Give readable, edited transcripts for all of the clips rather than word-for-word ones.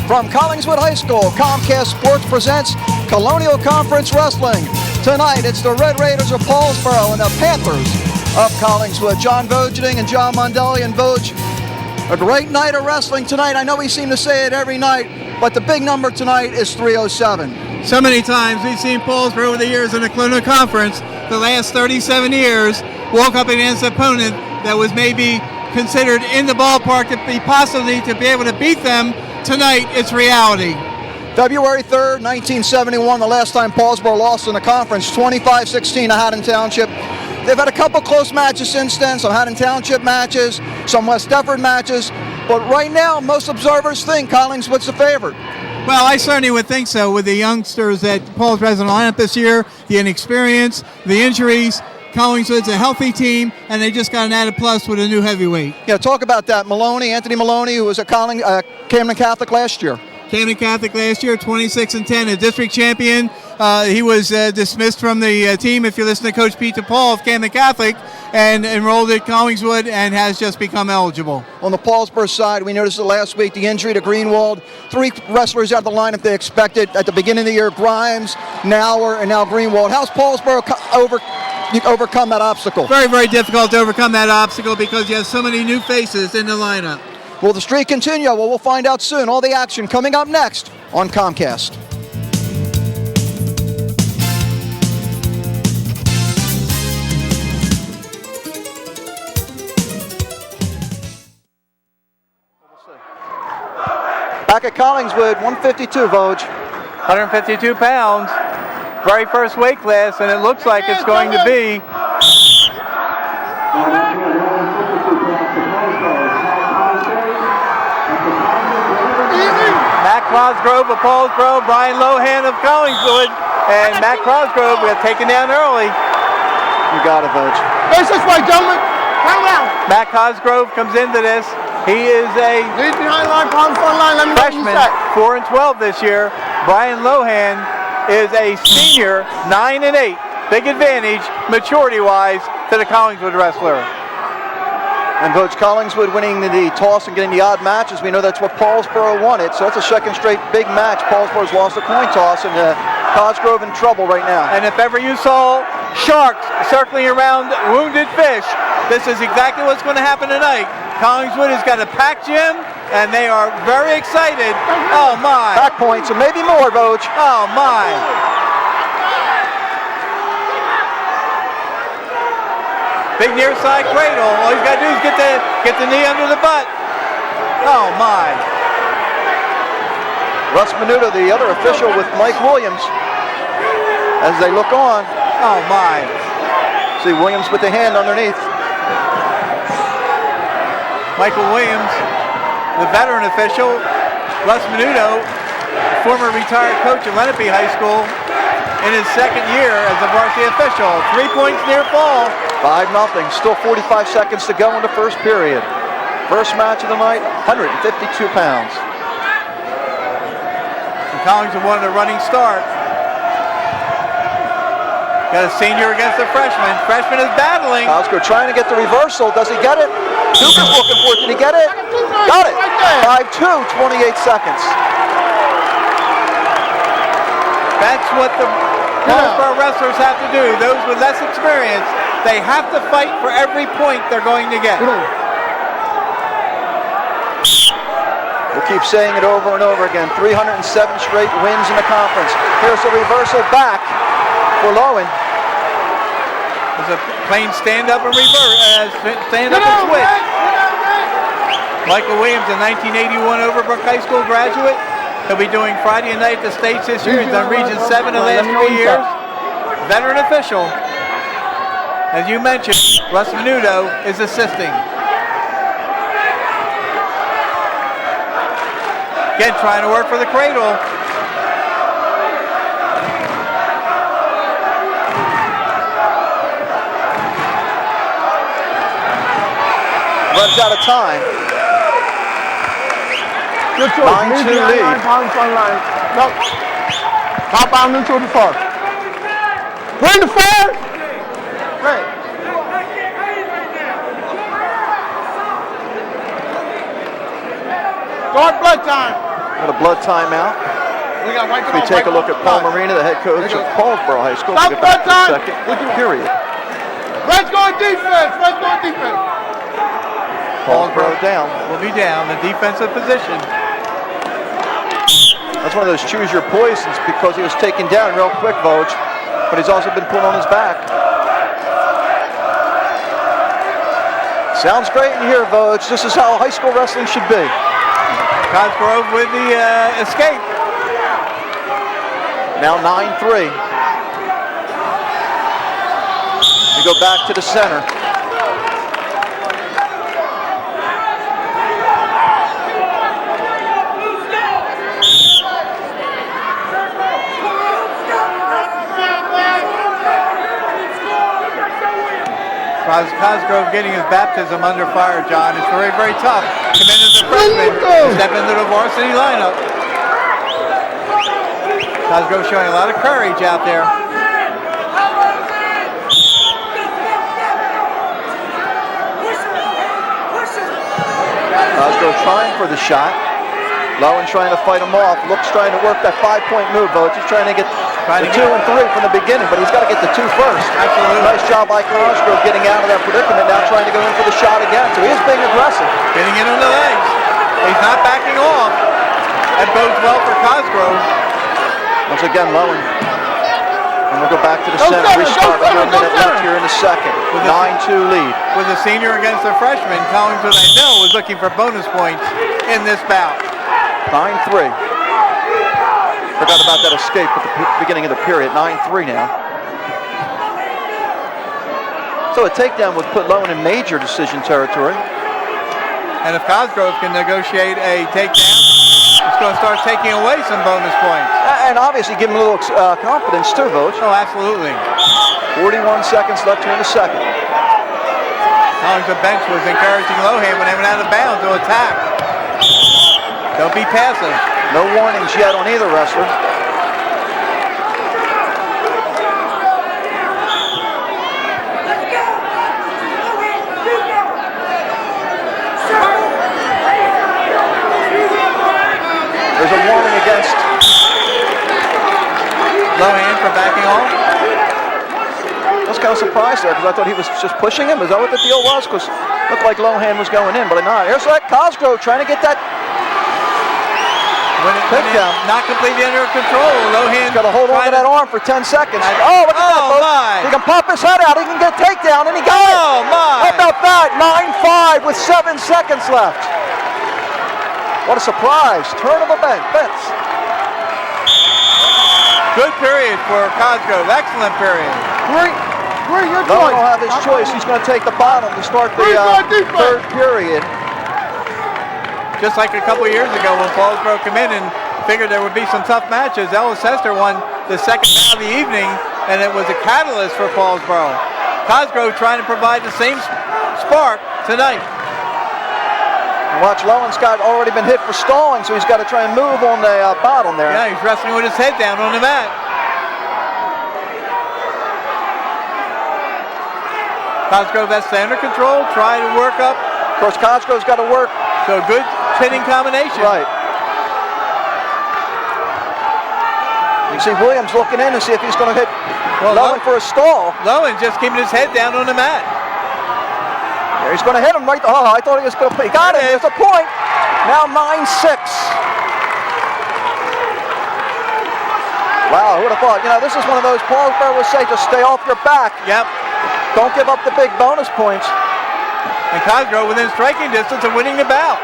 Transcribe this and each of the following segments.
From Collingswood High School, Comcast Sports presents Colonial Conference Wrestling. Tonight, it's the Red Raiders of Paulsboro and the Panthers of Collingswood. John Vogeding and John Mondelli. And Vogue, a great night of wrestling tonight. I know we seem to say it every night, but the big number tonight is 307. So many times we've seen Paulsboro over the years in the Colonial Conference, the last 37 years, walk up against an opponent that was maybe considered in the ballpark to be possibly to be able to beat them. Tonight, it's reality. February 3rd, 1971, the last time Paulsboro lost in the conference, 25-16 to Haddon Township. They've had a couple close matches since then, some Haddon Township matches, some West Deptford matches, but right now, most observers think Collingswood's the favorite. Well, I certainly would think so with the youngsters that Paulsboro has in the lineup this year, the inexperience, the injuries. Collingswood's a healthy team, and they just got an added plus with a new heavyweight. Yeah, talk about that. Anthony Maloney, who was a Camden Catholic last year. Camden Catholic last year, 26-10, a district champion. He was dismissed from the team, if you listen to Coach Pete DePaul of Camden Catholic, and enrolled at Collingswood and has just become eligible. On the Paulsboro side, we noticed last week the injury to Greenwald. 3 wrestlers out of the lineup they expected at the beginning of the year: Grimes, Nauer, and now Greenwald. How's Paulsboro overcome that obstacle? Very, very difficult to overcome that obstacle because you have so many new faces in the lineup. Will the streak continue? Well, we'll find out soon. All the action coming up next on Comcast. Back at Collingswood, 152, Vogue. 152 pounds. Very first weight class, and it looks like it's going to be Matt Cosgrove of Paulsboro, Brian Lohan of Collingswood, and Matt Cosgrove got taken down early. You got it, Vogue. Face this way, gentlemen. Turn around. Matt Cosgrove comes into this. He is a Lead behind line, pound front line. Let me freshman, 4-12 this year. Brian Lohan is a senior, 9-8. Big advantage, maturity-wise, to the Collingswood wrestler. And Coach Collingswood winning the toss and getting the odd matches. We know that's what Paulsboro wanted, so that's a second straight big match. Paulsboro's lost the coin toss, and Cosgrove in trouble right now. And if ever you saw sharks circling around wounded fish, this is exactly what's going to happen tonight. Collingswood has got a packed gym, and they are very excited. Oh, my. Back points, and maybe more, Vogue. Oh, my. Big near side cradle. All he's got to do is get the knee under the butt. Oh, my. Russ Menudo, the other official with Mike Williams, as they look on. Oh, my. See Williams with the hand underneath. Michael Williams, the veteran official. Russ Menudo, former retired coach at Lenape High School, in his second year as a varsity official. 3 points near fall. 5-0. Still 45 seconds to go in the first period. First match of the night, 152 pounds. And Collingswood wanted a running start. Got a senior against a freshman. Freshman is battling. Cosgrove trying to get the reversal. Does he get it? Duke is looking for it. Did he get it? Got it. 5-2, 28 seconds. That's what the Paulsboro wrestlers have to do. Those with less experience, they have to fight for every point they're going to get. We'll keep saying it over and over again. 307 straight wins in the conference. Here's a reversal back for Lowen. There's a plain stand-up and reverse, stand-up and switch. Michael Williams, a 1981 Overbrook High School graduate. He'll be doing Friday night at the States this year. He's done Region 7 the last 3 years. Veteran official. As you mentioned, Russ Menudo is assisting. Again, trying to work for the cradle. Runs out of time. Good choice. 9-2 lead. Pound front line. No. Top out into the first. Bring the first. Right. Mark blood time. Got a blood timeout. We got wipe it We off, take a wipe look it at off. Paul Marina, the head coach of Paulsboro High School. Stop We'll get back to the blood second period. Red's going defense. Red's going defense. Paulsboro down. Will be down in defensive position. That's one of those choose your poisons because he was taken down real quick, Vogue, but he's also been put on his back. Sounds great in here, Vogue. This is how high school wrestling should be. Cosgrove with the escape. Now 9-3. We go back to the center. Cosgrove getting his baptism under fire, John. It's very, very tough. Come in as a freshman, step into the varsity lineup. Cosgrove showing a lot of courage out there. Cosgrove trying for the shot. Lowen trying to fight him off. Looks trying to work that 5-point move, Vogue. He's trying to get the 2 and 3 from the beginning, but he's got to get the 2 first. Absolutely. Nice job by Cosgrove getting out of that predicament, now trying to go in for the shot again. So he is being aggressive. Getting in on the legs. He's not backing off. That bodes well for Cosgrove. Once again, Lowen. And we'll go back to the center. Restart with 1 minute left here in the second. 9-2 lead. With a senior against a freshman, Collingswood, I know, was looking for bonus points in this bout. 9-3. Forgot about that escape at the beginning of the period. 9-3 now. So a takedown would put Lowen in major decision territory. And if Cosgrove can negotiate a takedown, it's going to start taking away some bonus points. And obviously give him a little confidence too, Vogue. Oh, absolutely. 41 seconds left here in the second. Collingswood bench was encouraging Lohan when they went out of bounds to attack. Don't be passive. No warnings yet on either wrestler. There's a warning against Lohan for backing off. I was kind of surprised there because I thought he was just pushing him. Is that what the deal was? Because it looked like Lohan was going in, but not. Here's that Cosgrove trying to get that takedown. Not completely under control. Lohan got to hold on to that arm for 10 seconds. Oh, look at that, folks. My. He can pop his head out. He can get a takedown, and he got it. Oh, my. How about that? 9-5 with 7 seconds left. What a surprise. Turn of events. Good period for Cosgrove. Excellent period. Great, your No one choice. will have his choice. He's going to take the bottom to start the third period. Just like a couple years ago when Paulsboro came in and figured there would be some tough matches. Ellis Hester won the second bout of the evening, and it was a catalyst for Paulsboro. Cosgrove trying to provide the same spark tonight. And watch, Lowen's got already been hit for stalling, so he's got to try and move on the bottom there. Yeah, he's wrestling with his head down on the mat. Cosgrove has to under control, try to work up. Of course, Cosgrove's got to work. So good pinning combination. Right. You can see Williams looking in to see if he's going to hit Lowen for a stall. Lowen just keeping his head down on the mat. There, he's going to hit him right. Oh, I thought he was going to. He got it. There's a point. Now 9-6. Wow, who would have thought? You know, this is one of those Paulsboro would say, just stay off your back. Yep. Don't give up the big bonus points. And Cosgrove within striking distance of winning the bout.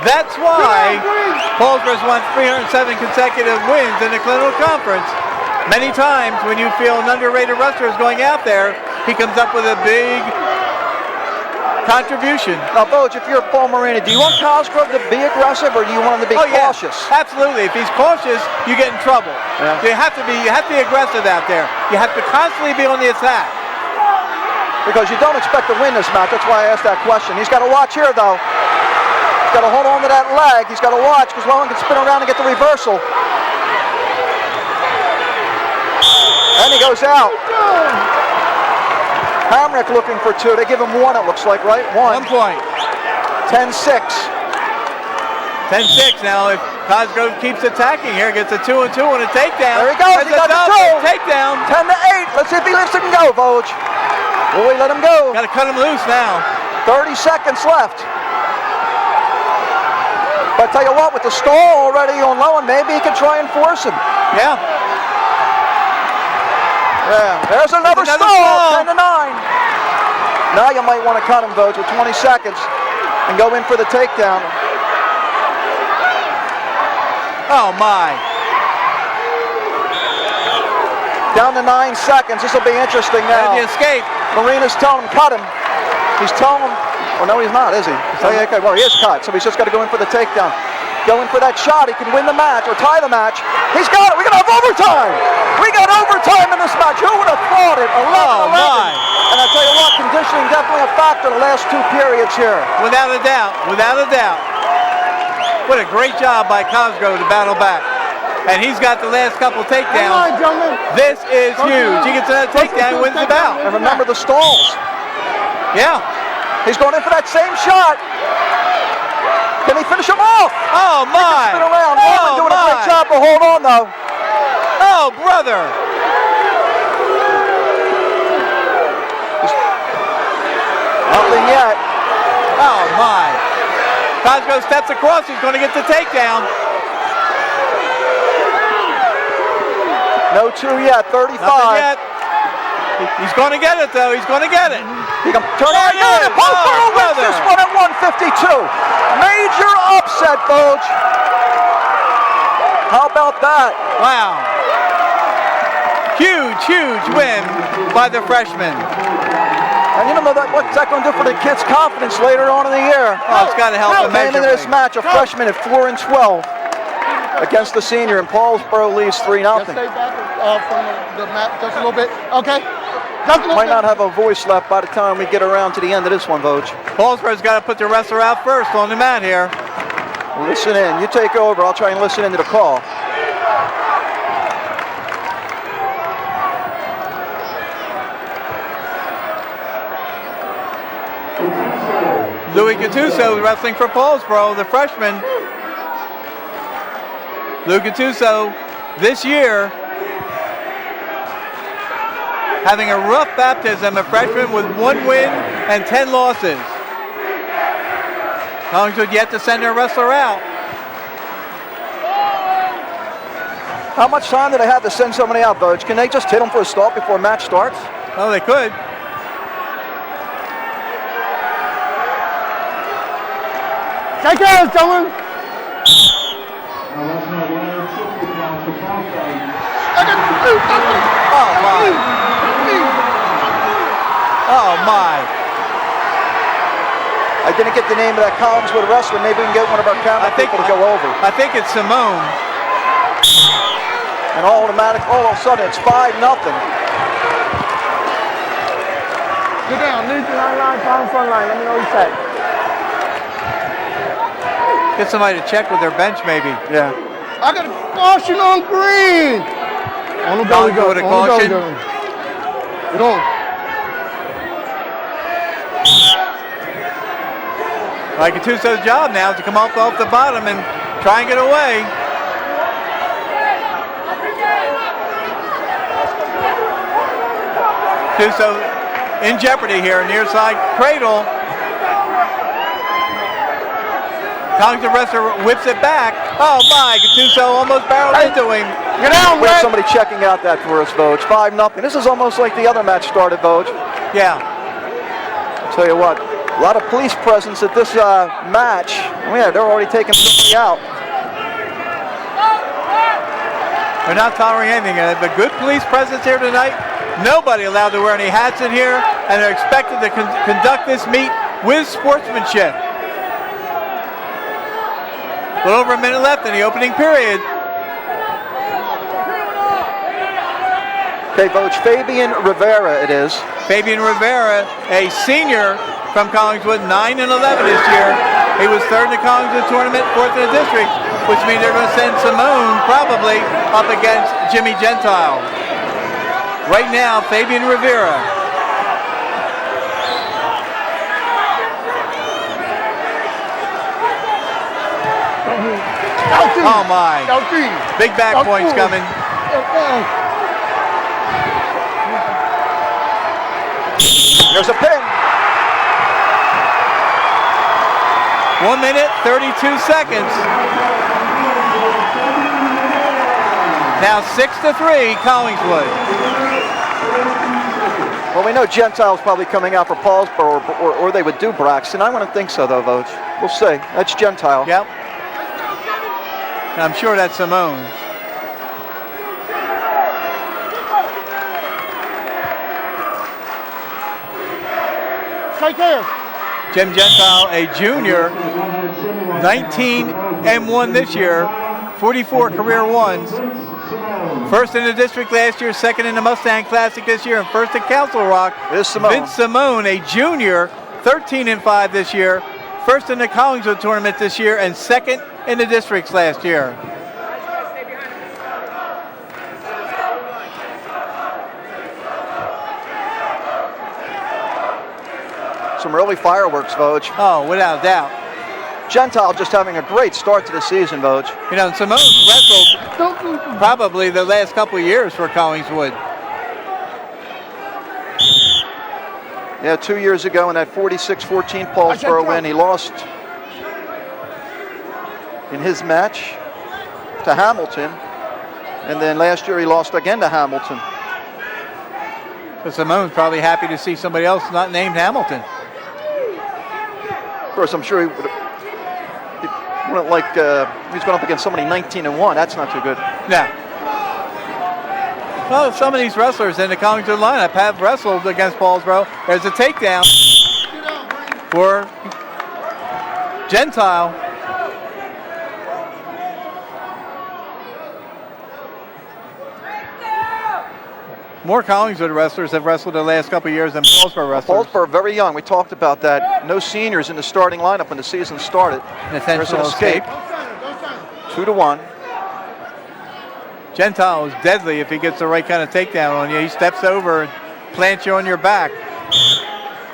That's why Paulsboro's won 307 consecutive wins in the Clinical Conference. Many times when you feel an underrated wrestler is going out there, he comes up with a big contribution. Now, Boge, if you're Paul Marina, do you want Cosgrove to be aggressive or do you want him to be cautious? Yeah, absolutely. If he's cautious, you get in trouble. Yeah. You have to be aggressive out there. You have to constantly be on the attack. Because you don't expect to win this match. That's why I asked that question. He's got to watch here, though. He's got to hold on to that leg. He's got to watch because Lowen can spin around and get the reversal. And he goes out. Hamrick looking for 2. They give him 1, it looks like, right? 1 point. 10-6. 10-6 now. If Cosgrove keeps attacking here, gets a 2-2 and a takedown. There he goes. He got the two. Takedown. 10-8. Let's see if he lets him go, Voj. Will we let him go? Got to cut him loose now. 30 seconds left. But I tell you what, with the stall already on Lowen, maybe he can try and force him. Yeah. Yeah. There's another stall. 10-9. Now you might want to cut him, Voj, with 20 seconds and go in for the takedown. Oh, my. Down to 9 seconds. This will be interesting now. And the escape. Marina's telling him, cut him. He's telling him, well, no, he's not, is he? Okay, well, he is cut, so he's just got to go in for the takedown. Go in for that shot. He can win the match or tie the match. He's got it. We're going to have overtime. We got overtime in this match. Who would have thought it? 11-11. My. And I tell you what, conditioning definitely a factor the last 2 periods here. Without a doubt. Without a doubt. What a great job by Cosgrove to battle back. And he's got the last couple takedowns. This is huge. He gets another takedown and wins the bout. And remember the stalls. Yeah. He's going in for that same shot. Can he finish him off? Oh, my. Spin around. Norman doing a great job to hold on, though. Oh, brother. Nothing yet. Oh, my. Cosgrove steps across. He's going to get the takedown. No 2 yet. 35. Nothing yet. He's going to get it, though. He's going to get it. He can turn it again. Paulsboro wins this one at 152. Major upset, Voj. How about that? Wow. Huge, huge win by the freshman. And you know what's that going to do for the kids' confidence later on in the year? Oh, it's got to help them Came into this match, a freshman at 4-12 against the senior, and Paulsboro leads 3-0. Just stay back from the mat just a little bit. Okay. Might not have a voice left by the time we get around to the end of this one, Voj. Paulsboro's got to put the wrestler out first on the mat here. Listen in. You take over. I'll try and listen into the call. Louis Gattuso wrestling for Paulsboro, the freshman. Louis Gattuso this year having a rough baptism, a freshman with 1 win and 10 losses. Collingswood yet to send their wrestler out. How much time do they have to send somebody out, Voj? Can they just hit them for a start before a match starts? Oh, they could. Take care, gentlemen. Oh, my. Oh, my. I didn't get the name of that Collingswood wrestler. Maybe we can get one of our camera people to go over. I think it's Simone. And all of a sudden, it's 5-0. Get down, lead behind line, pound front line. Let me know what you say. Get somebody to check with their bench, maybe. Yeah. I got a caution on green. On the belly Go with a caution. Get on. Like Gattuso's job now is to come off the bottom and try and get away. Gattuso in jeopardy here, near side cradle. Collingswood wrestler whips it back. Oh my, Gattuso almost barreled into him. Get down, we have somebody checking out that for us, Voj. 5-0. This is almost like the other match started, Voj. Yeah. I'll tell you what, a lot of police presence at this match. Oh, yeah, they're already taking somebody out. They're not tolerating anything, but good police presence here tonight. Nobody allowed to wear any hats in here, and they're expected to conduct this meet with sportsmanship. A little over a minute left in the opening period. Okay, Voj, Fabian Rivera it is. Fabian Rivera, a senior from Collingswood, 9-11 this year. He was 3rd in the Collingswood tournament, 4th in the district, which means they're going to send Simone probably up against Jimmy Gentile. Right now, Fabian Rivera. Oh, my. Big back points coming. There's a pin. 1 minute, 32 seconds. Now 6-3, Collingswood. Well, we know Gentile's probably coming out for Paulsboro, or they would do Braxton. I wouldn't think so, though, Vogue. We'll see. That's Gentile. Yep. I'm sure that's Simone. Take care. Jim Gentile, a junior, 19-1 this year, 44 career ones. First in the district last year, second in the Mustang Classic this year, and first at Council Rock. Here's Simone. Vince Simone, a junior, 13-5 this year, first in the Collingswood tournament this year, and second in the districts last year. Some early fireworks, Vogue. Oh, without a doubt. Gentile just having a great start to the season, Vogue. You know, Simone wrestled probably the last couple of years for Collingswood. Yeah, 2 years ago in that 46-14 Paulsboro win, he lost in his match to Hamilton. And then last year he lost again to Hamilton. So Simone's probably happy to see somebody else not named Hamilton. Of course, I'm sure he wouldn't like, he's going up against somebody 19-1. That's not too good. No. Well, some of these wrestlers in the Collingswood lineup have wrestled against Paulsboro. There's a takedown for Gentile. More Collingswood wrestlers have wrestled the last couple of years than Paulsboro wrestlers. Paulsboro very young. We talked about that. No seniors in the starting lineup when the season started. There's an escape. 2-1. Gentile is deadly if he gets the right kind of takedown on you. He steps over and plants you on your back.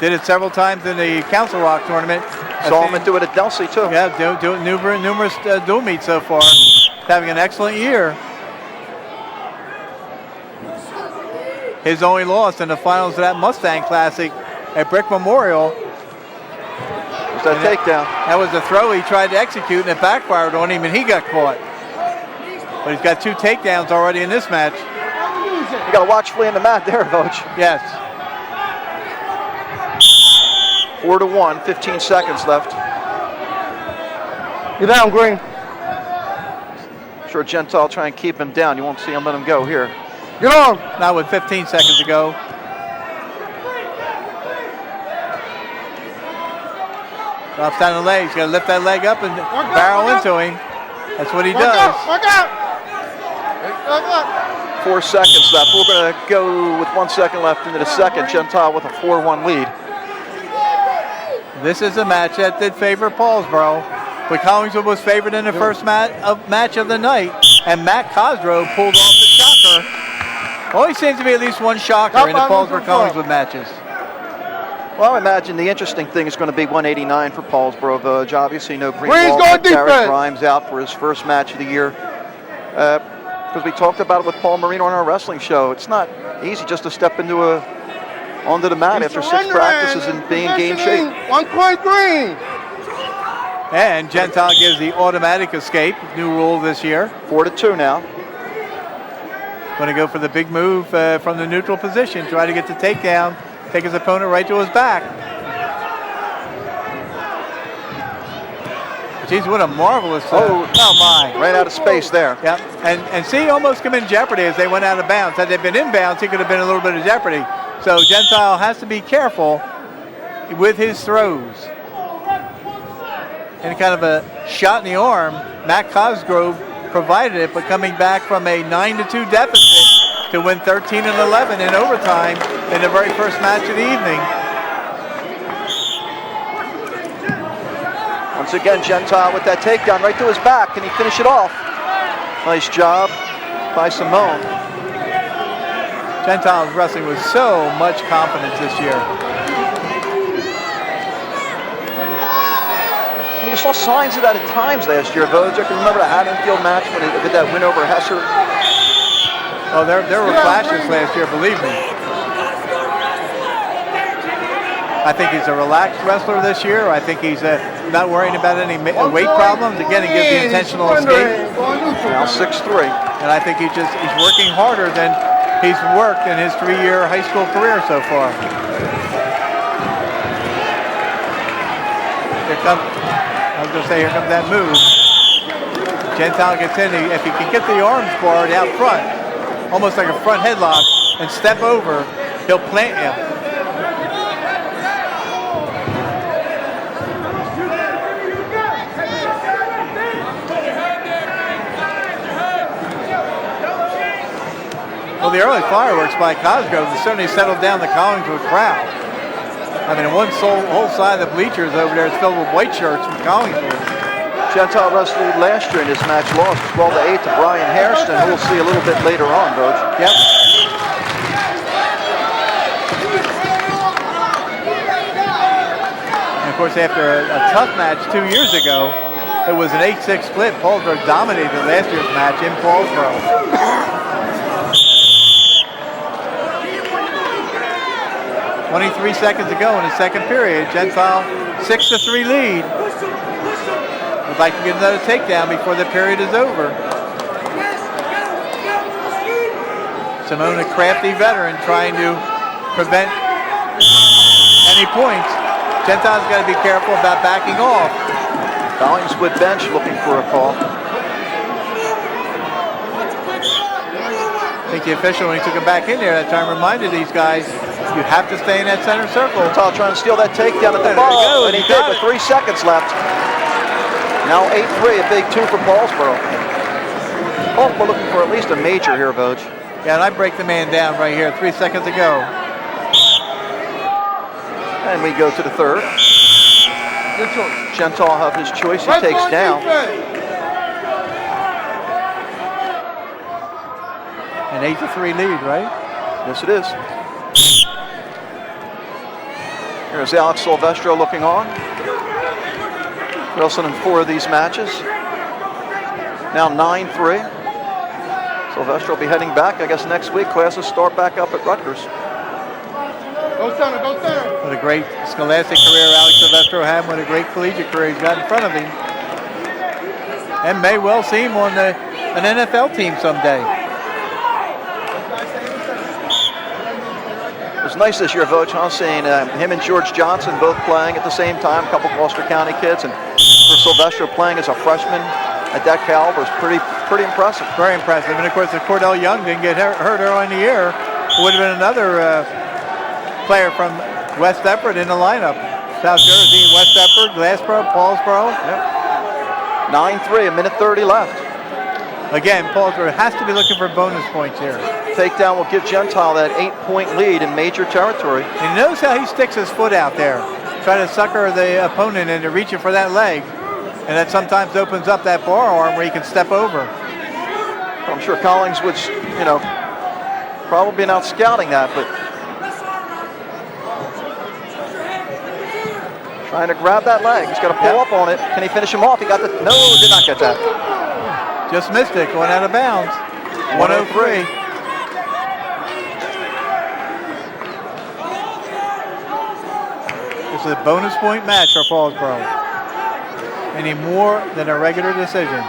Did it several times in the Council Rock tournament. Saw him do it at Delsey too. Yeah, do it numerous dual meets so far. Having an excellent year. His only loss in the finals of that Mustang Classic at Brick Memorial. Was that takedown? That was a throw he tried to execute and it backfired on him and he got caught. But he's got 2 takedowns already in this match. You got to watch fleeing the mat there, Vogue. Yes. 4-1, 15 seconds left. Get down, Green. Sure, Gentile try and keep him down. You won't see him let him go here. Get on. Not with 15 seconds to go. Drops down the leg. He's got to lift that leg up and barrel into him. That's what he does. Work out. 4 seconds left. We're going to go with 1 second left into the second. Gentile with a 4-1 lead. This is a match that did favor Paulsboro, but Collingswood was favored in the first match of the night, and Matt Cosgrove pulled off the shocker. Always seems to be at least one shocker in the Paulsboro-Collingswood matches. Well, I imagine the interesting thing is going to be 189 for Paulsboro. Vogue. Obviously, no Green Green's Wall. going Garrett defense. Grimes out for his first match of the year. Because we talked about it with Paul Marino on our wrestling show. It's not easy just to step onto the mat after 6 practices and be in game shape. 1 point Green. And Gentile gives the automatic escape, new rule this year. 4-2 now. Going to go for the big move from the neutral position, try to get the takedown, take his opponent right to his back. Geez, what a marvelous, oh my. Ran out of space there. Yeah, and see, almost come in jeopardy as they went out of bounds. Had they been in bounds, he could have been a little bit of jeopardy. So Gentile has to be careful with his throws. And kind of a shot in the arm. Matt Cosgrove provided it, but coming back from a 9-2 deficit to win 13-11 in overtime in the very first match of the evening. Once again, Gentile with that takedown right to his back. Can he finish it off? Nice job by Simone. Gentile's wrestling with so much confidence this year. You just saw signs of that at times last year. Vogue, I can remember the Haddonfield match when he did that win over Hesser. Oh, there were flashes last year, believe me. I think he's a relaxed wrestler this year. I think he's not worrying about any weight problems. Again, he gives the intentional escape. Now 6'3". And I think he's working harder than he's worked in his 3-year high school career so far. Here comes that move. Gentile gets in. If he can get the arms barred out front, almost like a front headlock, and step over, he'll plant him. Well, the early fireworks by Cosgrove has certainly settled down the Collingswood crowd. I mean, whole side of the bleachers over there is filled with white shirts from Collingswood. Gentile wrestled last year in this match, lost 12-8 to Brian Hairston, who we'll see a little bit later on, Vogue. Yep. And of course, after a tough match 2 years ago, it was an 8-6 split. Paulsboro dominated last year's match in Paulsboro. 23 seconds to go in the second period. Gentile 6-3 lead. Would like to get another takedown before the period is over. Simone, a crafty veteran, trying to prevent any points. Gentile's got to be careful about backing off. Collingswood bench looking for a call. I think the official, when he took him back in there that time, reminded these guys, you have to stay in that center circle. Gentile trying to steal that takedown at the ball, and he did with 3 seconds left. Now 8-3, a big 2 for Paulsboro. Oh, we're looking for at least a major here, Vogue. Yeah, and I break the man down right here, 3 seconds to go. And we go to the third. Gentile have his choice, he takes down. An 8-3 lead, right? Yes, it is. Here's Alex Silvestro looking on. Wrestling in 4 of these matches. Now 9-3. Silvestro will be heading back, I guess, next week. Classes start back up at Rutgers. Go center, go center. What a great scholastic career Alex Silvestro had. What a great collegiate career he's got in front of him. And may well see him on an NFL team someday. It was nice this year, Vogue, seeing him and George Johnson both playing at the same time, a couple Gloucester County kids, and for Silvestro playing as a freshman at that caliber is pretty impressive. Very impressive. And of course, if Cordell Young didn't get hurt early in the year, it would have been another player from West Deptford in the lineup. South Jersey, West Deptford, Glassboro, Paulsboro. Yep. 9-3, a minute 30 left. Again, Paulsboro has to be looking for bonus points here. Takedown will give Gentile that 8-point lead in major territory. And notice how he sticks his foot out there, trying to sucker the opponent into reaching for that leg. And that sometimes opens up that bar arm where he can step over. I'm sure Collingswood's, probably been out scouting that, but trying to grab that leg. He's got to pull up on it. Can he finish him off? He got the, no, did not get that. Just missed it, going out of bounds. 103. This is a bonus point match for Paulsboro. Any more than a regular decision.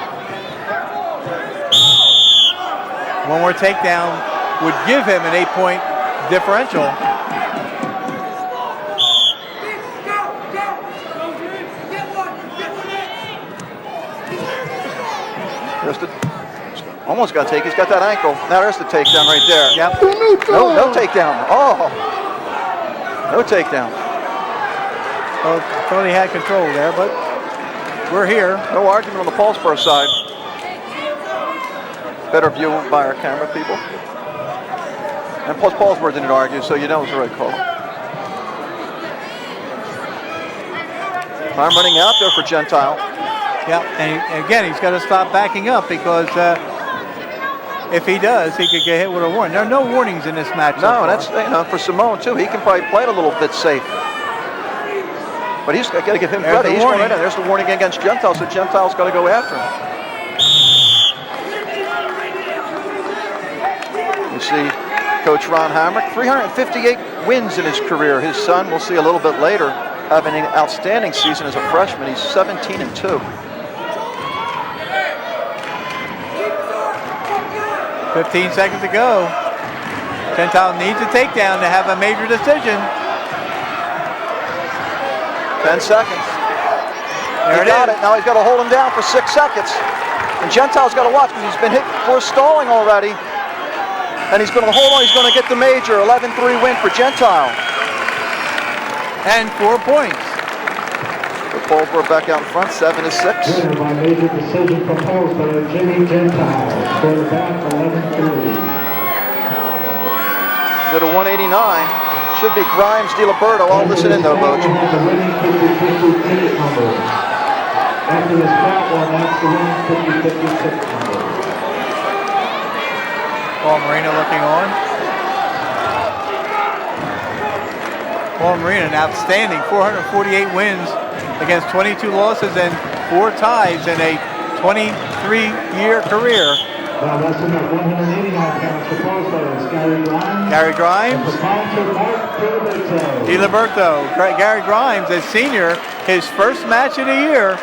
One more takedown would give him an 8-point differential. Almost got take. He's got that ankle. Now there's the takedown right there. Yep. No takedown. Oh, no takedown. Well, Tony had control there, but we're here. No argument on the Paulsboro side. Better view by our camera people. And plus Paulsboro didn't argue, so you know it was the right call. Time running out there for Gentile. Yeah, and again, he's got to stop backing up because if he does, he could get hit with a warning. There are no warnings in this match. No, that's for Simone too. He can probably play it a little bit safe. But he's got to give him There's credit. the He's warning. right in. There's the warning against Gentile, so Gentile's got to go after him. You see Coach Ron Hamrick, 358 wins in his career. His son, we'll see a little bit later, having an outstanding season as a freshman. He's 17-2. 15 seconds to go. Gentile needs a takedown to have a major decision. 10 seconds. There He got it. Now he's got to hold him down for 6 seconds. And Gentile's got to watch because he's been hit for stalling already. And he's going to hold on. He's going to get the major 11-3 win for Gentile. And 4 points. The Paulsboro back out in front, 7-6. Winner by major decision for Paulsboro, Jimmy Gentile. Quarterback 11-3. Go to 189. Should be Grimes, DiLiberto. I'll listen in though, Boach. The winning 50-50 ticket number. After this flat one, that's the winning 50-56 number. Paul Marino looking on. Paul Marino, an outstanding 448 wins against 22 losses and 4 ties in a 23-year career. Now wrestling at 189 pounds for Paulsboro is Gary Grimes. Gary Grimes. And for sponsor Mark DiLiberto. Gary Grimes, a senior, his first match of the year,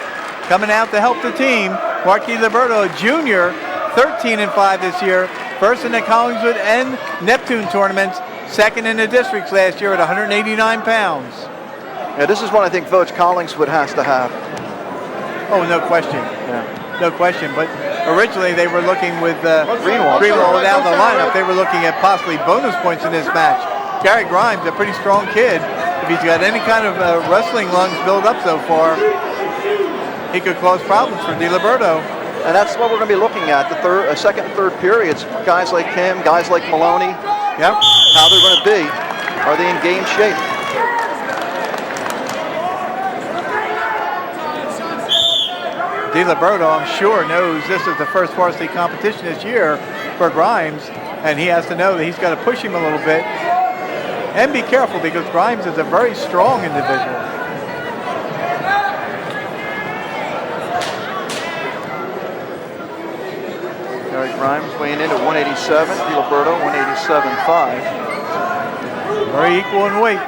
coming out to help the team. Mark DiLiberto, a junior, 13-5 this year. First in the Collingswood and Neptune tournaments. Second in the districts last year at 189 pounds. Yeah, this is one I think Voach Collingswood has to have. Oh, no question. Yeah. No question. But originally they were looking with Greenwald down the lineup. They were looking at possibly bonus points in this match. Gary Grimes, a pretty strong kid. If he's got any kind of wrestling lungs built up so far, he could cause problems for DiLiberto. And that's what we're going to be looking at, the second and third periods. Guys like him, guys like Maloney. Yep. How they're going to be. Are they in game shape? DiLiberto, I'm sure, knows this is the first varsity competition this year for Grimes, and he has to know that he's got to push him a little bit. And be careful because Grimes is a very strong individual. Gary Grimes weighing in at 187, DiLiberto 187.5. Very equal in weight.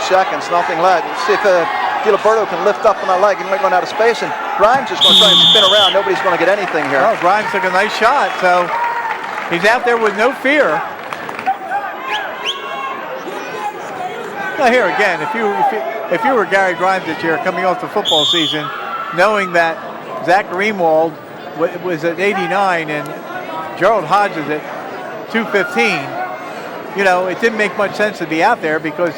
Seconds, nothing left. Let's see if DiLiberto can lift up on that leg. He might run out of space, and Grimes is going to try and spin around. Nobody's going to get anything here. Oh, Grimes took a nice shot, so he's out there with no fear. Now here again, if you were Gary Grimes this year coming off the football season, knowing that Zach Greenwald was at 89 and Gerald Hodges at 215, you know, it didn't make much sense to be out there because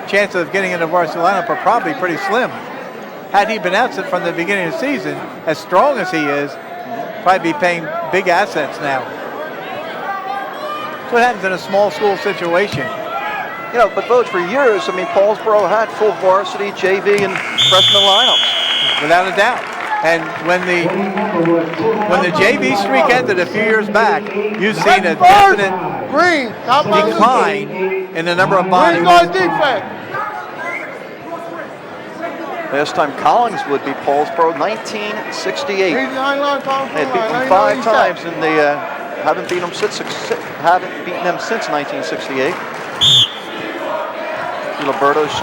chances of getting in the varsity lineup are probably pretty slim. Had he been out from the beginning of the season, as strong as he is, probably be paying big assets now. That's what happens in a small school situation. You know, but Voach, for years, I mean, Paulsboro had full varsity, JV, and freshman lineups. Without a doubt. And when the JV streak ended a few years back, you've seen a definite decline in the number of bodies. Last time Collingswood beat Paulsboro, 1968. They had beaten them 5 times, and they haven't beaten them since 1968. DiLiberto's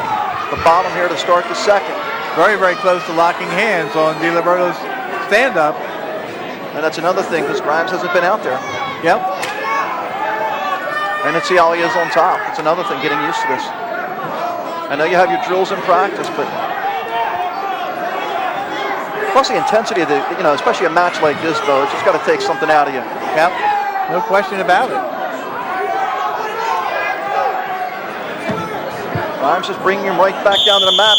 the bottom here to start the second. Very, very close to locking hands on DiLiberto's stand-up. And that's another thing, because Grimes hasn't been out there. Yep. And let's see how he is on top. It's another thing, getting used to this. I know you have your drills in practice, but plus the intensity of the, you know, especially a match like this, though, it's just got to take something out of you. Yep. No question about it. Grimes just bringing him right back down to the mat.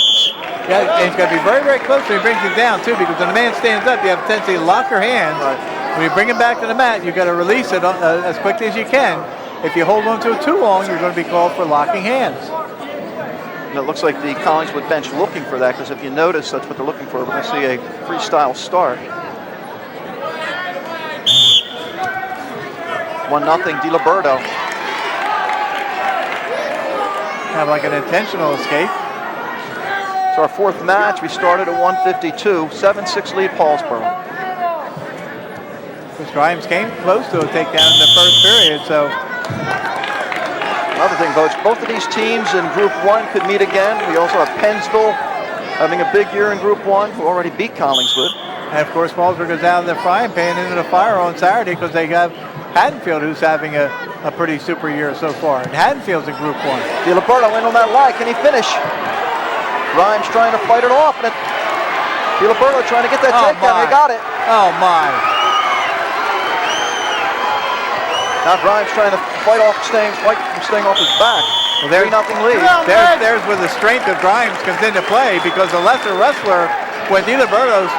Yeah, and he's got to be very, very close when he brings him down, too, because when the man stands up, you have a tendency to lock your hands. Right. When you bring him back to the mat, you've got to release it as quickly as you can. If you hold on to it too long, you're going to be called for locking hands. And it looks like the Collingswood bench looking for that, because if you notice, that's what they're looking for. We're going to see a freestyle start. 1-0, DiLiberto. Kind of like an intentional escape. It's our fourth match. We started at 152, 7-6 lead Paulsboro. Chris Grimes came close to a takedown in the first period, so. Another thing, Coach, both of these teams in Group 1 could meet again. We also have Pennsville having a big year in Group 1, who already beat Collingswood. And of course, Paulsboro goes out of the frying pan into the fire on Saturday because they have Haddonfield, who's having a pretty super year so far. And Haddonfield's in Group 1. DiLiberto in on that lie. Can he finish? Grimes trying to fight it off. And DiLiberto trying to get that takedown. He got it. Oh, my. Now Grimes trying to fight staying off his back. Well, there's 3-0 lead. There's where the strength of Grimes comes into play, because a lesser wrestler, when DiLiberto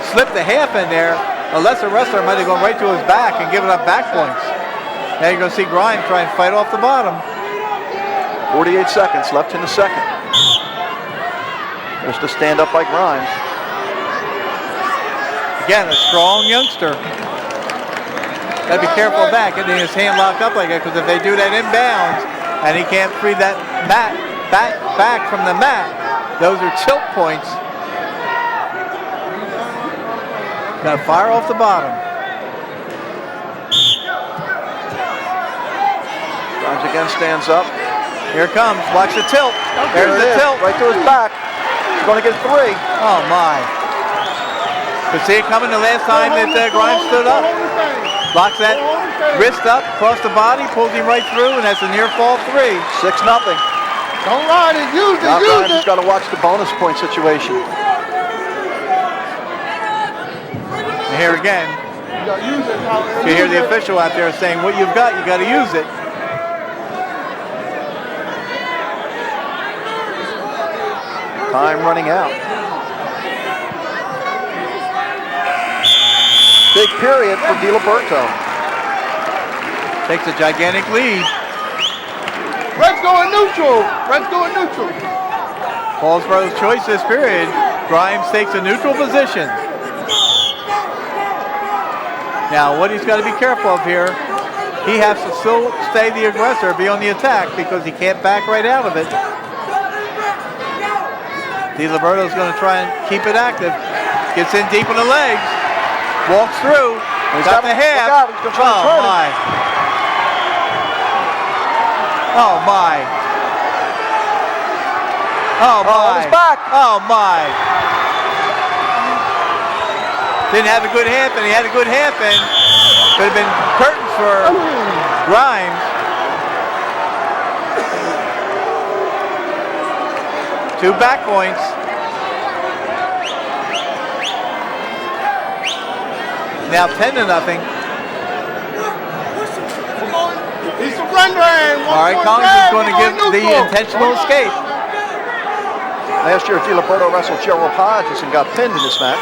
slipped a half in there, a lesser wrestler might have gone right to his back and given up back points. Now you're going to see Grimes try and fight off the bottom. 48 seconds left in the second. Just a stand up by Grimes. Again, a strong youngster. Got to be careful of that, getting his hand locked up like that, because if they do that inbounds and he can't free that mat back from the mat, those are tilt points. Got to fire off the bottom. Grimes again stands up. Here it comes. Watch the tilt. There's the tilt. Right to his back. He's going to get 3. Oh, my. Could see it coming the last time that Grimes stood up. Locks that wrist up, across the body, pulls him right through, and that's a near fall 3. 6-0. Don't ride it, use it, Now use Grimes it. has got to watch the bonus point situation. And here again, you hear the official out there saying, what you've got, you got to use it. Time running out. Big period for DiLiberto. Takes a gigantic lead. Red's going neutral. Red's going neutral. Paulsboro's choice this period. Grimes takes a neutral position. Now, what he's got to be careful of here, he has to still stay the aggressor, be on the attack, because he can't back right out of it. DiLiberto's going to try and keep it active. Gets in deep in the legs. Walks through. He's got the half. He's going to try to turn my. Oh, my. Oh, my. On his back. Oh, my. Didn't have a good half, and he had a good half in. Could have been curtains for Grimes. 2 back points. Now 10-0. He's surrendering. All right, Collingswood's going to give the intentional escape. Last year, DiLiberto wrestled Gerald Hodges and got pinned in this match.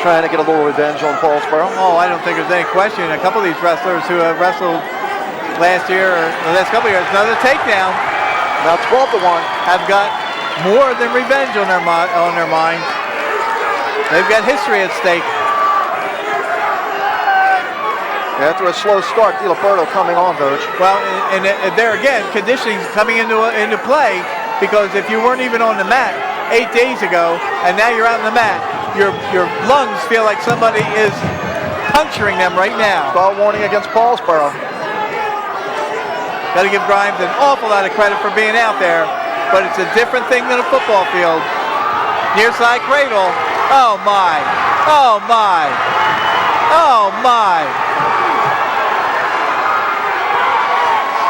Trying to get a little revenge on Paulsboro. Oh, I don't think there's any question. A couple of these wrestlers who have wrestled last year or the last couple of years, another takedown, Now 12-1. have got more than revenge on their minds. They've got history at stake. After a slow start, DiLiberto coming on, Coach. Well, and there again, conditioning's coming into play, because if you weren't even on the mat 8 days ago, and now you're out on the mat, your lungs feel like somebody is puncturing them right now. Foul warning against Paulsboro. Got to give Grimes an awful lot of credit for being out there, but it's a different thing than a football field. Near side cradle. Oh my. Oh my. Oh my.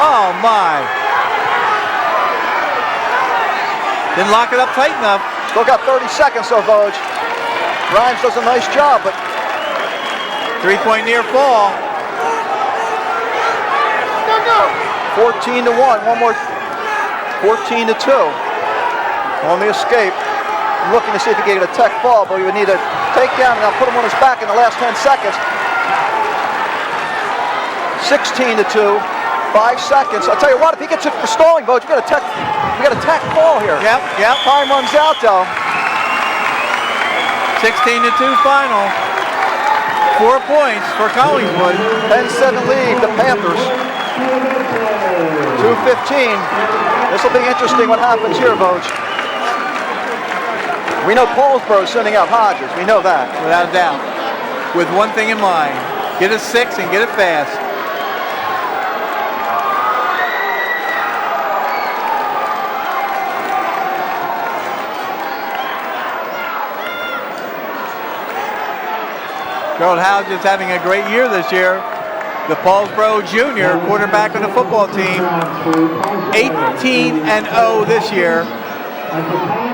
Oh my. Didn't lock it up tight enough. Still got 30 seconds, though, Vogeding. Grimes does a nice job, but 3-point near fall. 14-1. One more. 14-2. On the escape. I'm looking to see if he can get a tech fall, but we would need a takedown, and I'll put him on his back in the last 10 seconds. 16-2. 5 seconds. I'll tell you what, if he gets it for stalling, Vogeding, we got a tech fall here. Yep. Time runs out, though. 16-2 final. 4 points for Collingswood. 10-7 lead, the Panthers. 2:15. This will be interesting what happens here, Voj. We know Paulsboro is sending out Hodges. We know that. Without a doubt. With one thing in mind. Get a 6 and get it fast. Gerald Hodges having a great year this year. The Paulsboro Junior quarterback on the football team. 18-0 this year.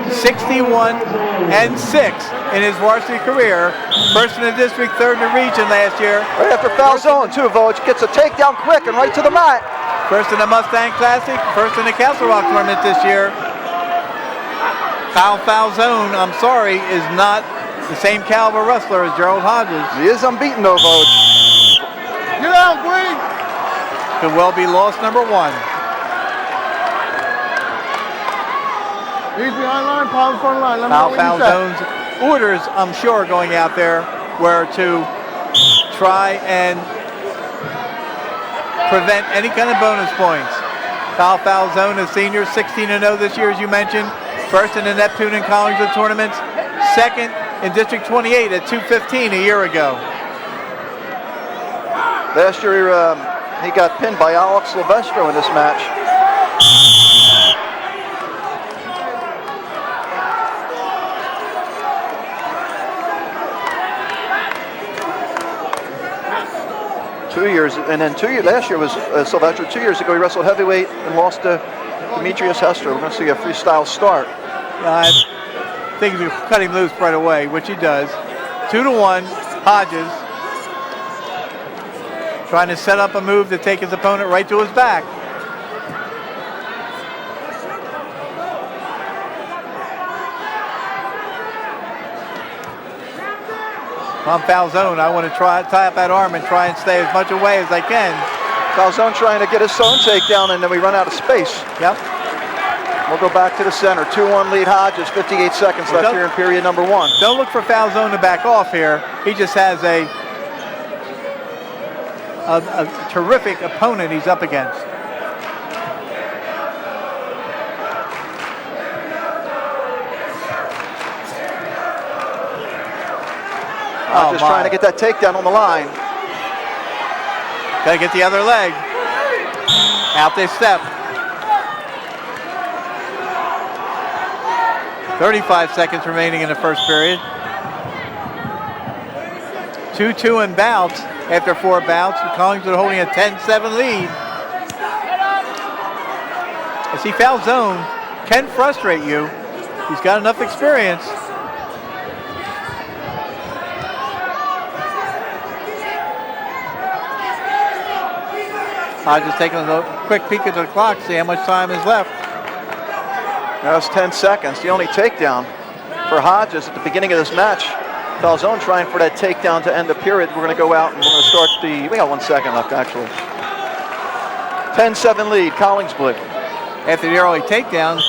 61-6 in his varsity career. First in the district, third in the region last year. Right after foul zone, too, Voj. Gets a takedown quick and right to the mat. First in the Mustang Classic, first in the Castle Rock tournament this year. Kyle Falzone, I'm sorry, is not the same caliber wrestler as Gerald Hodges. He is unbeaten, though, Voj. Get out, Green. Could well be loss number 1. He's behind line, palms front line. Let me know Kyle when you set. Falzone's orders, I'm sure, going out there were to try and prevent any kind of bonus points. Kyle Falzone, a senior, 16-0 this year, as you mentioned. First in the Neptune and Collingswood tournaments. Second in District 28 at 2:15 a year ago. Last year, he got pinned by Alex Silvestro in this match. Last year was Silvestro. 2 years ago, he wrestled heavyweight and lost to Demetrius Hester. We're going to see a freestyle start. I think he's cut him loose right away, which he does. 2-1, Hodges. Trying to set up a move to take his opponent right to his back. On Falzone, I want to tie up that arm and try and stay as much away as I can. Falzone trying to get his own takedown, and then we run out of space. Yep. We'll go back to the center. 2-1 lead Hodges, 58 seconds left here in period number 1. Don't look for Falzone to back off here. He just has a terrific opponent he's up against. Just trying to get that takedown on the line. Got to get the other leg. Out they step. 35 seconds remaining in the first period. 2-2 in bouts after 4 bouts. Collingswood holding a 10-7 lead. I see Falzone can frustrate you. He's got enough experience. Just taking a quick peek at the clock, see how much time is left. That's 10 seconds. The only takedown for Hodges at the beginning of this match. Falzone trying for that takedown to end the period. We're going to go out and we're going to start we got 1 second left, actually. 10-7 lead, Collingswood. After the early takedown,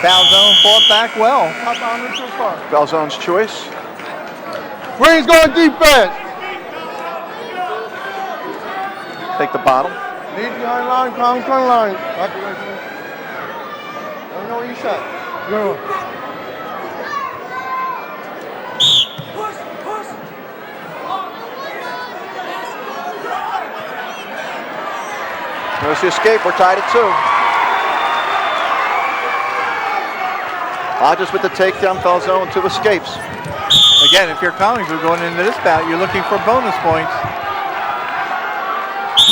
Falzone fought back well. Falzone's choice. Green's going defense. Take the bottom. Lead behind line, palms front line. Let me know when you set. Go. There's the escape. We're tied at 2. Hodges with the takedown. Falzone 2 escapes. Again, if you're Collingswood going into this bout, you're looking for bonus points.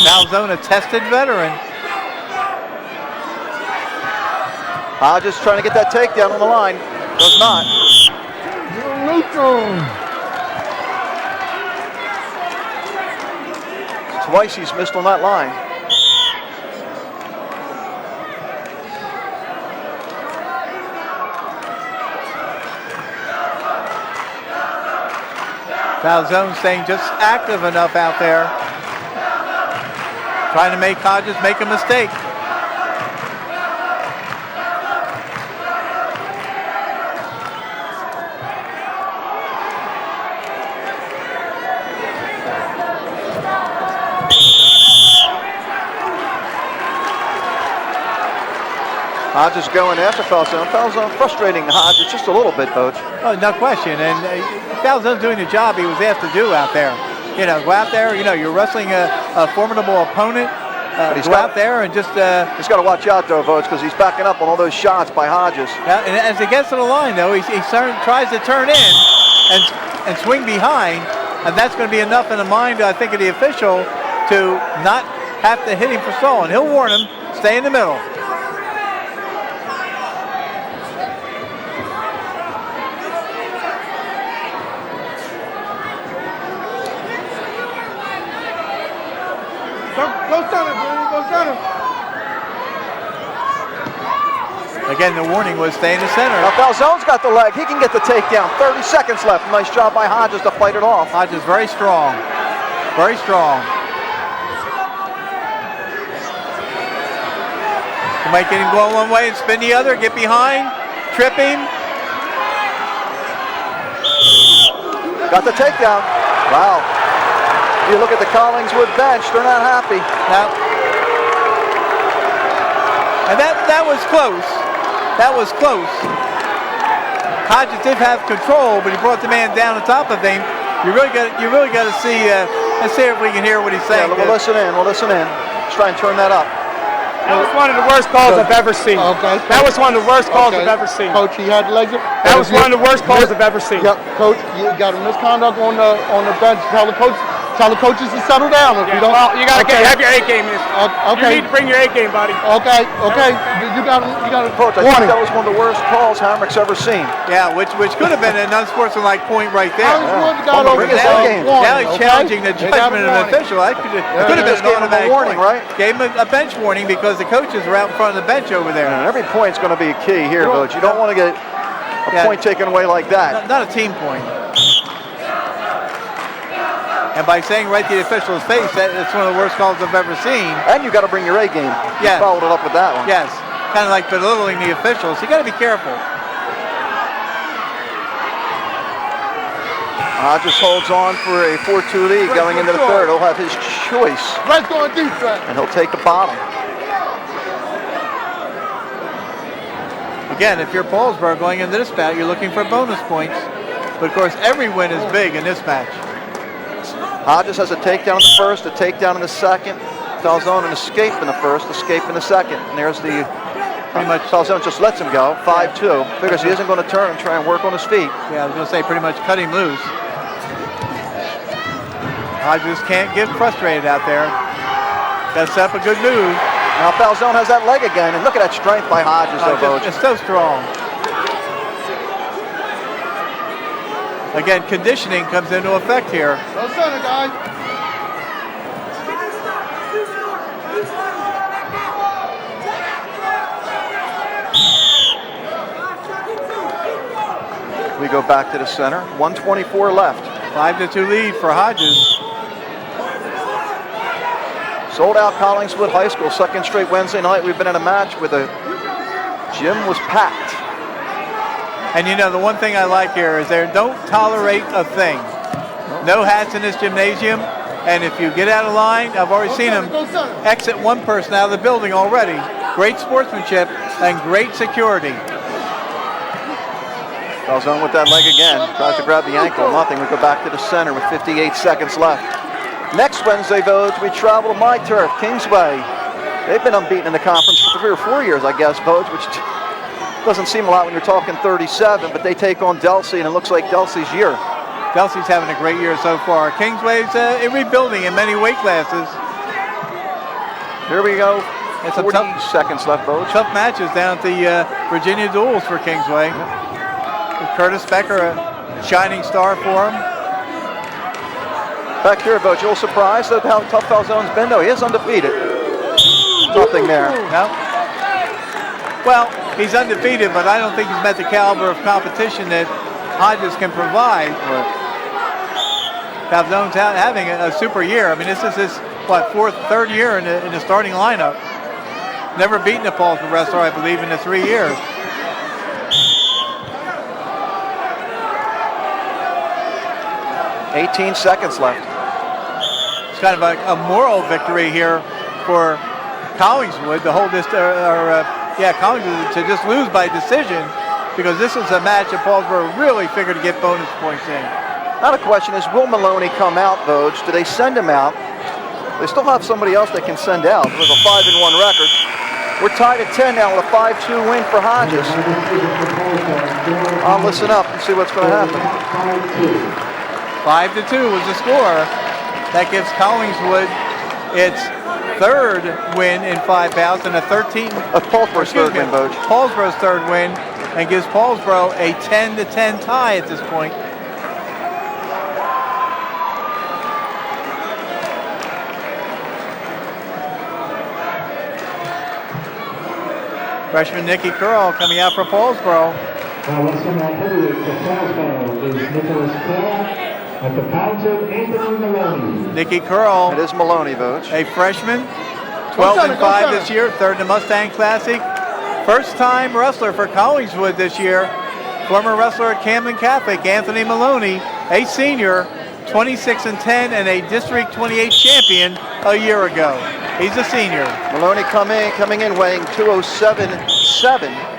Falzone, a tested veteran. Hodges trying to get that takedown on the line. Does not. Twice he's missed on that line. Falzone staying just active enough out there. Trying to make Hodges make a mistake. Hodges going after Falzone. Falzone frustrating Hodges just a little bit, Coach. Oh, no question. And Falzone's doing the job he was asked to do out there. You know, go out there, you know, you're wrestling a formidable opponent. Go out there and just... he's got to watch out, though, Vogt, because he's backing up on all those shots by Hodges. And as he gets to the line, though, he tries to turn in and swing behind, and that's going to be enough in the mind, I think, of the official to not have to hit him for stalling. He'll warn him, stay in the middle. Go center, Brady. Go center. Again, the warning was stay in the center. Now Falzone's got the leg. He can get the takedown. 30 seconds left. Nice job by Hodges to fight it off. Hodges very strong. Very strong. You might get him going one way and spin the other, get behind, trip him. Got the takedown. Wow. You look at the Collingswood bench, they're not happy. No. And that was close. That was close. Hodges did have control, but he brought the man down on top of him. You really got to see. Let's see if we can hear what he's saying. Yeah, we'll listen in. Let's try and turn that up. That was one of the worst calls I've ever seen. Okay. That was one of the worst calls I've ever seen. Coach, he had legs. That was one of the worst calls I've ever seen. Yep, Coach, you got a misconduct on the bench. Tell the coaches to settle down. If you don't, Well, you gotta have your A game in. okay. You need to bring your A game, buddy. Okay. You got a Coach, I think warning. that was one of the worst calls Hamrick's ever seen. Yeah, which could have been an unsportsmanlike point right there. Well, bring his A game. Now he's challenging the judgment of an official. That could have been Just an gave him a automatic warning, point. right? Gave him a bench warning because the coaches were out in front of the bench over there. And every point's going to be key here, Coach. You don't want to get a point taken away like that. Not a team point. And by saying right to the official's face, that's one of the worst calls I've ever seen. And you got to bring your A game. Yeah. You followed it up with that one. Yes, kind of like belittling the officials. You got to be careful. Hodges holds on for a 4-2 lead going into the third. He'll have his choice. Let's go on defense. And he'll take the bottom. Again, if you're Paulsboro going into this bout, you're looking for bonus points. But of course, every win is big in this match. Hodges has a takedown in the first, a takedown in the second. Falzone an escape in the first, escape in the second. And there's the, pretty much, Falzone just lets him go, 5-2. Figures he isn't going to turn and try and work on his feet. Yeah, I was going to say pretty much cut him loose. Hodges can't get frustrated out there. Got to set up a good move. Now Falzone has that leg again, and look at that strength by Hodges, though, Coach. It's so strong. Again, conditioning comes into effect here. Go center, guys. We go back to the center. 1:24 left. 5-2 lead for Hodges. Sold out Collingswood High School. Second straight Wednesday night we've been in a match where the gym was packed. And you know, the one thing I like here is they don't tolerate a thing. No hats in this gymnasium. And if you get out of line, I've already seen them exit one person out of the building already. Great sportsmanship and great security. Falzone with that leg again. Tries to grab the ankle. Nothing. We go back to the center with 58 seconds left. Next Wednesday, Vogue, we travel to my turf, Kingsway. They've been unbeaten in the conference for 3 or 4 years, I guess, Vogue, which doesn't seem a lot when you're talking 37, but they take on Delsey, and it looks like Delsey's year. Delsey's having a great year so far. Kingsway's rebuilding in many weight classes. Here we go. It's a 40 seconds left, Vogue. Tough matches down at the Virginia Duels for Kingsway. With Curtis Becker, a shining star for him. Back here, Vogue, you're surprised at how tough Falzone's been, though. He is undefeated. Nothing there. No. Well, he's undefeated, but I don't think he's met the caliber of competition that Hodges can provide. Falzone's having a super year. I mean, this is his, third year in the starting lineup. Never beaten a Paulsboro wrestler, I believe, in the 3 years. $18 seconds left. It's kind of a moral victory here for Collingswood to hold this Collingswood to just lose by decision, because this was a match that Paulsboro really figured to get bonus points in. Now the question is, will Maloney come out, Vogue? Do they send him out? They still have somebody else they can send out with a 5-1 record. We're tied at 10 now with a 5-2 win for Hodges. I'll listen up and see what's going to happen. 5-2 was the score. That gives Collingswood its third win in 5 bouts and a 13. Paulsboro's third win, Vogue. Paulsboro's third win, and gives Paulsboro a 10-10 tie at this point. Freshman Nikki Curl coming out for Paulsboro. Now wrestling at heavyweight for Paulsboro is Nicholas Curl at the counter, Anthony Maloney. Nikki Curl. It is Maloney, Vogue. A freshman, 12-5 this year, third in the Mustang Classic. First time wrestler for Collingswood this year. Former wrestler at Camden Catholic, Anthony Maloney, a senior, 26-10 and a District 28 champion a year ago. He's a senior. Maloney coming in weighing 207.7.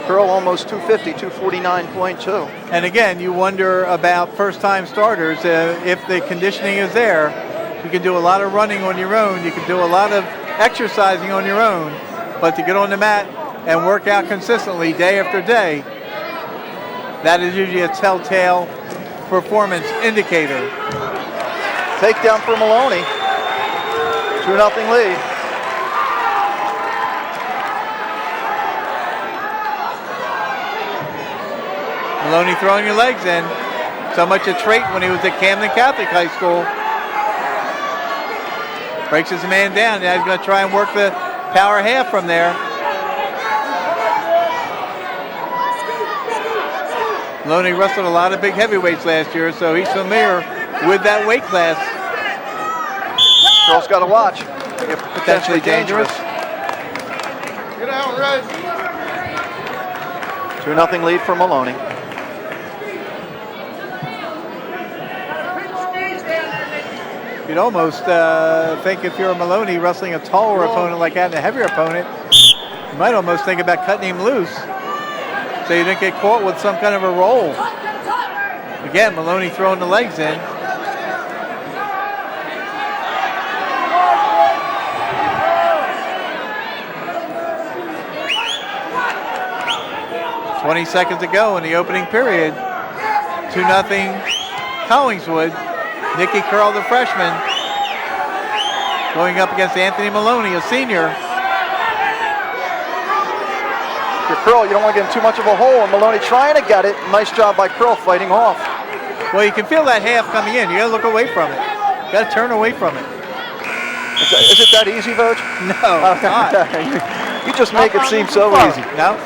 Curl almost 250, 249.2. And again, you wonder about first-time starters. If the conditioning is there, you can do a lot of running on your own. You can do a lot of exercising on your own. But to get on the mat and work out consistently day after day, that is usually a telltale performance indicator. Takedown for Maloney. 2-0 lead. Maloney throwing your legs in. So much a trait when he was at Camden Catholic High School. Breaks his man down. Now he's going to try and work the power half from there. Maloney wrestled a lot of big heavyweights last year, so he's familiar with that weight class. Curl's got to watch. Potentially dangerous. Get out, Red. 2-0 lead for Maloney. You'd almost think if you're a Maloney wrestling a taller opponent like that and a heavier opponent, you might almost think about cutting him loose so you didn't get caught with some kind of a roll. Again, Maloney throwing the legs in. "20 seconds to go in the opening period. 2-0 Collingswood. Nikki Curl, the freshman, going up against Anthony Maloney, a senior. For Curl, you don't want to get in too much of a hole, and Maloney trying to get it. Nice job by Curl fighting off. Well, you can feel that half coming in. You got to look away from it. You got to turn away from it. Is it that easy, Vogue? No, it's not. You just make it seem so easy. No.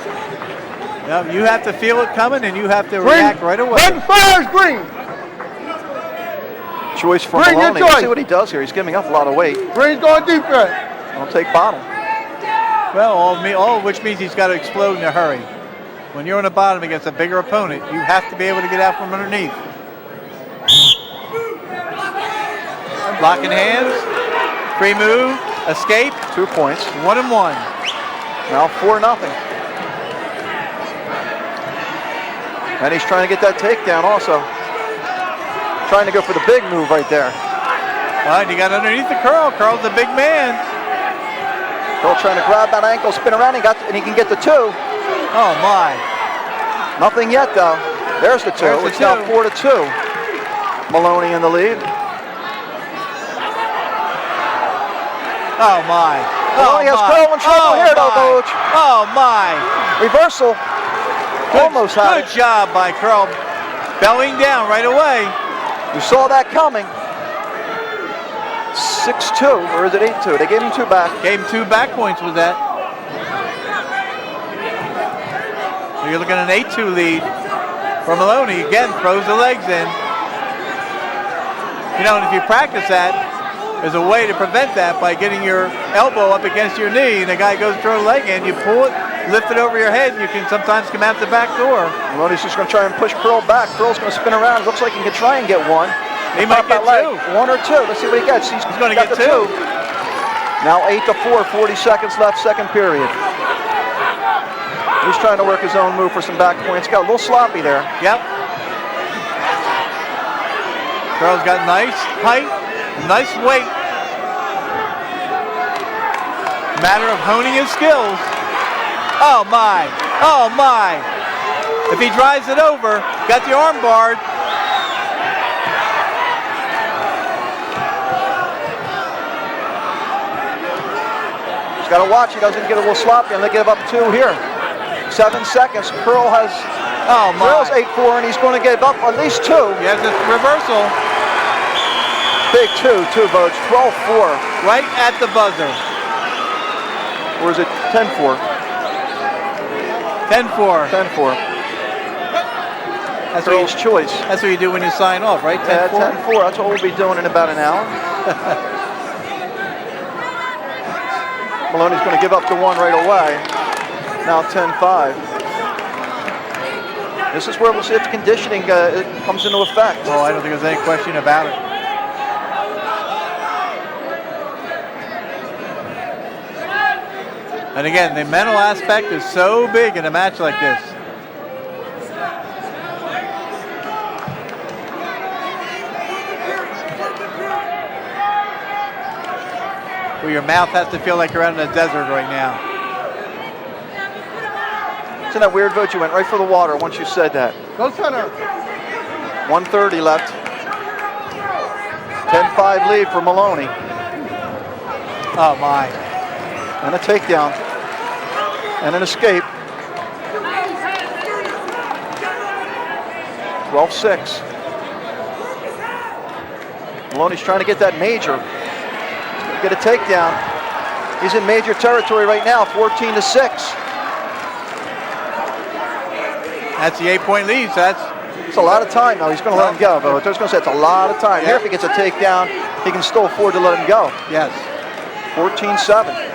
No, you have to feel it coming, and you have to react right away. Red fires green. Choice for Green, Maloney. your choice. Let's see what he does here. He's giving up a lot of weight. Green's going defense. Don't take bottom. Well, all of which means he's got to explode in a hurry. When you're on the bottom against a bigger opponent, you have to be able to get out from underneath. Blocking hands, free move, escape. 2 points. 1-1. Now 4-0. And he's trying to get that takedown also. Trying to go for the big move right there. All right, he got underneath the Curl. Curl's a big man. Curl trying to grab that ankle, spin around, and he can get the 2. Oh, my. Nothing yet, though. There's the 2. There's the It's now 4-2. Maloney in the lead. Oh, my. Maloney has Curl in trouble here, though, Coach. Oh, my. Reversal. Almost had Good it. job by Curl. Bellying down right away. You saw that coming. 6-2, or is it 8-2? They gave him 2 back. Gave him 2 back points with that. So you're looking at an 8-2 lead for Maloney. Again, throws the legs in. You know, and if you practice that, there's a way to prevent that by getting your elbow up against your knee, and the guy goes to throw a leg in, you pull it, lift it over your head, and you can sometimes come out the back door. Maloney's just going to try and push Curl back. Curl's going to spin around. It looks like he can try and get 1. He might get 2. 1 or 2. Let's see what he gets. He's going to got get the 2. Now 8-4, 40 seconds left, second period. He's trying to work his own move for some back points. Got a little sloppy there. Yep. Carroll's got nice height, nice weight. Matter of honing his skills. Oh my, oh my. If he drives it over, got the arm barred. He's got to watch, he doesn't get a little sloppy and they give up 2 here. 7 seconds, Curl has, Oh my. Curl's 8-4 and he's going to give up at least 2. He has a reversal Big 2 votes, 12-4. right at the buzzer. Or is it 10-4? 10-4. 10-4. That's Curl's choice. That's what you do when you sign off, right? 10-4. Yeah, 10-4. That's what we'll be doing in about an hour. Maloney's going to give up the 1 right away. Now 10-5. This is where we'll see if the conditioning comes into effect. Oh, I don't think there's any question about it. And again, the mental aspect is so big in a match like this. Well, your mouth has to feel like you're out in a desert right now. Isn't that weird, Vote? You went right for the water once you said that. Go center. 1:30 left. 10-5 lead for Maloney. Oh my. And a takedown. And an escape. 12-6. Maloney's trying to get that major. Get a takedown. He's in major territory right now, 14-6. That's the 8-point lead, so that's... It's a lot of time now. He's going to let him go, though. I was going to say it's a lot of time. Here, if he gets a takedown, he can still afford to let him go. Yes. 14-7.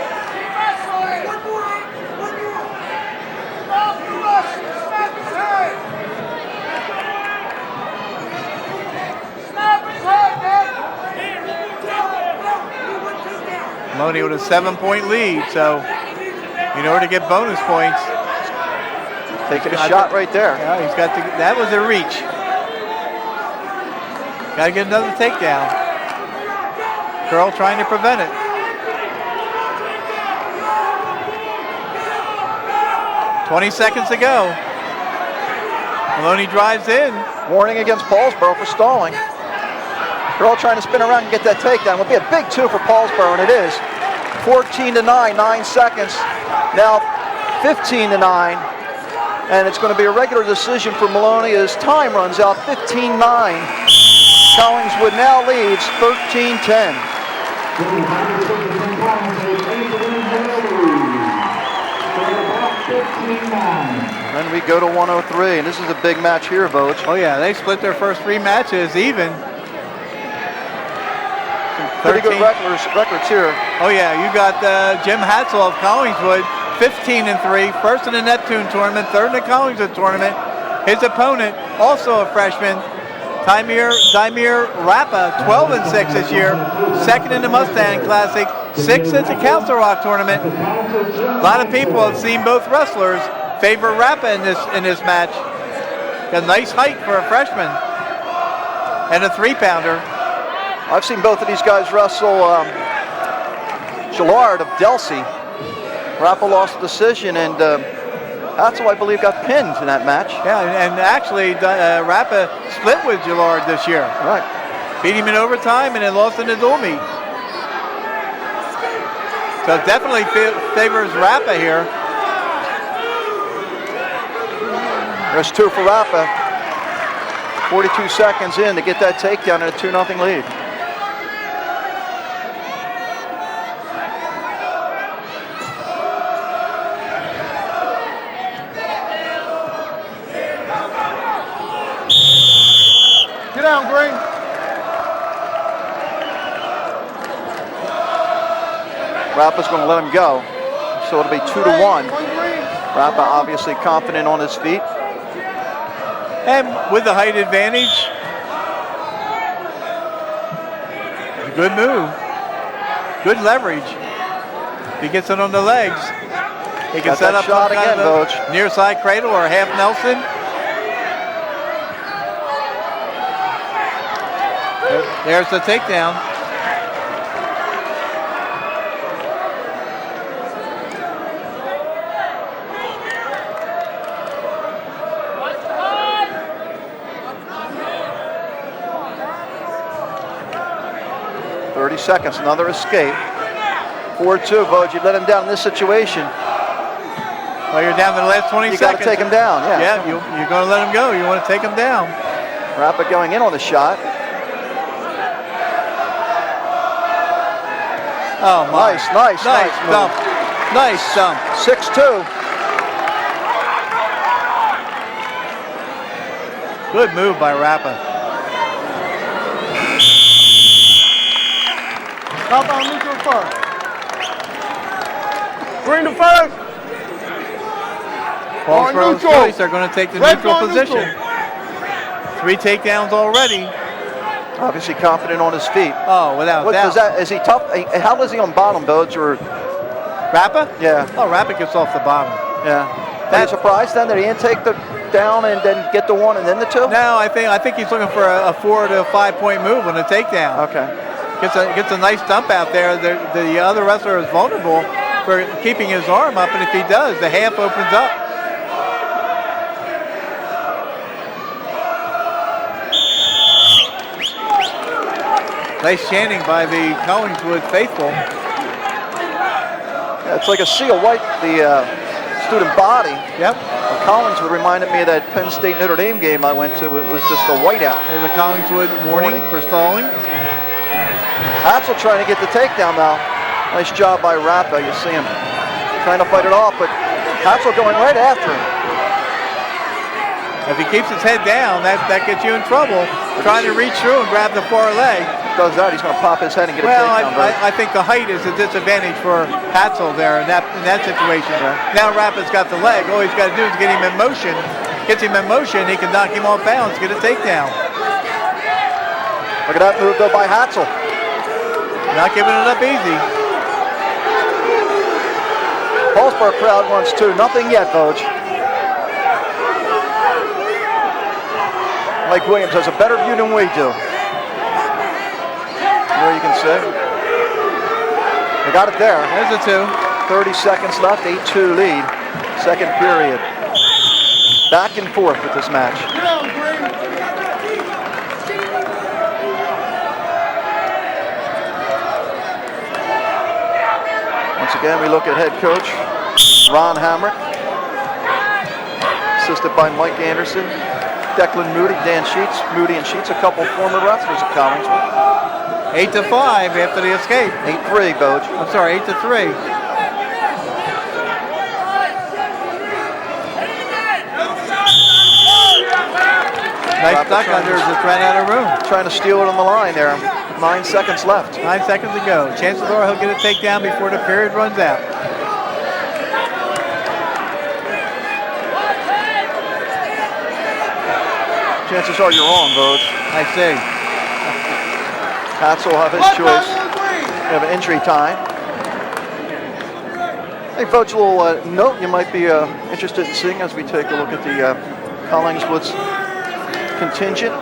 Maloney with a 7-point lead, so in order to get bonus points, taking a shot right there. Yeah, he's got to. That was a reach. Got to get another takedown. Curl trying to prevent it. "20 seconds to go. Maloney drives in. Warning against Paulsboro for stalling. Curl trying to spin around and get that takedown. Will be a big 2 for Paulsboro, and it is. 14-9, 9 seconds. Now 15-9. And it's going to be a regular decision for Maloney as time runs out. 15-9. Collingswood now leads 13-10. Then we go to 103, and this is a big match here, Voge. Oh yeah, they split their first 3 matches even. Pretty good records here. Oh yeah, you got Jim Hatzel of Collingswood, 15-3, first in the Neptune tournament, third in the Collingswood tournament. His opponent, also a freshman, Daimir Rappa, 12-6 this year, second in the Mustang Classic, 6th at the Council Rock tournament. A lot of people have seen both wrestlers favor Rappa in this match. Got a nice height for a freshman and a 3-pounder. I've seen both of these guys wrestle. Gillard of Delsey. Rappa lost the decision, and Hatzel, I believe, got pinned in that match. Yeah, and actually, Rappa split with Gillard this year. Right. Beat him in overtime and then lost in the dual meet. So it definitely favors Rappa here. There's 2 for Rappa. 42 seconds in to get that takedown and a 2-0 lead. Get down, Green. Rappa's going to let him go. So it'll be 2-1. Rappa obviously confident on his feet. And with the height advantage, good move, good leverage. If he gets it on the legs, he can Got set that up shot some kind again, of Voge. a near side cradle or a half Nelson. There's the takedown. Seconds, another escape. 4-2, Voge. You let him down in this situation. Well, you're down to the last 20 You seconds. got to take him down, yeah. Yeah, you're going to let him go. You want to take him down. Rappa going in on the shot. Oh, my. Nice dump. Nice dump. 6-2. Good move by Rappa. Southbound neutral first. Green to first. Paulsboro's choice. They're going to take the neutral position. 3 takedowns already. Obviously confident on his feet. Oh, without doubt. Is he tough? How is he on bottom, Voge? Or Rappa? Yeah. Oh, Rappa gets off the bottom. Yeah. Are you surprised then that he didn't take the down and then get the 1 and then the 2? No, I think he's looking for a 4 to 5 point move on the takedown. Okay. Gets a nice dump out there. The other wrestler is vulnerable for keeping his arm up, and if he does, the half opens up. Nice chanting by the Collingswood faithful. Yeah, it's like a sea of white, the student body. Yep. Collingswood reminded me of that Penn State Notre Dame game I went to. It was just a whiteout. There's a Collingswood warning for stalling. Hatzel trying to get the takedown now. Nice job by Rappa. You see him trying to fight it off, but Hatzel going right after him. If he keeps his head down, that gets you in trouble. Trying to reach through and grab the far leg. Does that, he's going to pop his head and get a takedown. I think the height is a disadvantage for Hatzel there in that situation. Yeah. Now Rappa's got the leg. All he's got to do is get him in motion. Gets him in motion, he can knock him off balance, get a takedown. Look at that move though by Hatzel. Not giving it up easy. Paulsboro crowd wants 2. Nothing yet, Voge. Mike Williams has a better view than we do. There you can see. They got it there. There's a 2. 30 seconds left, 8-2 lead. Second period. Back and forth with this match. Once again, we look at head coach Ron Hamrick, assisted by Mike Anderson, Declan Moody, Dan Sheets. Moody and Sheets, a couple former wrestlers at Collingswood. 8-5 after the escape. 8-3, Voge. I'm sorry, 8-3. Nice duck under, just ran out of room. Trying to steal it on the line there. 9 seconds left. 9 seconds to go. Chances are he'll get a takedown before the period runs out. Chances are you're wrong, Voge. I see. Hatzel will have his choice. We have an injury time. Hey, Voge, a little note you might be interested in seeing as we take a look at the Collingswood's contingent.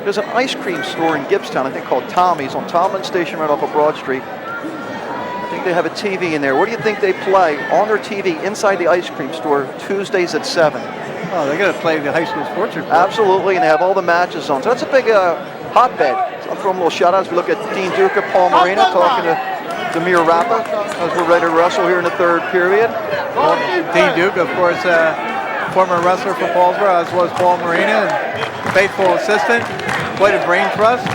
There's an ice cream store in Gibbstown, I think called Tommy's, on Tomlin Station right off of Broad Street. I think they have a TV in there. What do you think they play on their TV inside the ice cream store Tuesdays at 7? Oh, they're going to play the high school sports report. Absolutely, and they have all the matches on. So that's a big hotbed. So I'll throw them a little shout out as we look at Dean Duca, Paul Marina, talking to Demir Rappa as we're ready to wrestle here in the third period. Dean Duca, of course, former wrestler for Paulsboro, as was Paul Marina, and faithful assistant. Quite a brain trust.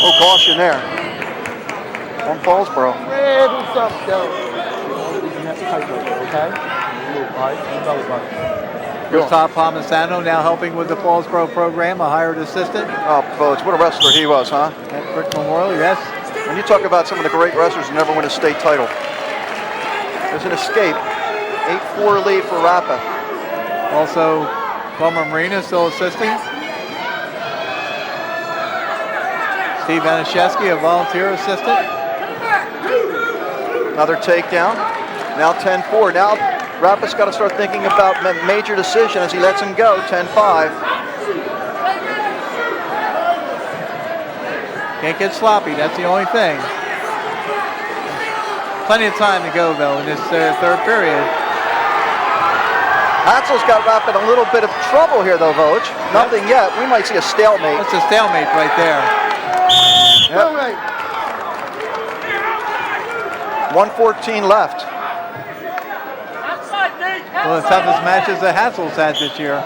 Oh, caution there on Paulsboro. Red, what's up, yo? You have to tighten it, okay? Move, all right? Belly button. Gustav Palmisano now helping with the Paulsboro program, a hired assistant. Oh, Voge, what a wrestler he was, huh? At Brick Memorial, yes. When you talk about some of the great wrestlers who never win a state title, there's an escape. 8-4 lead for Rappa. Also, Palmer Marina still assisting. Steve Anashevsky, a volunteer assistant. Another takedown. Now 10-4. Now Rapids got to start thinking about major decision as he lets him go. 10-5. Can't get sloppy, that's the only thing. Plenty of time to go, though, in this third period. Hatzel's got Rapid a little bit of trouble here, though, Voj. Nothing yet. We might see a stalemate. That's a stalemate right there. Yep. 1:14 left. One of the toughest matches that Hatzel's had this year.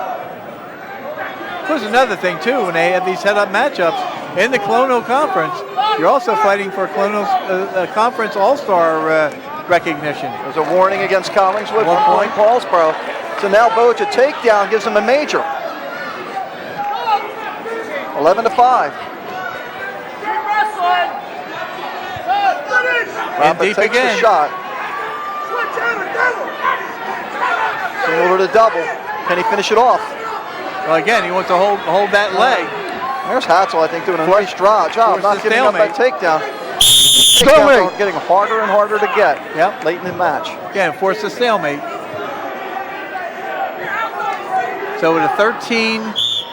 There's another thing, too, when they have these head-up matchups in the Colonial Conference, you're also fighting for Colonial Conference All-Star recognition. There's a warning against Collingswood. 1 point. Paulsboro. So now Voj a takedown gives him a major. 11-5. And deep takes again. the shot. Single to the double. Can he finish it off? Well, again, he wants to hold that leg. There's Hatzel, I think, doing a nice job not giving up that takedown. Takedowns are getting harder and harder to get late in the match. Again, force a stalemate. So with a 13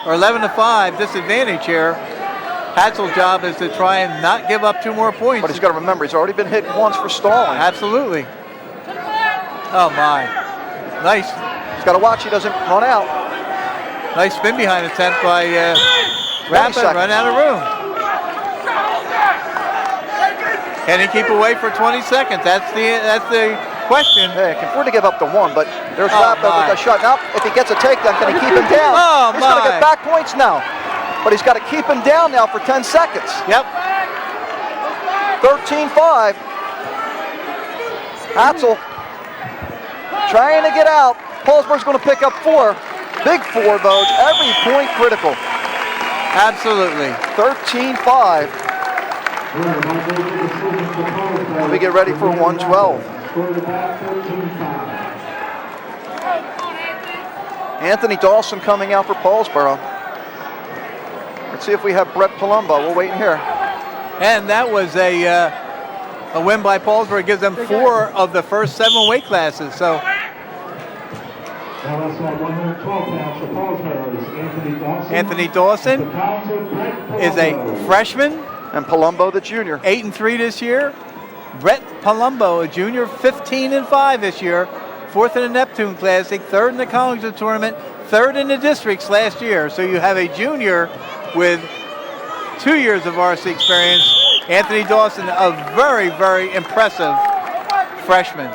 or 11-5 disadvantage here, Hatzel's job is to try and not give up 2 more points. But he's got to remember, he's already been hit once for stalling. Absolutely. Oh, my. Nice. He's got to watch he doesn't run out. Nice spin behind attempt by Rapid, run out of room. Can he keep away for 20 seconds? That's the question. Hey, I can afford to give up the 1, but there's Rapid with a shot. Now, if he gets a takedown, can he keep him down? Oh, he's got to get back points now. But he's got to keep him down now for 10 seconds. Yep. 13-5. Hatzel trying to get out. Paulsboro's going to pick up 4. Big 4, Voj. Every point critical. Absolutely. 13-5. We get ready for 112. Anthony Dawson coming out for Paulsboro. Let's see if we have Brett Palumbo. We'll wait in here. And that was a win by Paulsboro. It gives them 4 of the first 7 weight classes. So. Anthony Dawson is a freshman. And Palumbo, the junior. 8-3 this year. Brett Palumbo, a junior, 15-5 this year. 4th in the Neptune Classic, 3rd in the Collingswood Tournament, 3rd in the districts last year. So you have a junior with 2 years of varsity experience. Anthony Dawson, a very, very impressive freshman.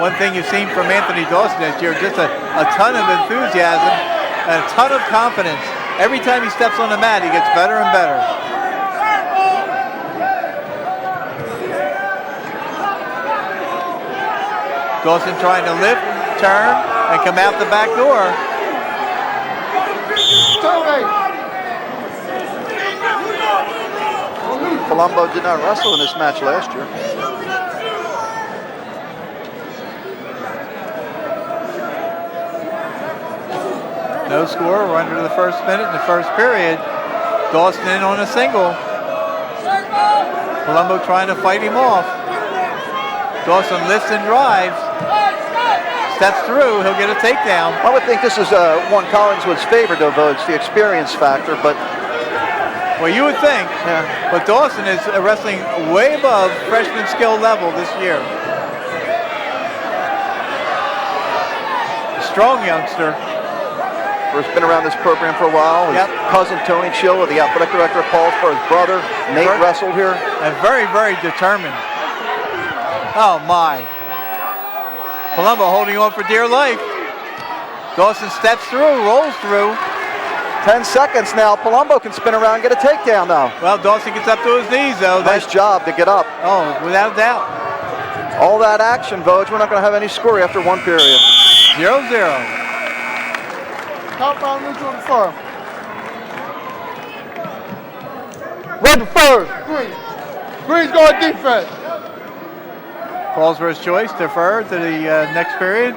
One thing you've seen from Anthony Dawson this year, just a ton of enthusiasm and a ton of confidence. Every time he steps on the mat, he gets better and better. Dawson trying to lift, turn, and come out the back door. Palumbo did not wrestle in this match last year. No score. We're under the first minute in the first period. Dawson in on a single. Palumbo trying to fight him off. Dawson lifts and drives. Steps through. He'll get a takedown. I would think this is one Collingswood's favor, though, it's the experience factor. But well, you would think. Yeah. But Dawson is wrestling way above freshman skill level this year. Strong youngster. He's been around this program for a while. His cousin Tony Chill, the athletic director of Paulsboro, his brother Nate wrestled here. And very, very determined. Oh my. Palumbo holding on for dear life. Dawson steps through, rolls through. 10 seconds now. Palumbo can spin around and get a takedown now. Well, Dawson gets up to his knees though. Nice job to get up. Oh, without a doubt. All that action, Voj. We're not going to have any score after 1 period. 0-0. Top round neutral and firm. Red first. Green. Green's going defense. Paulsboro's choice, defer to the next period.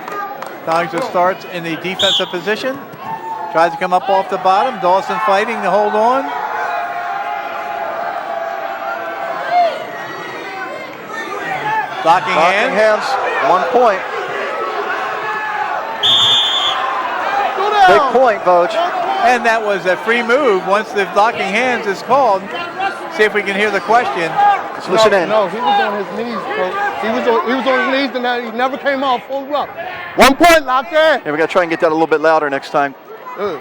Collingswood starts in the defensive position. Tries to come up off the bottom. Dawson fighting to hold on. Locking hands. 1 point. Big point, Voj. And that was a free move once the locking hands is called. See if we can hear the question. Let's listen in. No, he was on his knees, coach. He was on his knees and he never came off full up. 1 point, lock in. Yeah, we got to try and get that a little bit louder next time.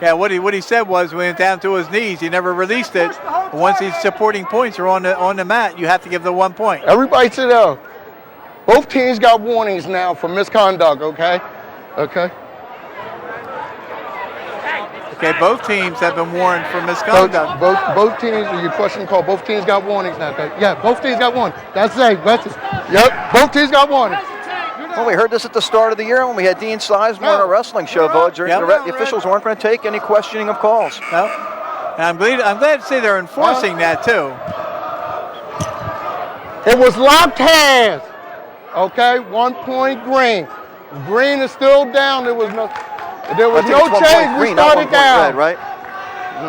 Yeah, what he said was when he went down to his knees, he never released it. Once these supporting points are on the mat, you have to give the 1 point. Everybody sit down. Both teams got warnings now for misconduct, okay? Okay. Okay, both teams have been warned for misconduct. Both teams, your question called, both teams got warnings now, okay? Yeah, both teams got warnings. That's it. Yep, both teams got warnings. Well, we heard this at the start of the year when we had Dean Sizemore on a wrestling show, Voj. The officials weren't going to take any questioning of calls. No. And I'm glad to say they're enforcing that too. It was locked hands. Okay, 1 point Green. Green is still down. There was no change. We started down. Red, right?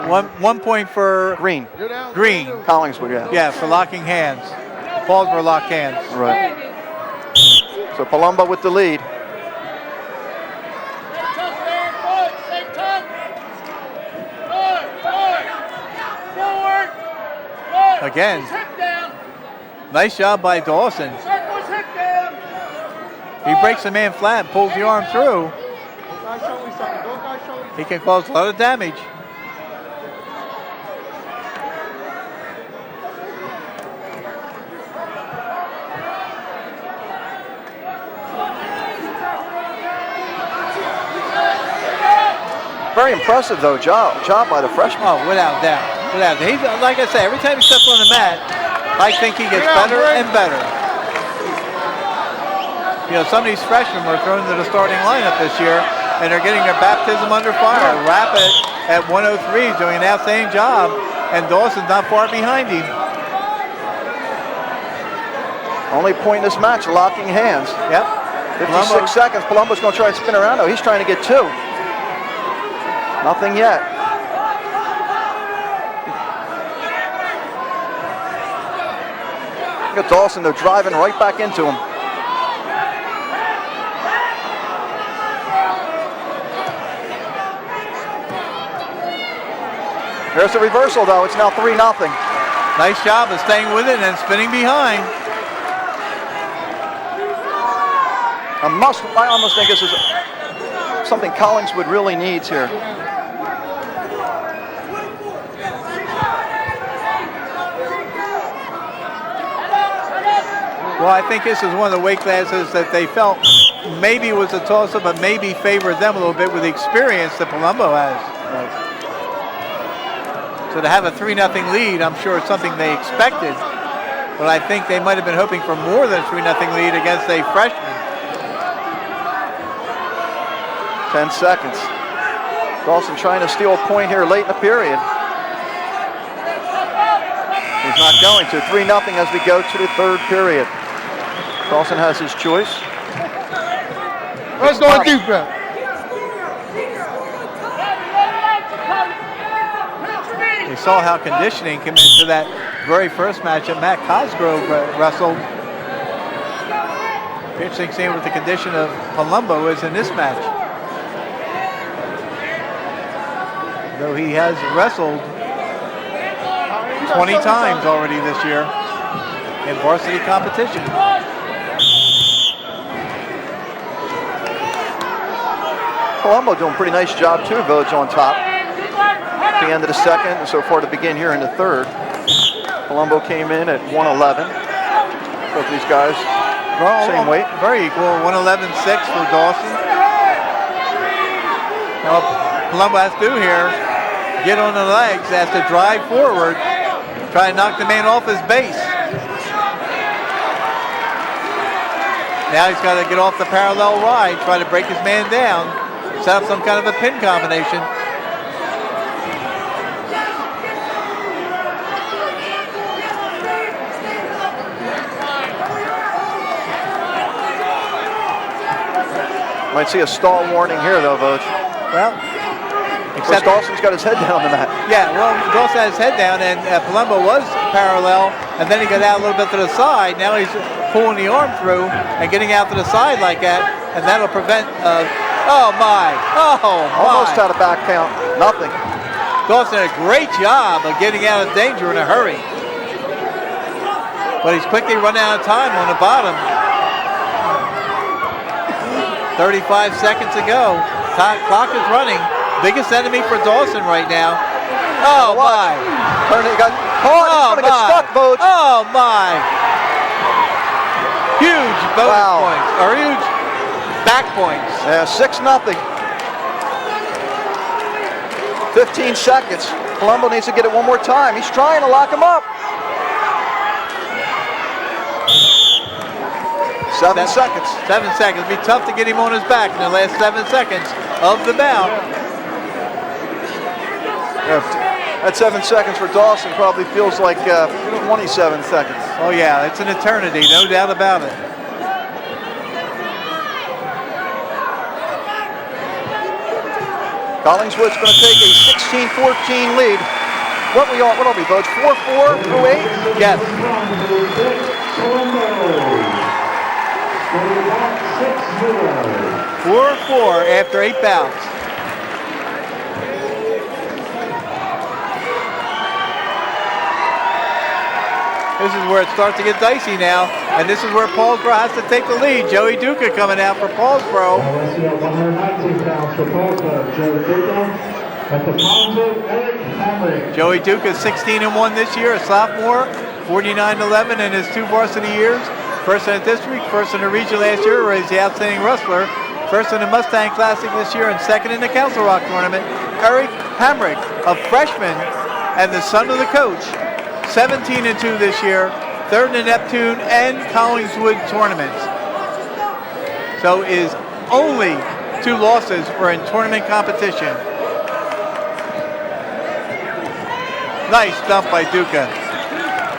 1 point for Green. Green. Collingswood, yeah. Yeah, for locking hands. Paulsboro locked hands. Right. So Palumbo with the lead. Again. Nice job by Dawson. He breaks the man flat and pulls the arm through. He can cause a lot of damage. Very impressive, though, job by the freshman. Oh, without doubt. Without doubt. He's, like I say, every time he steps on the mat, I think he gets better and better. You know, some of these freshmen were thrown into the starting lineup this year, and they're getting their baptism under fire. Rapid at 103 is doing an outstanding job, and Dawson's not far behind him. Only point in this match, locking hands. Yep. 56 seconds. Palumbo's going to try and spin around. Oh, he's trying to get two. Nothing yet. Look at Dawson, they're driving right back into him. There's the reversal, though. It's now 3-0. Nice job of staying with it and spinning behind. I almost think this is something Collingswood really needs here. Well, I think this is one of the weight classes that they felt maybe was a toss-up, but maybe favored them a little bit with the experience that Palumbo has. So to have a 3-0 lead, I'm sure it's something they expected, but I think they might have been hoping for more than a 3-0 lead against a freshman. 10 seconds. Dawson trying to steal a point here late in the period. He's not going to. 3-0 as we go to the third period. Dawson has his choice. Let's go defense. You saw how conditioning came into that very first match that Matt Cosgrove wrestled. Interesting seeing what the condition of Palumbo is in this match. Though he has wrestled 20 times already this year in varsity competition. Palumbo doing a pretty nice job too, Village on top. At the end of the second, and so far to begin here in the third. Palumbo came in at 111. Both these guys, same weight. Very equal, 111.6 for Dawson. Well, Palumbo has to do here, get on the legs, has to drive forward, try to knock the man off his base. Now he's got to get off the parallel ride, try to break his man down, set up some kind of a pin combination. Might see a stall warning here, though, Vogt. Well, Except Dawson's got his head down on the mat. Yeah, well, Dawson had his head down, and Palumbo was parallel, and then he got out a little bit to the side. Now he's pulling the arm through and getting out to the side like that, and that'll prevent, oh my. Almost had a back count, nothing. Dawson did a great job of getting out of danger in a hurry. But he's quickly running out of time on the bottom. 35 seconds to go. Clock is running. Biggest enemy for Dawson right now. Oh my. Turn it, got caught. He's going to get stuck, Vogt. Oh my. Huge bonus points, or huge back points. Yeah, 6-0. 15 seconds. Palumbo needs to get it one more time. He's trying to lock him up. 7 seconds. 7 seconds. It'll be tough to get him on his back in the last 7 seconds of the bout. Yeah, that 7 seconds for Dawson probably feels like 27 seconds. Oh yeah, it's an eternity, no doubt about it. Collingswood's going to take a 16-14 lead. What are we, Vogt? 4-4 through 8? Yes. 4-4 after 8 bouts. This is where it starts to get dicey now, and this is where Paulsboro has to take the lead. Joey Duca coming out for Paulsboro. 119 pounds for Paulsboro. Joey Duca at the Collingswood, Eric Hamrick. Joey Duca is 16-1 this year, a sophomore, 49-11 in his 2 varsity years. First in the district, first in the region last year, where he's the outstanding wrestler. First in the Mustang Classic this year, and second in the Council Rock tournament. Eric Hamrick, a freshman and the son of the coach. 17-2 this year, third in the Neptune and Collingswood tournaments. So his only 2 losses were in tournament competition. Nice dump by Duca.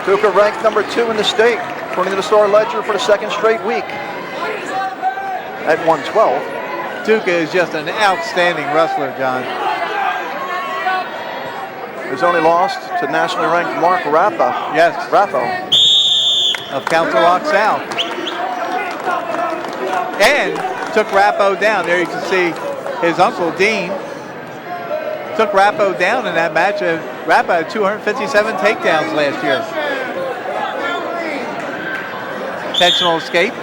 Duca ranked number 2 in the state, according to the Star Ledger, for the 2nd straight week at 112. Duca is just an outstanding wrestler, John. He's only lost to nationally ranked Mark Rappo. Yes. Rappo. Of Council Rock South. And took Rappo down. There you can see his uncle, Dean, took Rappo down in that match. Rappo had 257 takedowns last year. Intentional escape.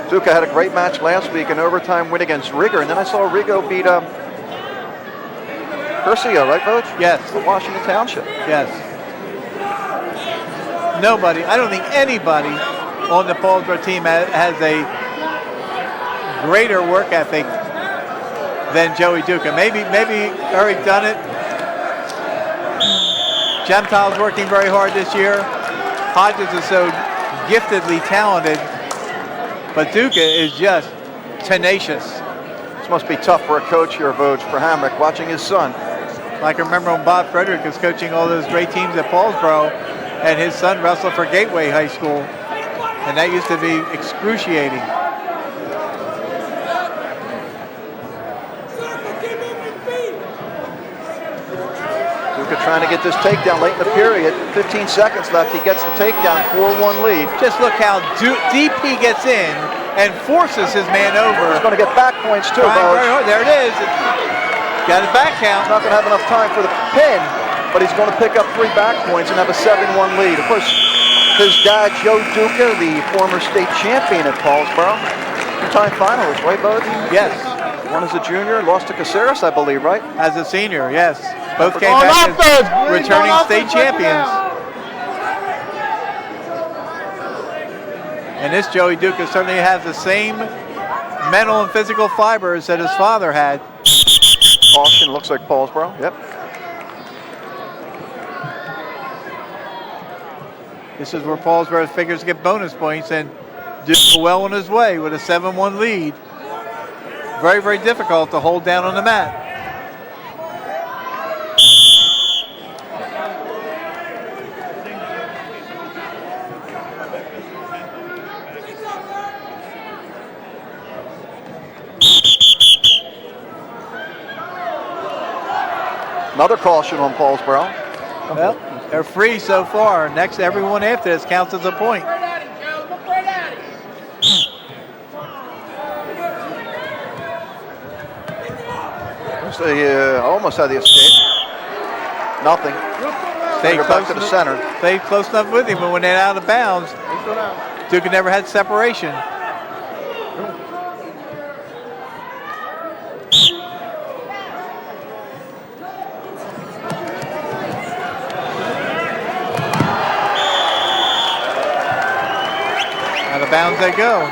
Duca had a great match last week, an overtime win against Rigger, and then I saw Rigo beat Curcio, right, Vogt? Yes. For Washington Township. Yes. Nobody, I don't think anybody on the Paulsboro team has a greater work ethic than Joey Duca. Maybe Eric Dunnett. Gentile's working very hard this year. Hodges is so giftedly talented. But Duca is just tenacious. This must be tough for a coach here, Vogt, for Hamrick, watching his son. Like I remember when Bob Frederick was coaching all those great teams at Paulsboro, and his son wrestled for Gateway High School. And that used to be excruciating. Duca trying to get this takedown late in the period. 15 seconds left. He gets the takedown, 4-1 lead. Just look how deep he gets in and forces his man over. He's going to get back points too, Vogt. There it is. Got his back count. He's not going to have enough time for the pin, but he's going to pick up 3 back points and have a 7-1 lead. Of course, his dad, Joe Duca, the former state champion at Paulsboro. 2-time finalist, right, Vogt? Yes. One as a junior, lost to Caceres, I believe, right? As a senior, yes. Both came back as returning state champions. And this Joey Duca certainly has the same mental and physical fibers that his father had. Caution, looks like Paulsboro, yep. This is where Paulsboro figures to get bonus points, and Duca well on his way with a 7-1 lead. Very, very difficult to hold down on the mat. Another caution on Paulsboro. Well, they're free so far. Next, everyone after this counts as a point. Almost had the escape. Nothing. Stayed Back close to the center. Stayed close enough with him, but when they're out of bounds, Duke never had separation. Out of bounds they go.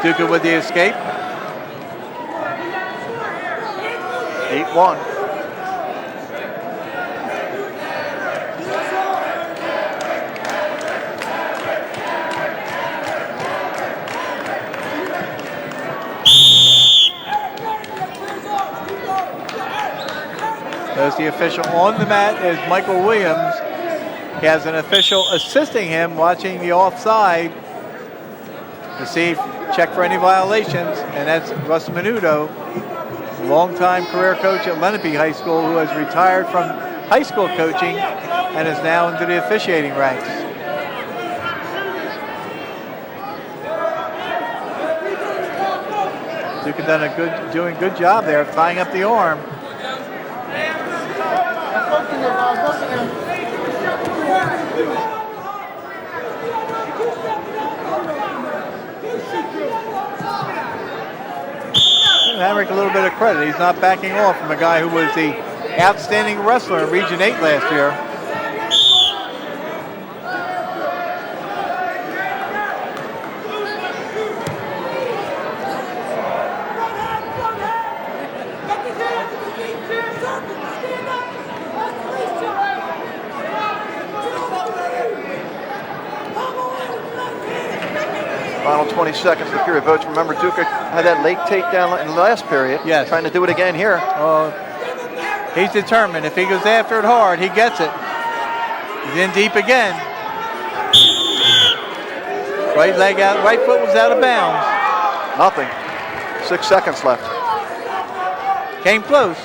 Duke with the escape. 8-1. There's the official on the mat is Michael Williams. He has an official assisting him, watching the offside to see, check for any violations, and that's Russ Menudo, longtime career coach at Lenape High School, who has retired from high school coaching and is now into the officiating ranks. Duke has done doing a good job there of tying up the arm. Hamrick a little bit of credit. He's not backing off from a guy who was the outstanding wrestler in Region 8 last year. Final 20 seconds of the period. Votes. Remember, Duke had that late takedown in the last period. Yes. Trying to do it again here. He's determined. If he goes after it hard, he gets it. He's in deep again. Right leg out, right foot was out of bounds. Nothing. 6 seconds left. Came close.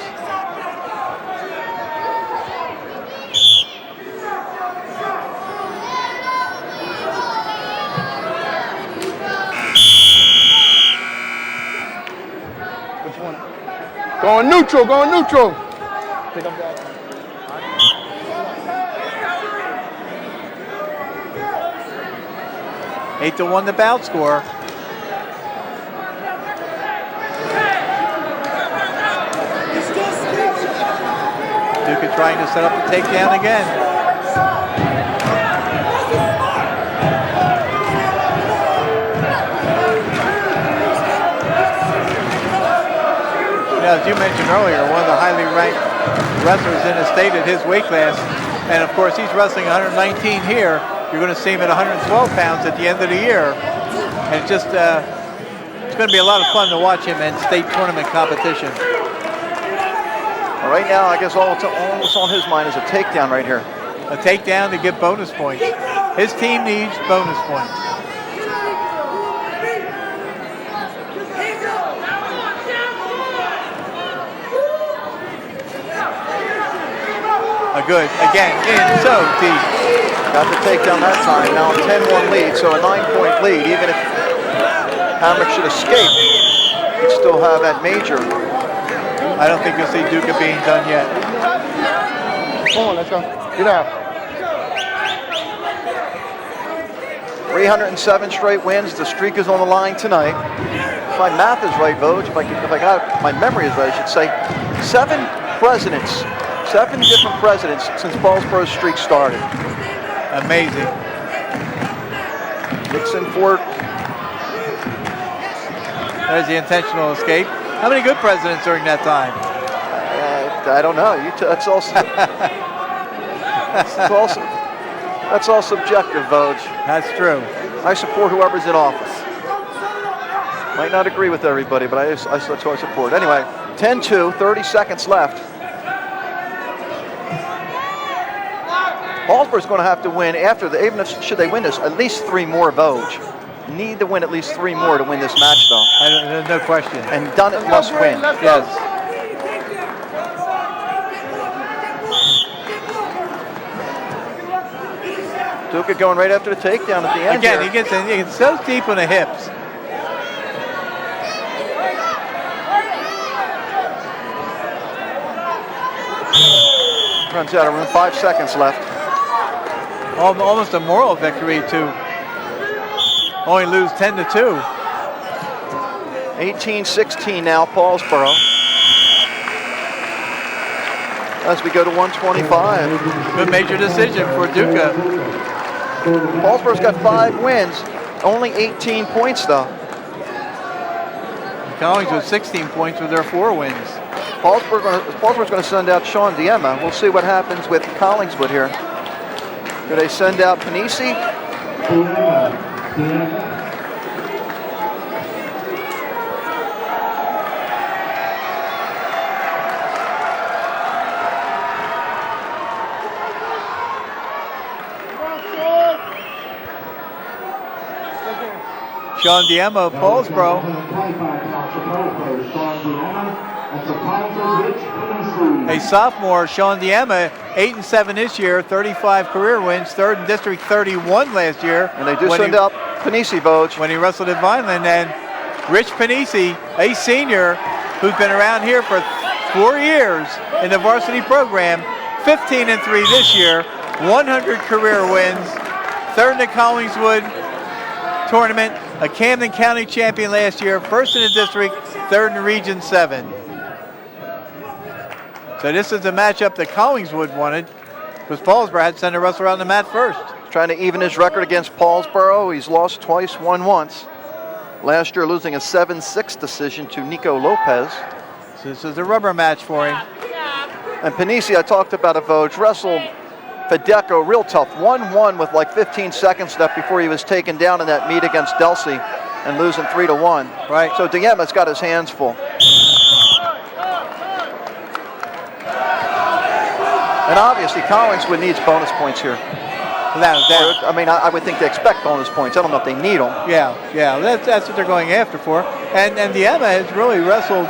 Going neutral, going neutral. 8-1 the bout score. Duke trying to set up the takedown again. As you mentioned earlier, one of the highly ranked wrestlers in the state at his weight class. And of course, he's wrestling 119 here. You're going to see him at 112 pounds at the end of the year. And it's just, it's going to be a lot of fun to watch him in state tournament competition. Well, right now, I guess all that's on his mind is a takedown right here. A takedown to get bonus points. His team needs bonus points. Good, again, in so deep. Got the takedown that time. Now a 10-1 lead, so a 9-point lead. Even if Hamrick should escape, he'd still have that major. I don't think you'll see Duke being done yet. Come on, let's go. Get out. 307 straight wins. The streak is on the line tonight. If my math is right, Vogue, if I got my memory is right, I should say 7 presidents. 7 different presidents since Paulsboro's streak started. Amazing. Dixon Ford. There's the intentional escape. How many good presidents during that time? I don't know. That's all subjective, Vogue. That's true. I support whoever's in office. Might not agree with everybody, but that's who I support. Anyway, 10-2, 30 seconds left. Paulsboro's going to have to win after the, even if should they win this, at least 3 more, Vogue. Need to win at least 3 more to win this match, though. There's no question. And Dunnett must win. Yes. Duca going right after the takedown at the end. Again, here. he gets so deep on the hips. Runs out of room, 5 seconds left. Almost a moral victory to only lose 10-2. 18-16 now, Paulsboro. As we go to 125. Good major decision for Duca. Paulsboro's got 5 wins, only 18 points though. Collingswood 16 points with their 4 wins. Paulsboro's going to send out Sean Diema. We'll see what happens with Collingswood here. Do they send out Panisi? Sean Diema, Paulsboro. A sophomore, Sean Diema, 8-7 this year, 35 career wins, 3rd in district, 31 last year. And they do send out Panisi, Vogue. When he wrestled at Vineland. And Rich Panisi, a senior who's been around here for 4 years in the varsity program, 15-3 this year, 100 career wins, 3rd in the Collingswood tournament, a Camden County champion last year, 1st in the district, 3rd in Region 7. So this is the matchup that Collingswood wanted, because Paulsboro had to send a wrestler on the mat first. Trying to even his record against Paulsboro. He's lost twice, won once. Last year losing a 7-6 decision to Nico Lopez. So this is a rubber match for him. And Panisi, I talked about it, Vogue, wrestled Fedeco real tough. 1-1 with like 15 seconds left before he was taken down in that meet against Delsey and losing 3-1. Right. So Diema's got his hands full. And obviously Collingswood needs bonus points here. Without a doubt. I mean, I would think they expect bonus points. I don't know if they need them. Yeah, that's what they're going after for. And Diema has really wrestled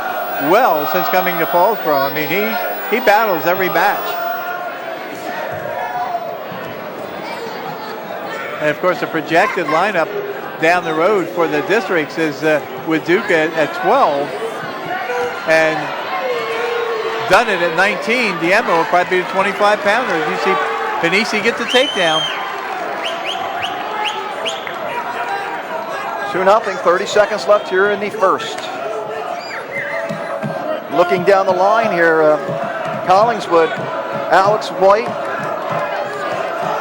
well since coming to Paulsboro. I mean, he battles every match. And of course, the projected lineup down the road for the districts is with Duca at 12 and Dunnett at 19. Diema will probably be the 25-pounder. You see Panisi get the takedown. 2-0, 30 seconds left here in the first. Looking down the line here, Collingswood, Alex White,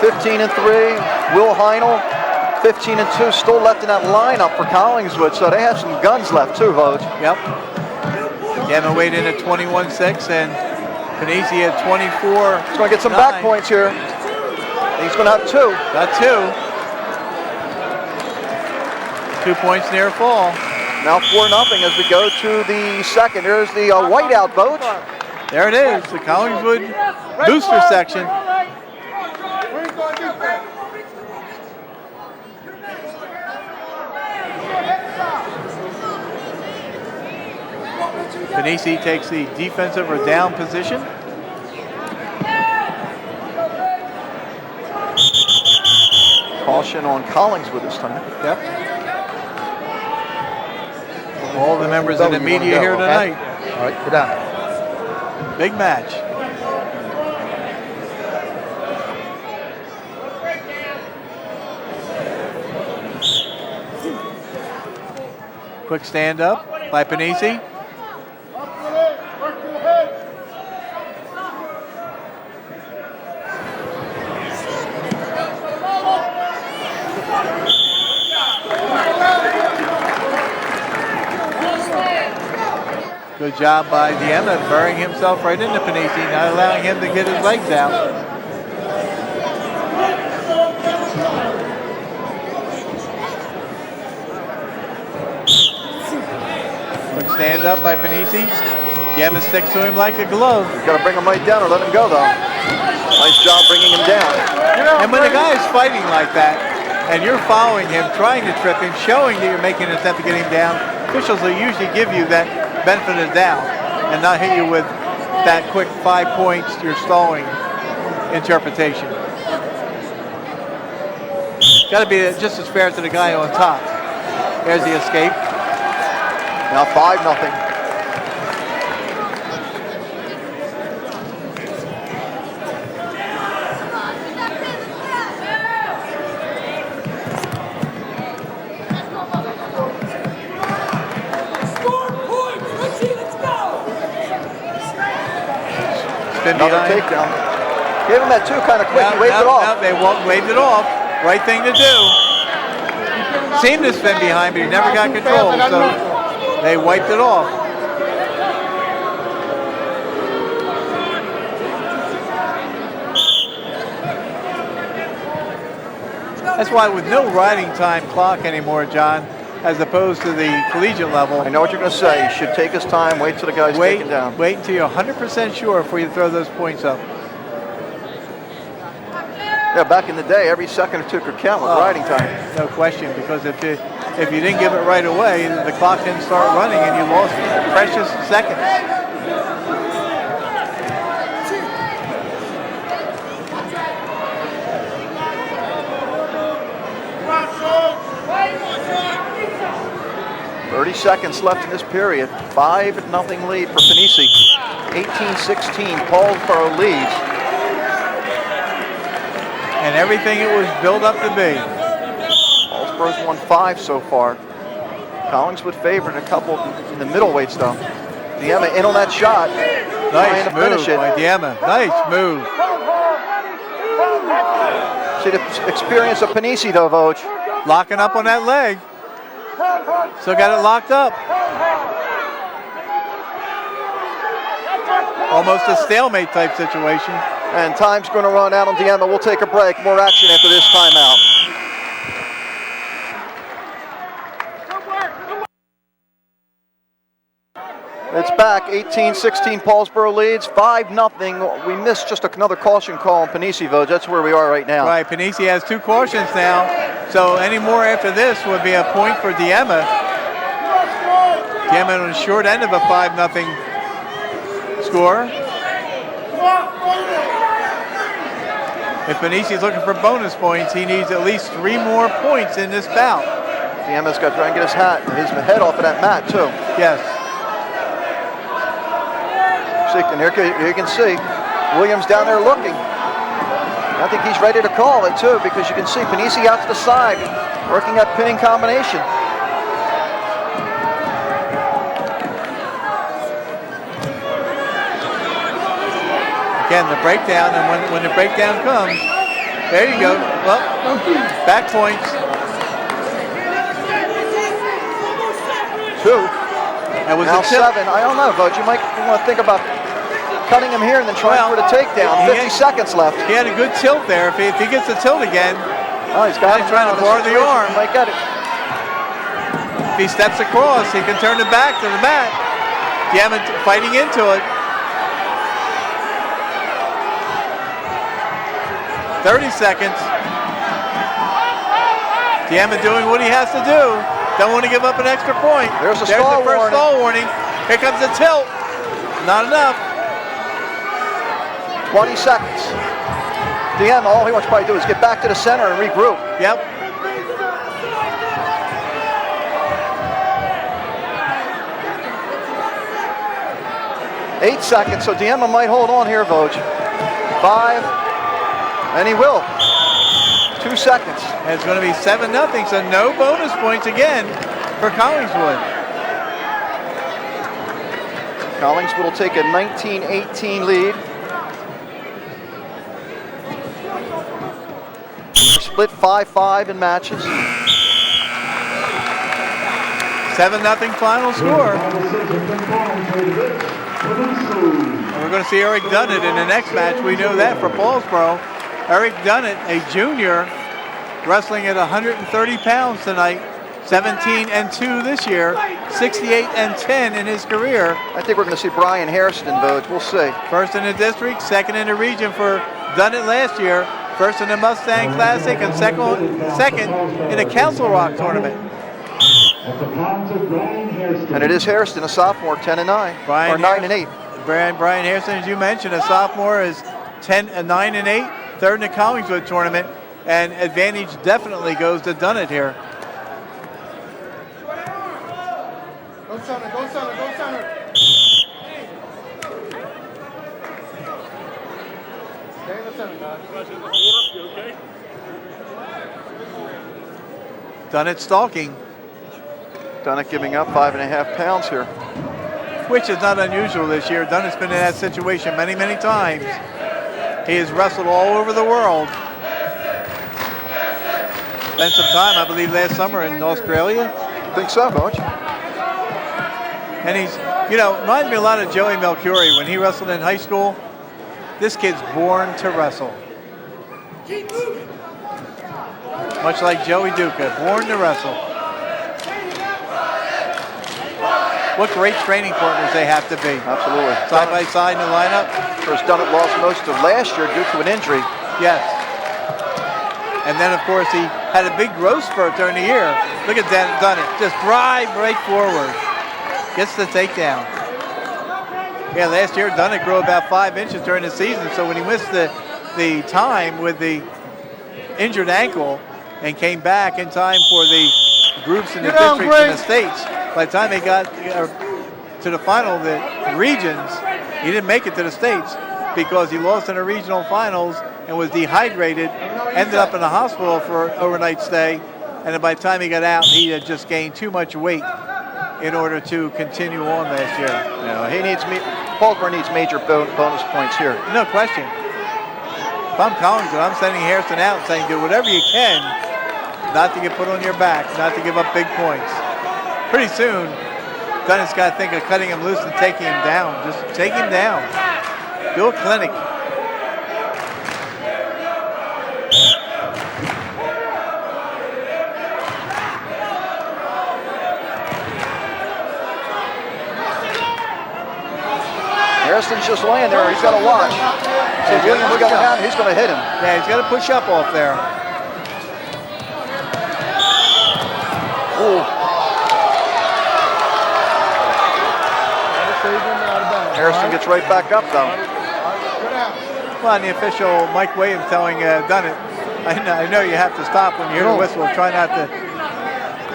15-3. Will Heinel, 15-2, still left in that lineup for Collingswood, so they have some guns left too, Vogue. Yep. Diema weighed in at 21-6, and Panisi at 24. He's going to get some back points here. He's going to have 2. Got 2. 2 points near fall. Now 4-0 as we go to the second. There's the whiteout, Vogue. There it is, the Collingswood booster section. Panisi takes the defensive or down position. Caution on Collingswood this time. Yep. All the members of the media here tonight. All right, get down. Big match. Quick stand up by Panisi. Good job by Diema, burying himself right into Panisi, not allowing him to get his legs out. Quick stand up by Panisi. Diema sticks to him like a glove. Got to bring him right down or let him go, though. Nice job bringing him down. And when the guy is fighting like that, and you're following him, trying to trip him, showing that you're making an attempt to get him down, officials will usually give you that benefit of the doubt and not hit you with that quick 5 points you're stalling interpretation. Got to be just as fair to the guy on top. There's the escape. Now 5-0. Another takedown. Gave him that too kind of quick. He waved it off. They waved it off. Right thing to do. Seemed to spin behind, but he never got control, so they wiped it off. That's why with no riding time clock anymore, John, as opposed to the collegiate level. I know what you're going to say. He should take his time, wait till the guy's taken down. Wait until you're 100% sure before you throw those points up. Yeah, back in the day, every second or two could count with riding time. No question, because if you didn't give it right away, the clock didn't start running and you lost precious seconds. .30 seconds left in this period. 5-0 lead for Panisi. 18-16, Paulsboro leads. And everything it was built up to be. Paulsboro's won 5 so far. Collingswood favored a couple in the middleweights though. Diema in on that shot. Nice move by Diema. Nice move. See the experience of Panisi though, Voj. Locking up on that leg. Still got it locked up. Almost a stalemate type situation. And time's going to run out on Diema. We'll take a break. More action after this timeout. It's back. 18-16 Paulsboro leads. 5-0. We missed just another caution call on Panisi, Voj. That's where we are right now. Right. Panisi has 2 cautions now. So any more after this would be a point for Diema. Diema on the short end of a 5-0 score. If Panisi's looking for bonus points, he needs at least 3 more points in this bout. Diema's got to try and get his head off of that mat too. Yes. And here you can see Williams down there looking. I think he's ready to call it too, because you can see Panisi out to the side working that pinning combination. Again, the breakdown, and when the breakdown comes, there you go. Well, back points. 2. That was now a tilt. 7. I don't know, Voj. You might want to think about cutting him here and then trying for the takedown. 50 seconds left. He had a good tilt there. If he gets the tilt again, he's got it. Trying to bar the arm. He might get it. If he steps across, he can turn it back to the mat. Diema fighting into it. 30 seconds. Diema doing what he has to do. Don't want to give up an extra point. There's the first warning. stall warning. Here comes the tilt. Not enough. 20 seconds. Diema, all he wants to probably do is get back to the center and regroup. Yep. Eight seconds, so Diema might hold on here, Voj. 5. And he will. 2 seconds. And it's going to be 7-0, so no bonus points again for Collingswood. Collingswood will take a 19-18 lead. Split 5-5 in matches. 7-0 final score. And we're going to see Eric Dunnett in the next match. We know that for Paulsboro. Eric Dunnett, a junior, wrestling at 130 pounds tonight. 17-2 this year, 68-10 in his career. I think we're going to see Brian Harrison, Voj. We'll see. First in the district, second in the region for Dunnett last year. First in the Mustang Classic and second in the Council Rock tournament. And it is Hairston, a sophomore, 10-9, or 9-8. Brian Hairston, as you mentioned, a sophomore, is 9-8, third in the Collingswood tournament, and advantage definitely goes to Dunnett here. Go center, go center, go center. Stay in the center, guys. Dunnett stalking. Dunnett giving up 5.5 pounds here. Which is not unusual this year. Dunnett's been in that situation many, many times. He has wrestled all over the world. Spent some time, I believe, last summer in Australia. I think so, Coach. And he's, reminds me a lot of Joey Melchiori when he wrestled in high school. This kid's born to wrestle. Much like Joey Duca, born to wrestle. What great training partners they have to be. Absolutely. Side by side in the lineup. Of course, Dunnett lost most of last year due to an injury. Yes. And then, of course, he had a big growth spurt during the year. Look at Dunnett, just drive right forward. Gets the takedown. Yeah, last year Dunnett grew about 5 inches during the season, so when he missed the time with the injured ankle and came back in time for the groups in the districts and the states, by the time they got to the final of the regions, he didn't make it to the states because he lost in the regional finals and was dehydrated, ended up in the hospital for an overnight stay, and then by the time he got out, he had just gained too much weight in order to continue on last year. Paulsboro needs major bonus points here. No question. If I'm Collingswood, I'm sending Hairston out saying do whatever you can not to get put on your back, not to give up big points. Pretty soon, Dunnett's got to think of cutting him loose and taking him down. Just take him down. Do a clinic. Hairston's just laying there. He's got to watch. So Williams got him down. He's going to hit him. Yeah, he's got to push up off there. Ooh. Hairston gets right back up, though. Well, and the official, Mike Williams, telling Dunnett, I know you have to stop when you hear the whistle. Try not to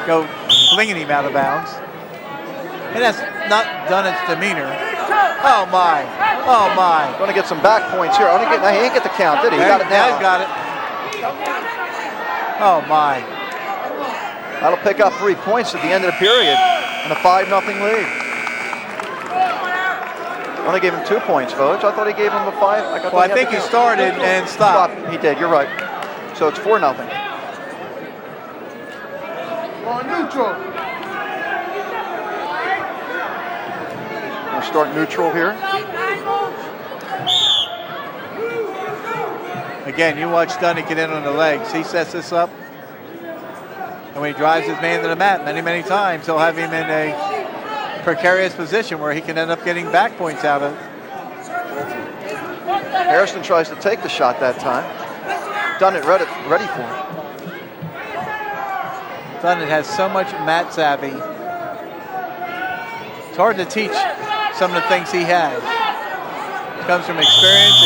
go flinging him out of bounds. And that's not Dunnett's demeanor. Oh, my. Oh, my. Going to get some back points here. He didn't get the count, did he? He got it now. He's got it. Oh, my. That'll pick up 3 points at the end of the period and a 5-0 lead. Only gave him 2 points, Voge. I thought he gave him a 5. I think he started and stopped. He did, you're right. So it's 4-0. On neutral. We'll start neutral here. Again, you watch Dunnett get in on the legs. He sets this up. And when he drives his man to the mat many times, he'll have him in a precarious position where he can end up getting back points out of it. Hairston tries to take the shot that time. Dunnett ready for it. Dunnett has so much mat savvy. It's hard to teach some of the things he has. It comes from experience.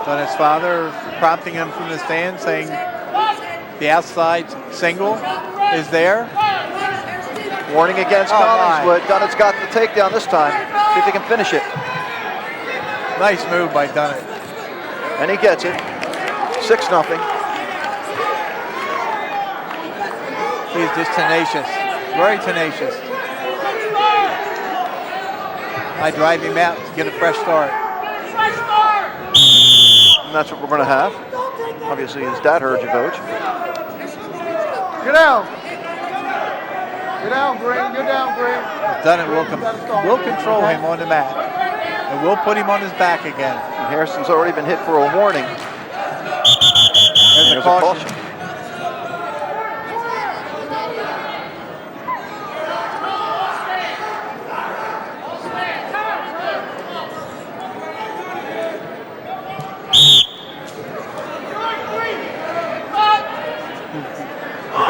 Dunnett's father prompting him from the stand, saying the outside single is there. Warning against Collingswood. Dunnett's got the takedown this time. See if he can finish it. Nice move by Dunnett. And he gets it. 6-0. He's just tenacious. Very tenacious. I drive him out to get a fresh start. And that's what we're going to have. Obviously, his dad heard you, Coach. Get down. Get down, Green. Get down, Green. Dunnett will control him on the mat. And we'll put him on his back again. And Hairston's already been hit for a warning. There's a caution.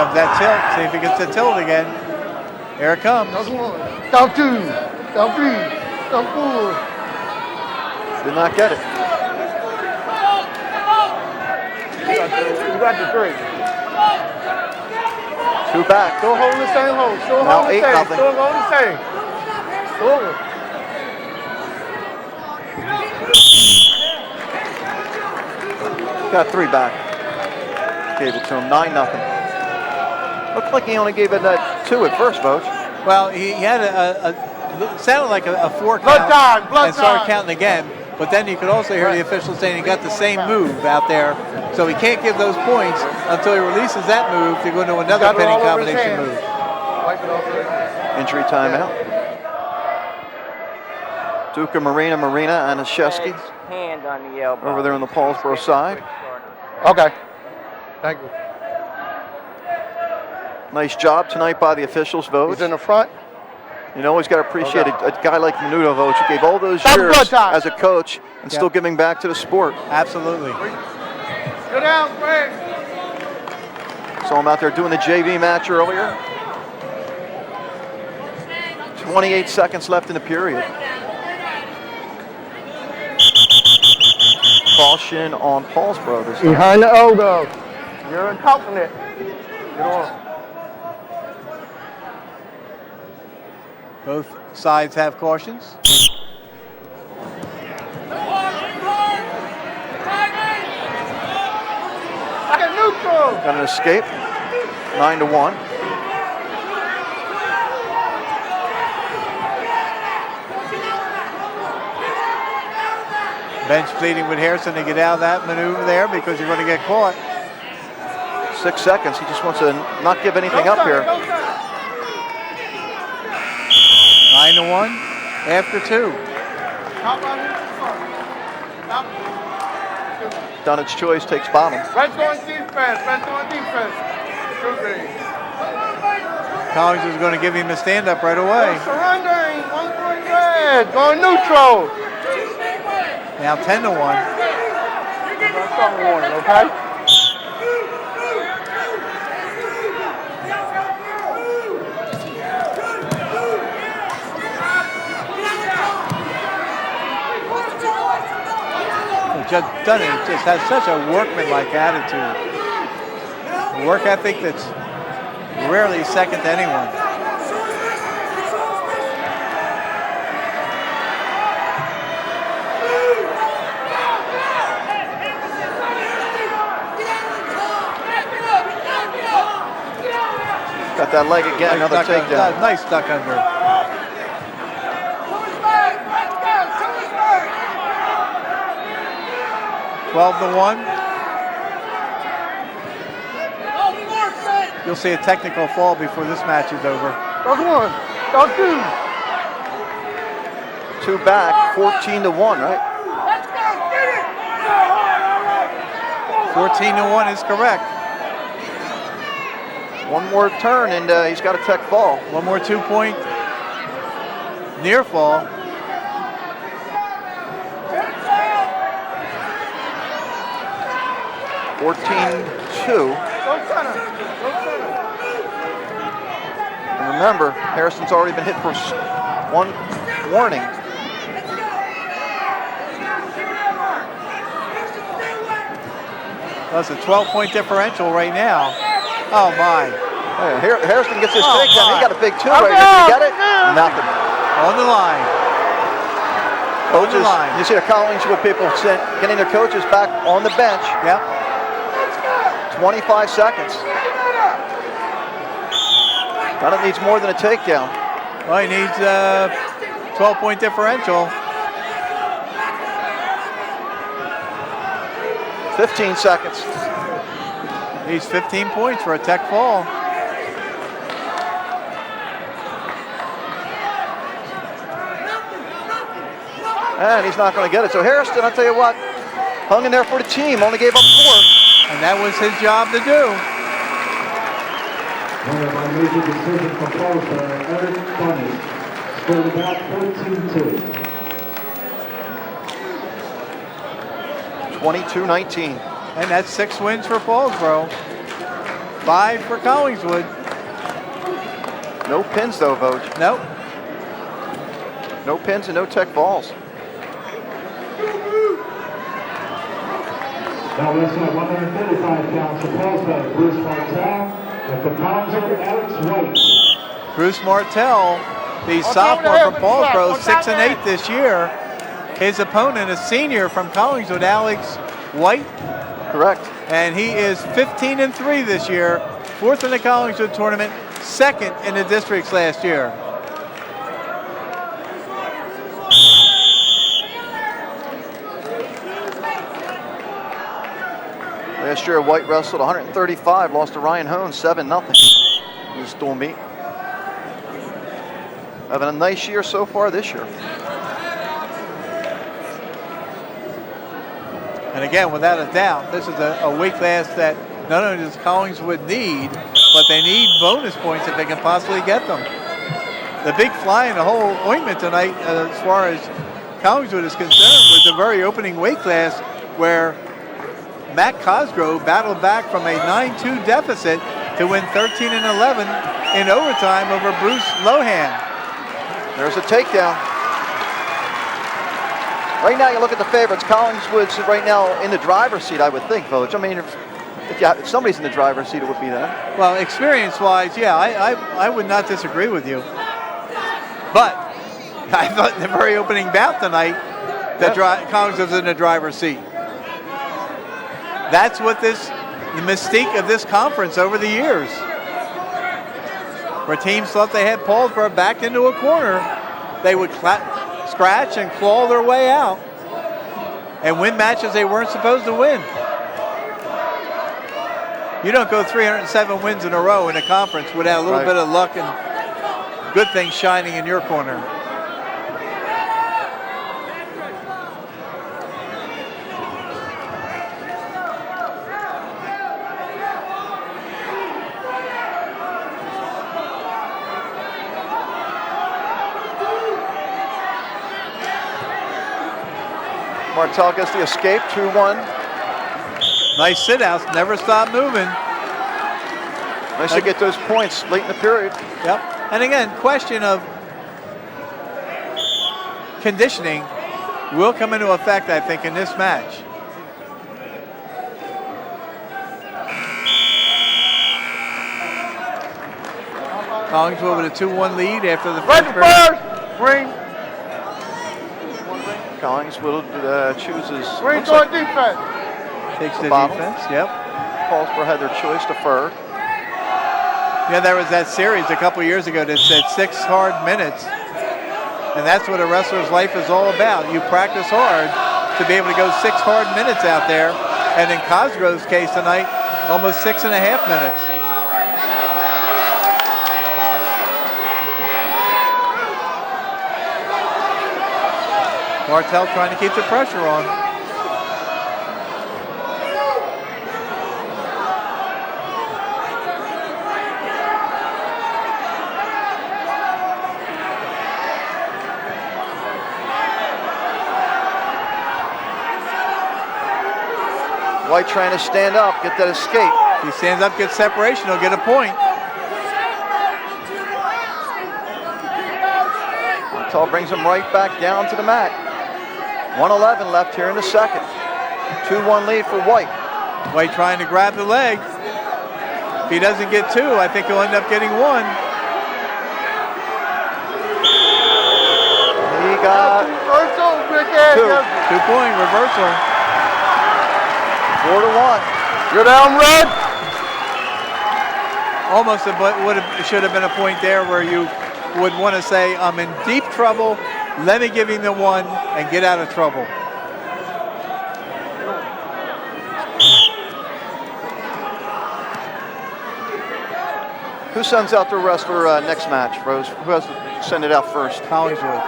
comes that tilt. See if he gets the tilt again. Here it comes. That's one. Down two. Down three. Down four. Did not get it. You got the three. 2 back. Still holding the same hold. Still Now holding the 8-0. same. Still holding the same. Still. Got 3 back. Gave it to him, 9-0. Looked like he only gave it 2 at first, Vogt. Well, he had it sounded like a 4 count. Blood time, blood and started time. counting again. But then you could also hear the official saying he got the same move out there. So he can't give those points until he releases that move to go into another Got it pinning all over his combination hands. move. Wipe it off his hands. Injury timeout. Duca Marina Anashevsky Hand on the elbow. over there on the Paulsboro side. Okay. Thank you. Nice job tonight by the officials, Vogt. He's in the front. You know, always got to appreciate a guy like Menudo, Vogt, who gave all those That's years blood time. as a coach and still giving back to the sport. Absolutely. Go down, Frank. Saw him out there doing the JV match earlier. 28 seconds left in the period. Caution on Paulsboro this time. Behind the elbow. You're counting it. Get on. Both sides have cautions. Neutral. Got an escape. 9-1. Bench pleading with Harrison to get out of that maneuver there because you're going to get caught. 6 seconds. He just wants to not give anything up here. 9-1 after 2. Done its choice, takes bottom. Red's going defense. Red's going defense. Two green. Collins is going to give him a stand-up right away. Surrendering. 1 point red. Going neutral. Now 10-1. Something warning, okay? Judge Dunning just has such a workmanlike attitude. A work ethic that's rarely second to anyone. Got that leg again, another takedown. Nice duck under. Twelve to 1. You'll see a technical fall before this match is over. That's 1. That's 2. 2 back, 14-1, right? 14-1 is correct. One more turn and he's got a tech fall. One more 2-point near fall. Go center. And remember, Harrison's already been hit for 1 warning. That's a 12-point differential right now. Oh my. Hey, Harrison gets his Oh, takedown. my. He got a big 2 right here. Did he get it? Nothing. On the line. Coaches, line. you see the Collingswood people getting their coaches back on the bench. Yep. 25 seconds. Dunn needs more than a takedown. Well, he needs a 12-point differential. 15 seconds. Needs 15 points for a tech fall. And he's not going to get it. So Harrison, I'll tell you what, hung in there for the team, only gave up 4. And that was his job to do. Winner by major decision from Paulsboro, Eric Bunny, scored about 14-2. 22-19. And that's 6 wins for Paulsboro. 5 for Collingswood. No pins though, Vogue. Nope. No pins and no tech balls. Now wrestling at 135 pounds for Paulsboro, Bruce Martell, and for Collingswood, Alex White. Bruce Martell, the sophomore from Paulsboro, 6-8 this year. His opponent, a senior from Collingswood, Alex White. Correct. And he is 15-3 this year, 4th in the Collingswood tournament, 2nd in the districts last year. Last year, White wrestled 135, lost to Ryan Hones 7-0 in this dual meet. Having a nice year so far this year. And again, without a doubt, this is a weight class that not only does Collingswood need, but they need bonus points if they can possibly get them. The big fly in the whole ointment tonight, as far as Collingswood is concerned, was the very opening weight class where Matt Cosgrove battled back from a 9-2 deficit to win 13-11 in overtime over Bruce Lohan. There's a takedown. Right now, you look at the favorites. Collingswood's right now in the driver's seat, I would think, Vogue. I mean, if somebody's in the driver's seat, it would be them. Well, experience-wise, yeah, I would not disagree with you. But I thought in the very opening bout tonight that Collingswood was in the driver's seat. That's what the mystique of this conference over the years. Where teams thought they had Paulsboro backed into a corner, they would scratch and claw their way out and win matches they weren't supposed to win. You don't go 307 wins in a row in a conference without a little bit of luck and good things shining in your corner. Martell gets the escape, 2-1. Nice sit-outs, never stop moving. Nice to get those points late in the period. Yep. And again, question of conditioning will come into effect, I think, in this match. Collingswood with a 2-1 lead after the first period. Green. Collingswood chooses. Green to defense. Takes the bottom. defense, yep. Paulsboro had their choice deferred. Yeah, there was that series a couple years ago that said 6 hard minutes. And that's what a wrestler's life is all about. You practice hard to be able to go 6 hard minutes out there. And in Cosgrove's case tonight, almost 6.5 minutes. Martell trying to keep the pressure on. White trying to stand up, get that escape. If he stands up, gets separation, he'll get a point. Martell brings him right back down to the mat. 1:11 left here in the second. 2-1 lead for White. White trying to grab the leg. If he doesn't get 2, I think he'll end up getting 1. He got 2. 2-point reversal. 4-1. You're down red. Almost should have been a point there where you would want to say, I'm in deep trouble. Let me give him the 1 and get out of trouble. Who sends out the wrestler next match, Rose? Who has to send it out first? Collingswood.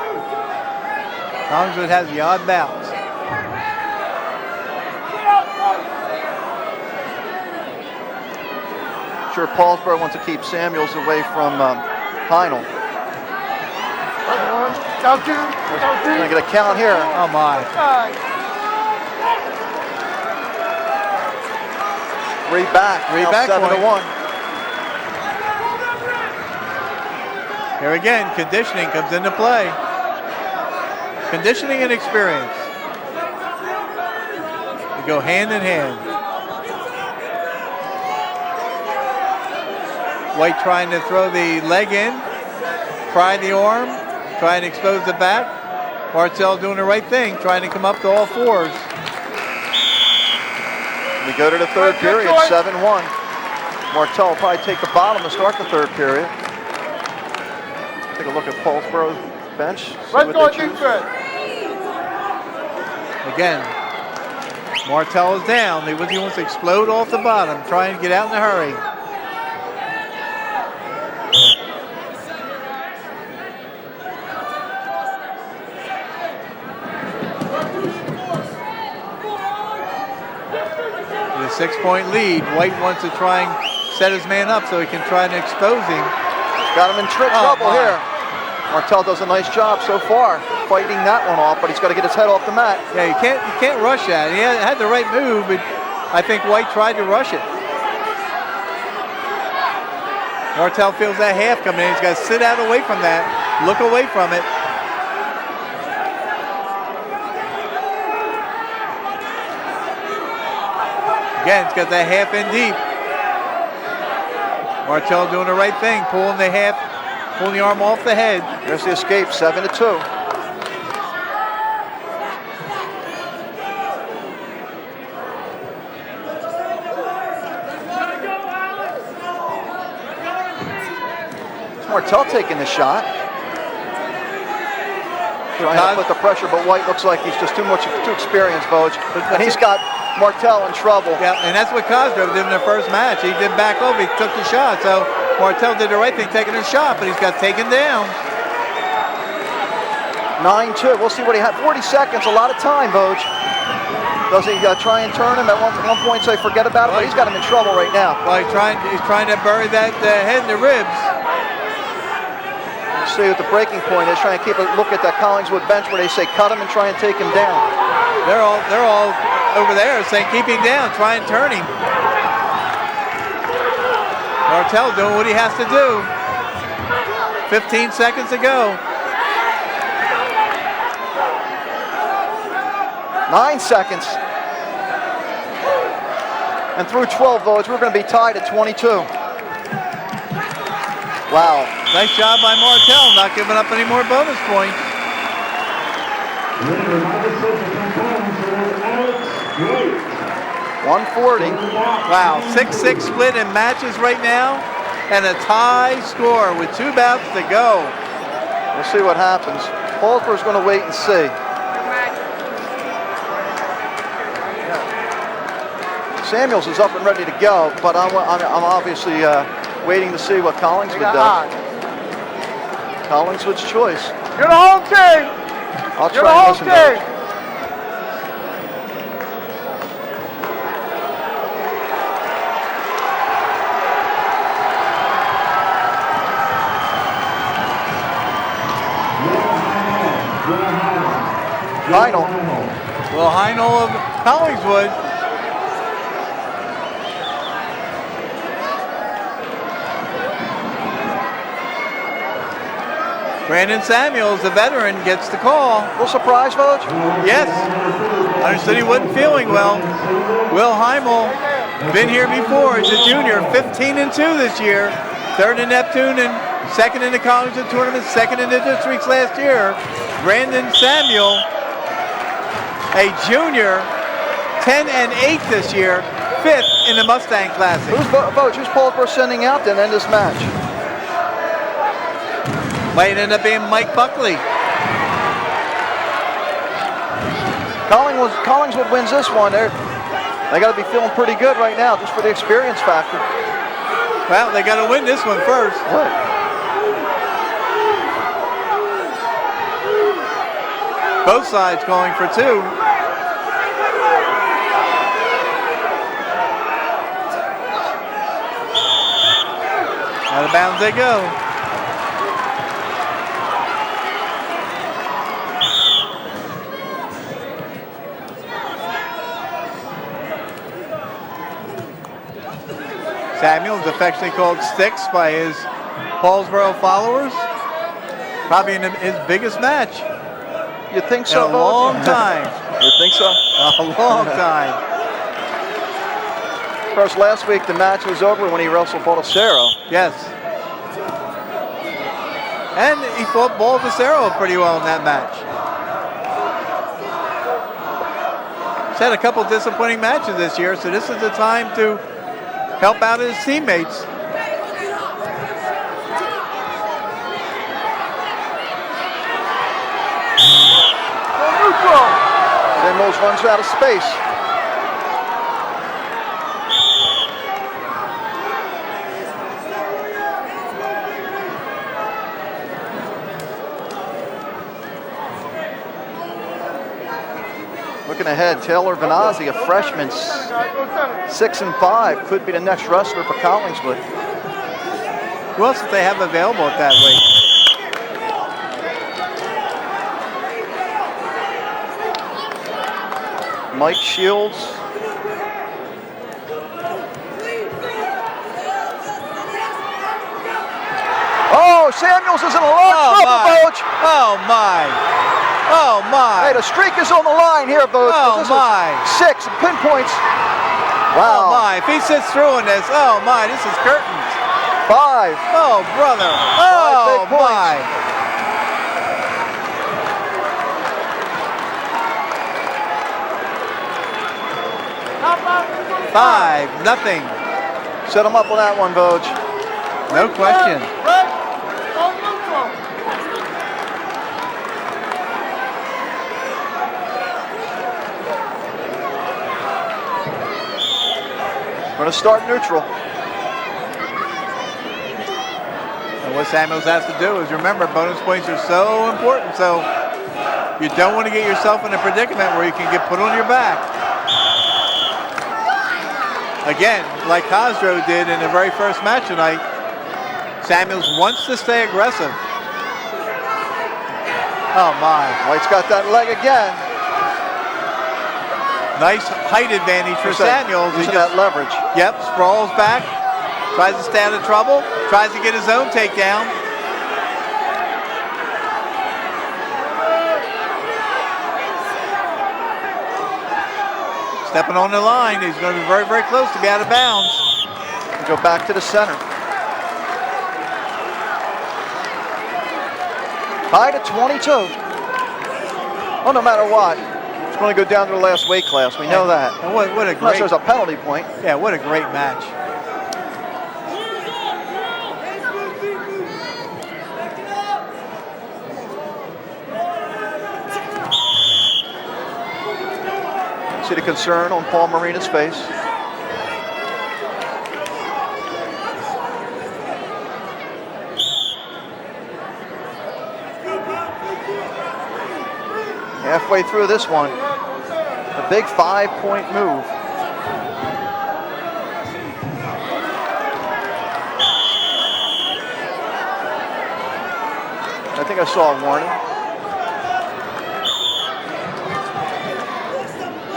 Collingswood has the odd bouts. Sure, Paulsboro wants to keep Samuels away from Heinel. Down 2. Gonna get a count here. Oh my. 3 back. 3 Now back 7-1. Here again, conditioning comes into play. Conditioning and experience. They go hand in hand. White trying to throw the leg in, pry the arm, try and expose the back. Martell doing the right thing, trying to come up to all fours. We go to the third period, 7-1. Martell will probably take the bottom to start the third period. Take a look at Paulsboro's bench. Let's go defense. Again, Martell is down. He wants to explode off the bottom, try and get out in a hurry. With a 6-point lead, White wants to try and set his man up so he can try and expose him. Got him in trouble here. Martell does a nice job so far fighting that one off, but he's got to get his head off the mat. Yeah, you can't rush that. He had the right move, but I think White tried to rush it. Martell feels that half coming in. He's got to sit out away from that, look away from it. Again, he's got that half in deep. Martell doing the right thing, pulling the arm off the head. There's the escape, 7-2. Martell taking the shot. Trying to put the pressure, but White looks like he's just too experienced, Vogue. And he's got Martell in trouble. Yeah, and that's what Cosgrove did in the first match. He did back over, he took the shot. So Martell did the right thing, taking a shot, but he's got taken down. 9-2. We'll see what he had. 40 seconds, a lot of time, Vogue. Does he try and turn him? At one point say forget about it, but he's got him in trouble right now. Well, he's trying to bury that head in the ribs. See what the breaking point is, trying to keep a look at that Collingswood bench where they say cut him and try and take him down. They're all over there saying keep him down, try and turn him. Martell doing what he has to do. 15 seconds to go. 9 seconds. And through 12 votes, we're going to be tied at 22. Wow. Nice job by Martell, not giving up any more bonus points. 140. Wow, 6-6 split in matches right now, and a tie score with 2 bouts to go. We'll see what happens. Paulsboro's going to wait and see. Samuels is up and ready to go, but I'm obviously waiting to see what Collingswood does. Collingswood's choice. You're the home team. I'll try and listen to it. Will Heinel of Collingswood. Brandon Samuels, the veteran, gets the call. A little surprise, Vogue? Yes. Understood he wasn't feeling well. Will Heimel, been here before. He's a junior, 15-2 this year. Third in Neptune and second in the Collingswood tournament, second in the districts last year. Brandon Samuel, a junior, 10-8 this year, 5th in the Mustang Classic. Who's Paulsboro sending out then in this match? Might end up being Mike Buckley. Collingswood wins this one. They got to be feeling pretty good right now, just for the experience factor. Well, they got to win this one first. Right. Both sides going for 2. Out of bounds they go. Samuels, affectionately called Sticks by his Paulsboro followers. Probably in his biggest match You think in so, a long Vogt? time. You think so? A long time. Of course, last week the match was over when he wrestled Paulsboro. Yes. And he fought Vogeding pretty well in that match. He's had a couple disappointing matches this year, so this is the time to help out his teammates. Samuels runs out of space. Looking ahead, Taylor Venazzi, a freshman, 6-5, could be the next wrestler for Collingswood. Who else do they have available at that weight? Mike Shields. Oh, Samuels is in a lot of trouble, Vogt. Oh my! Oh my! Hey, the streak is on the line here, Vogt. Oh This is my! 6 pinpoints. Oh Wow. my! If he sits through in this, oh my! This is curtains. 5. Oh brother! Oh big points. my! Five, nothing. Set him up on that one, Vogt. No question. Going to start neutral. And what Samuels has to do is remember, bonus points are so important, so you don't want to get yourself in a predicament where you can get put on your back. Again, like Cosgrove did in the very first match tonight, Samuels wants to stay aggressive. Oh my. White's got that leg again. Nice height advantage for Samuels. He Using just, that leverage. yep, sprawls back, tries to stay out of trouble, tries to get his own takedown. Stepping on the line, he's going to be very, very close to be out of bounds. Go back to the center. High to 22. Well, no matter what, it's going to go down to the last weight class. We know that. And what a Unless great, there's a penalty point. yeah, what a great match. See the concern on Paul Marina's face. Halfway through this one, a big 5-point move. I think I saw a warning.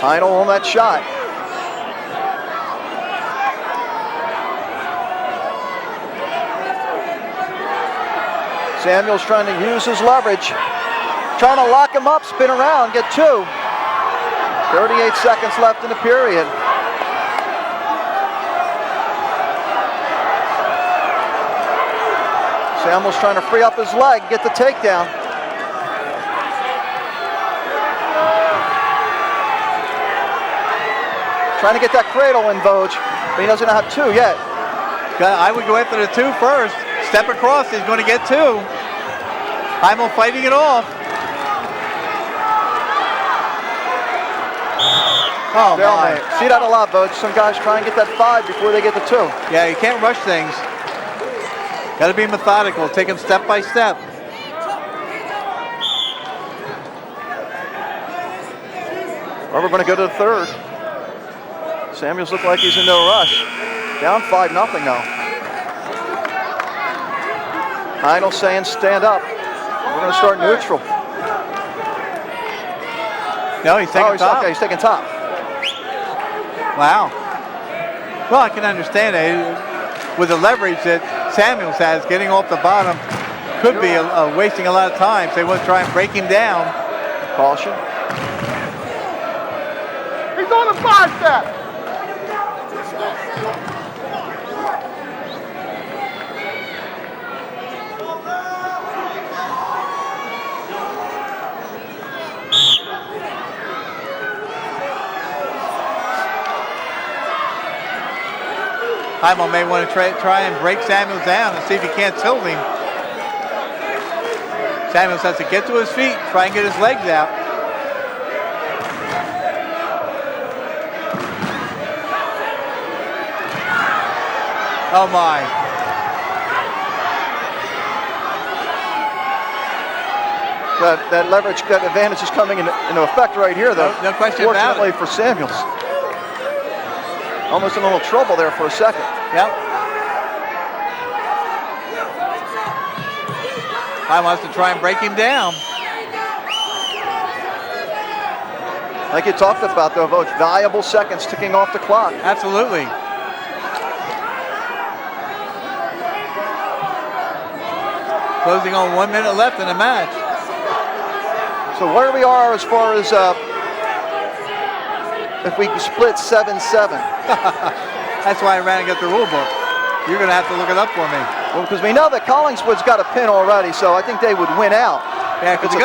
Final on that shot. Samuels trying to use his leverage. Trying to lock him up, spin around, get 2. 38 seconds left in the period. Samuels trying to free up his leg, get the takedown. Trying to get that cradle in, Vogt, but he doesn't have 2 yet. I would go after the 2 first. Step across, he's going to get 2. Heimel fighting it off. Oh my. See that a lot, Vogt. Some guys try and get that 5 before they get the 2. Yeah, you can't rush things. Got to be methodical, take them step by step. Well, we're going to go to the 3rd. Samuels looked like he's in no rush. Down 5-0 now. Heimel saying stand up. We're going to start neutral. No, he's taking top. Okay, he's taking top. Wow. Well, I can understand it. With the leverage that Samuels has, getting off the bottom, could be wasting a lot of time. So they want to try and break him down. Caution. He's on the 5-step. Heimel may want to try and break Samuels down and see if he can't tilt him. Samuels has to get to his feet, try and get his legs out. Oh my. That leverage, that advantage is coming into effect right here, though. No question about it. Fortunately for Samuels. Almost in a little trouble there for a second. Yep. I wants to try and break him down. Like you talked about, though, Vogt, valuable seconds ticking off the clock. Absolutely. Closing on 1 minute left in the match. So where we are as far as if we split 7-7. That's why I ran and got the rule book. You're going to have to look it up for me. Well, because we know that Collingswood's got a pin already, so I think they would win out. Yeah, because it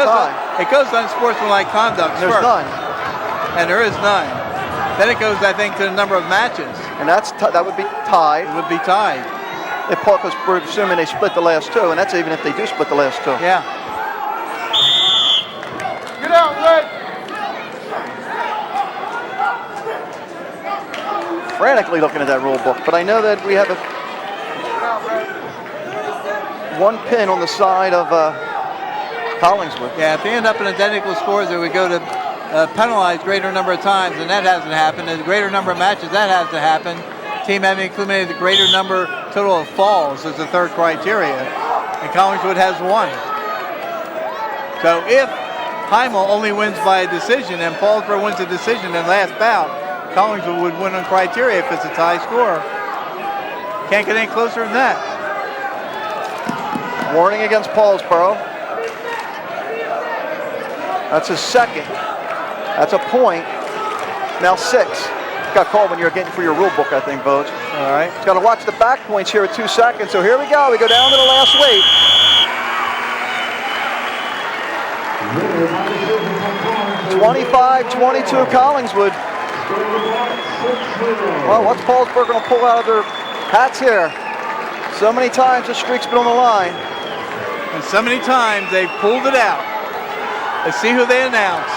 goes on sportsmanlike conduct There's first. none. And there is none. Then it goes, I think, to the number of matches. And that would be tied. It would be tied. Because we're assuming they split the last two, and that's even if they do split the last two. Yeah. Get out, Red. Frantically looking at that rule book, but I know that we have one pin on the side of Collingswood. Yeah, if they end up in identical scores, they would go to penalize greater number of times, and that hasn't happened. There's a greater number of matches, that has to happen. Team having accumulated the greater number total of falls is the third criteria, and Collingswood has one. So if Heimel only wins by a decision and Paulsboro wins a decision in the last bout, Collingswood would win on criteria if it's a tie score. Can't get any closer than that. Warning against Paulsboro. That's his second. That's a point. Now 6. Got called when you're getting for your rule book, I think, Vogt. All right. Got to watch the back points here at 2 seconds. So here we go. We go down to the last weight. Winner by 25-22 Collingswood. Well, what's Paulsboro going to pull out of their hats here? So many times the streak's been on the line. And so many times they've pulled it out. Let's see who they announce.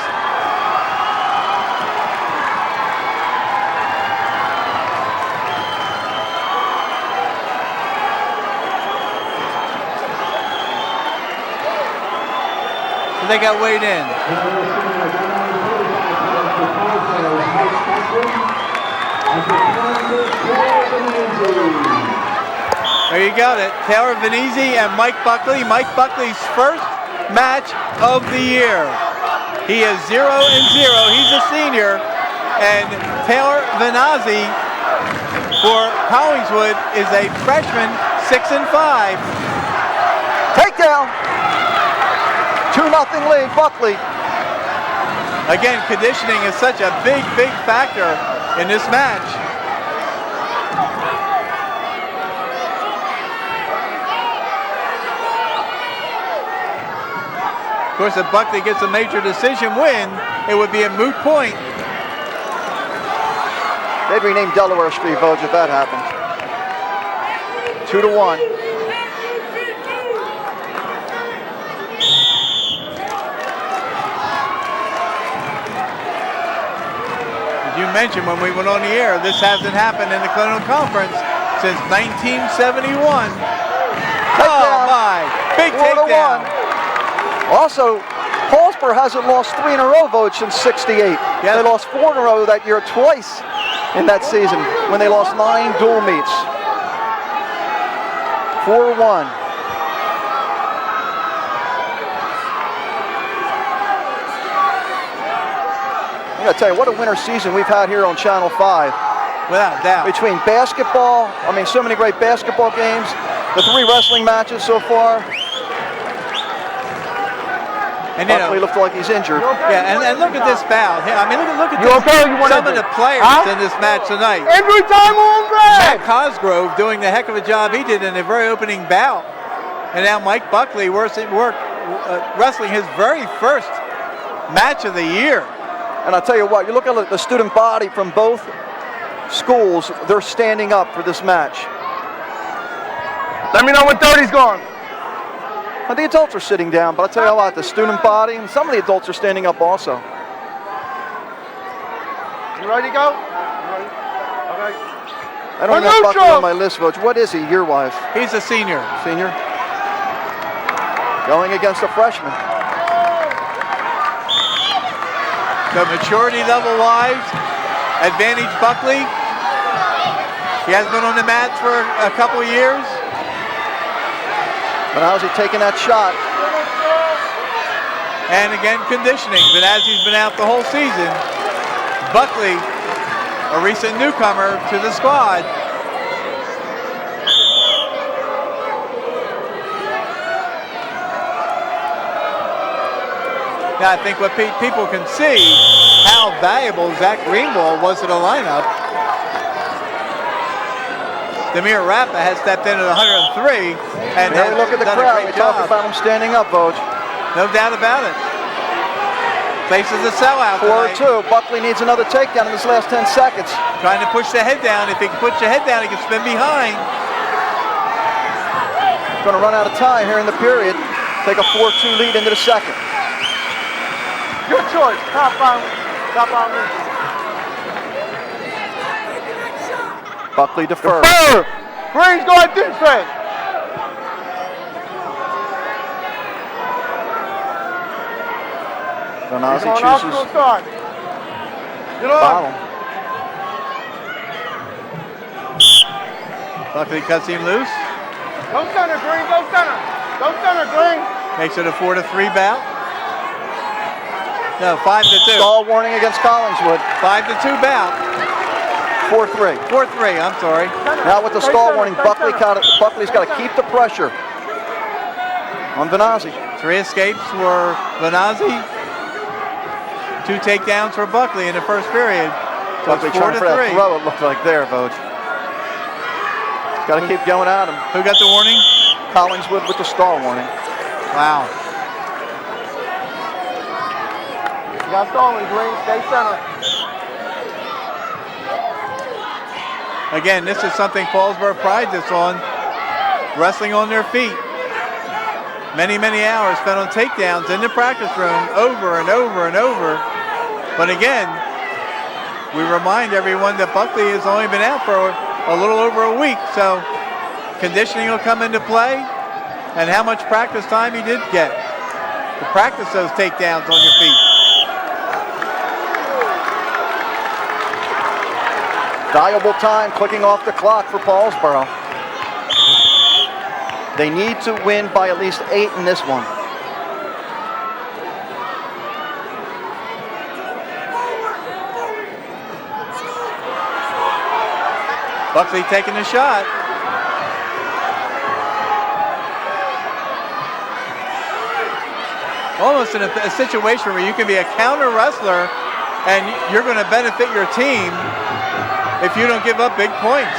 So they got weighed in. There you got it. Taylor Venezzi and Mike Buckley. Mike Buckley's first match of the year. He is 0-0. He's a senior. And Taylor Venezzi for Collingswood is a freshman, 6-5. Takedown. 2-0 lead, Buckley. Again, conditioning is such a big factor in this match. Of course, if Buckley gets a major decision win, it would be a moot point. They'd rename Delaware Street, Vogt, if that happens. 2-1. As you mentioned when we went on the air, this hasn't happened in the Colonial Conference since 1971. Oh my, big takedown. Also, Paulsboro hasn't lost 3 in a row, Vogt, since '68. Yes. They lost 4 in a row that year, twice in that season when they lost 9 dual meets. 4-1. I gotta tell you, what a winter season we've had here on Channel 5. Without doubt. Between basketball, I mean, so many great basketball games, the 3 wrestling matches so far. And Buckley looks like he's injured. yeah, and look at this foul. I mean, look at You okay? You want some of the players in this match tonight. Injury time on Matt red. Cosgrove doing the heck of a job he did in the very opening bout. And now Mike Buckley wrestling his very first match of the year. And I'll tell you what, you look at the student body from both schools, they're standing up for this match. Let me know when 30's gone. The adults are sitting down, but I'll tell you what, the student body and some of the adults are standing up also. You ready to go? You ready? Okay. I don't have Buckley on my list, Voch. What is he year-wise? He's a senior. Senior? Going against a freshman. So maturity level-wise, advantage Buckley. He has been on the mats for a couple of years. But how's he taking that shot? And again, conditioning. But as he's been out the whole season, Buckley, a recent newcomer to the squad. Now I think what people can see how valuable Zach Greenwald was to the lineup. Demir Rappa has stepped in at 103 and There we look at the crowd. We talk job. about him standing up, Voch. No doubt about it. Place is a sellout tonight. 4-2. Buckley needs another takedown in this last 10 seconds. Trying to push the head down. If he can push the head down, he can spin behind. Going to run out of time here in the period. Take a 4-2 lead into the second. Your choice. Top on me. Buckley defers. Green's going defense. Donazzi He's going chooses off to a start. Get on. bottom. Buckley cuts him loose. Go center, Green. Go center. Go center, Green. Makes it a 4-3 bout. No, 5-2. Stall warning against Collingswood. 5-2 bout. 4-3. 4-3, I'm sorry. Now with the stall warning, Buckley's got to keep the pressure on Venazzi. 3 escapes for Venazzi. 2 takedowns for Buckley in the first period. So Buckley it's trying for that 4-3. throw, it looked like there, Voch. Got to keep going at him. Who got the warning? Collingswood with the stall warning. Wow. You got stalling, Green. Stay center. Again, this is something Paulsboro prides us on. Wrestling on their feet. Many, many hours spent on takedowns in the practice room over and over and over. But again, we remind everyone that Buckley has only been out for a little over a week. So conditioning will come into play and how much practice time he did get to practice those takedowns on your feet. Valuable time clicking off the clock for Paulsboro. They need to win by at least 8 in this one. Buckley taking the shot. Almost in a situation where you can be a counter wrestler and you're going to benefit your team if you don't give up big points.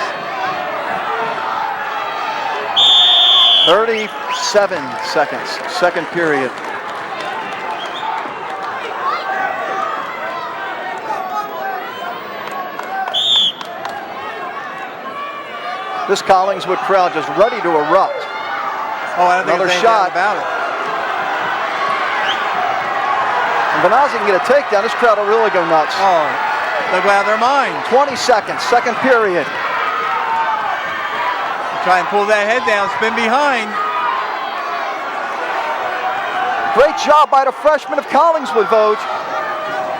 37 seconds, second period. This Collingswood crowd just ready to erupt. Oh, I don't think Another there's any shot. doubt about it. And Venazzi can get a takedown. This crowd will really go nuts. Oh, they'll go out of their mind. 20 seconds, second period. Try and pull that head down, spin behind. Great job by the freshman of Collingswood, Vogue.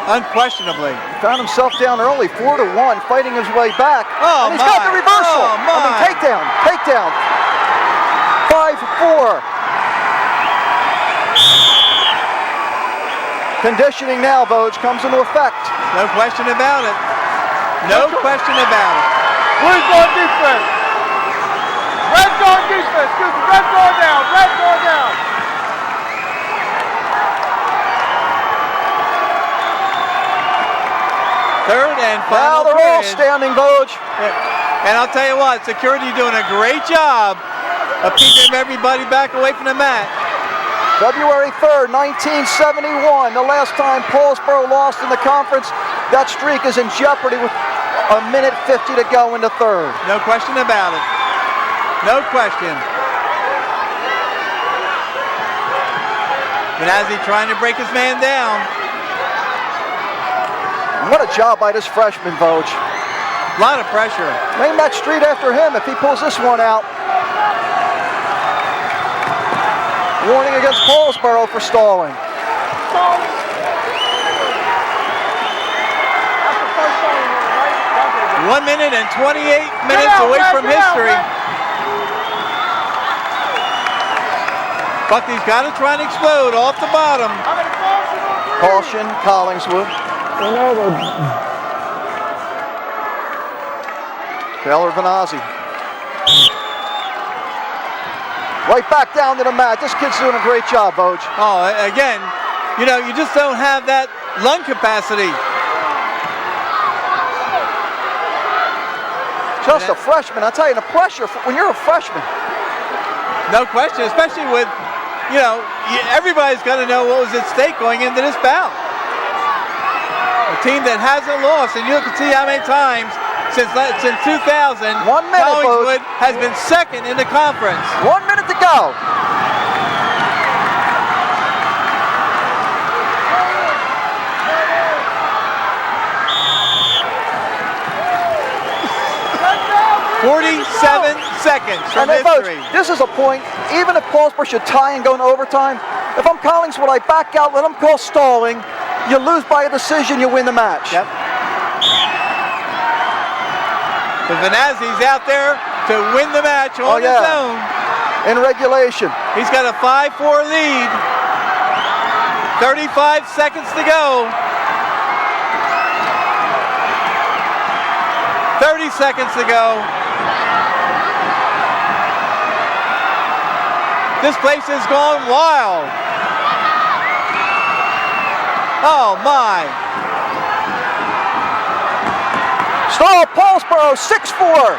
Unquestionably. Found himself down early, 4-1, fighting his way back. Oh, and he's got the reversal. Oh, my. Takedown. 5-4. Conditioning now, Vogue, comes into effect. No question about it. No question about it. Blue's on defense. Red's on defense. Excuse me. Red's on down. Red's on down. and Now final they're all period. standing, Vogue. And I'll tell you what, security doing a great job of keeping everybody back away from the mat. February 3rd, 1971, the last time Paulsboro lost in the conference. That streak is in jeopardy with a minute 50 to go in the third. No question about it. No question. Benazzi trying to break his man down. What a job by this freshman, Vogue. A lot of pressure. Name that street after him if he pulls this one out. Warning against Paulsboro for stalling. 1 minute and 28 minutes away from history. Buckley's got to try and explode off the bottom. Caution, Collingswood. Taylor Venazzi. Right back down to the mat. This kid's doing a great job, Vogue. Oh, again, you know, you just don't have that lung capacity. Just a freshman. I tell you, the pressure when you're a freshman. No question, especially with, you know, everybody's got to know what was at stake going into this bout. A team that hasn't lost, and you can see how many times since 2000, 1 minute, Collingswood has been second in the conference. 1 minute to go. "47 seconds from And then, folks, history." this is a point, even if Paulsboro should tie and go into overtime, if I'm Collingswood, I back out, let them call stalling. You lose by a decision, you win the match. Yep. But Venazzi's out there to win the match on his own. In regulation. He's got a 5-4 lead. 35 seconds to go. 30 seconds to go. This place has gone wild. Oh my. Stall, Paulsboro, 6-4.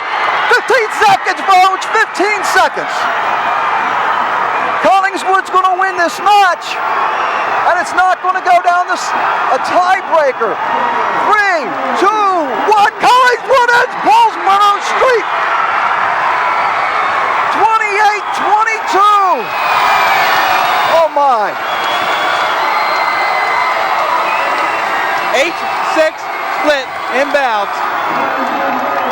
15 seconds, Vogue, 15 seconds. Collingswood's going to win this match. And it's not going to go down this a tiebreaker. 3, 2, 1. Collingswood ends Paulsboro's streak. 28-22. Oh my. 8-6 split in bouts.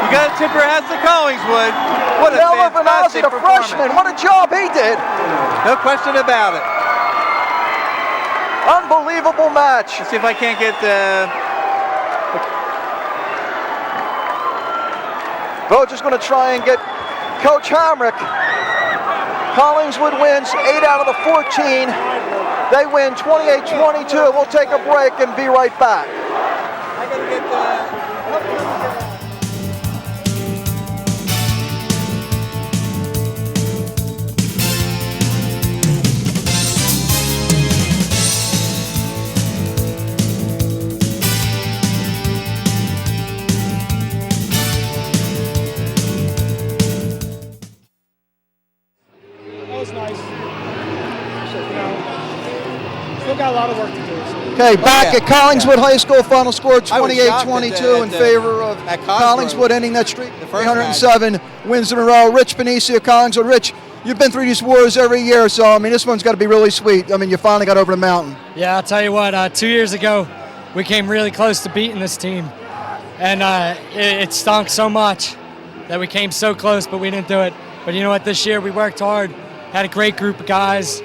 You got to tip your hats to Collingswood. What a Taylor Venazzi, fantastic the performance. freshman. What a job he did. No question about it. Unbelievable match. Let's see if I can't get Vogue is going to try and get Coach Hamrick. Collingswood wins 8 out of the 14. They win 28-22. We'll take a break and be right back. I got to get That was nice. Still got a lot of work to do. Okay, back yeah. at Collingswood High School, final score I was shocked 28-22 in at favor of at Collingswood. Collingswood, ending that streak. The first 307 wins in a row. Rich Benicio, Collingswood. Rich, you've been through these wars every year, so I mean this one's got to be really sweet. I mean you finally got over the mountain. Yeah, I'll tell you what, 2 years ago, we came really close to beating this team. And it stunk so much that we came so close, but we didn't do it. But you know what, this year we worked hard, had a great group of guys.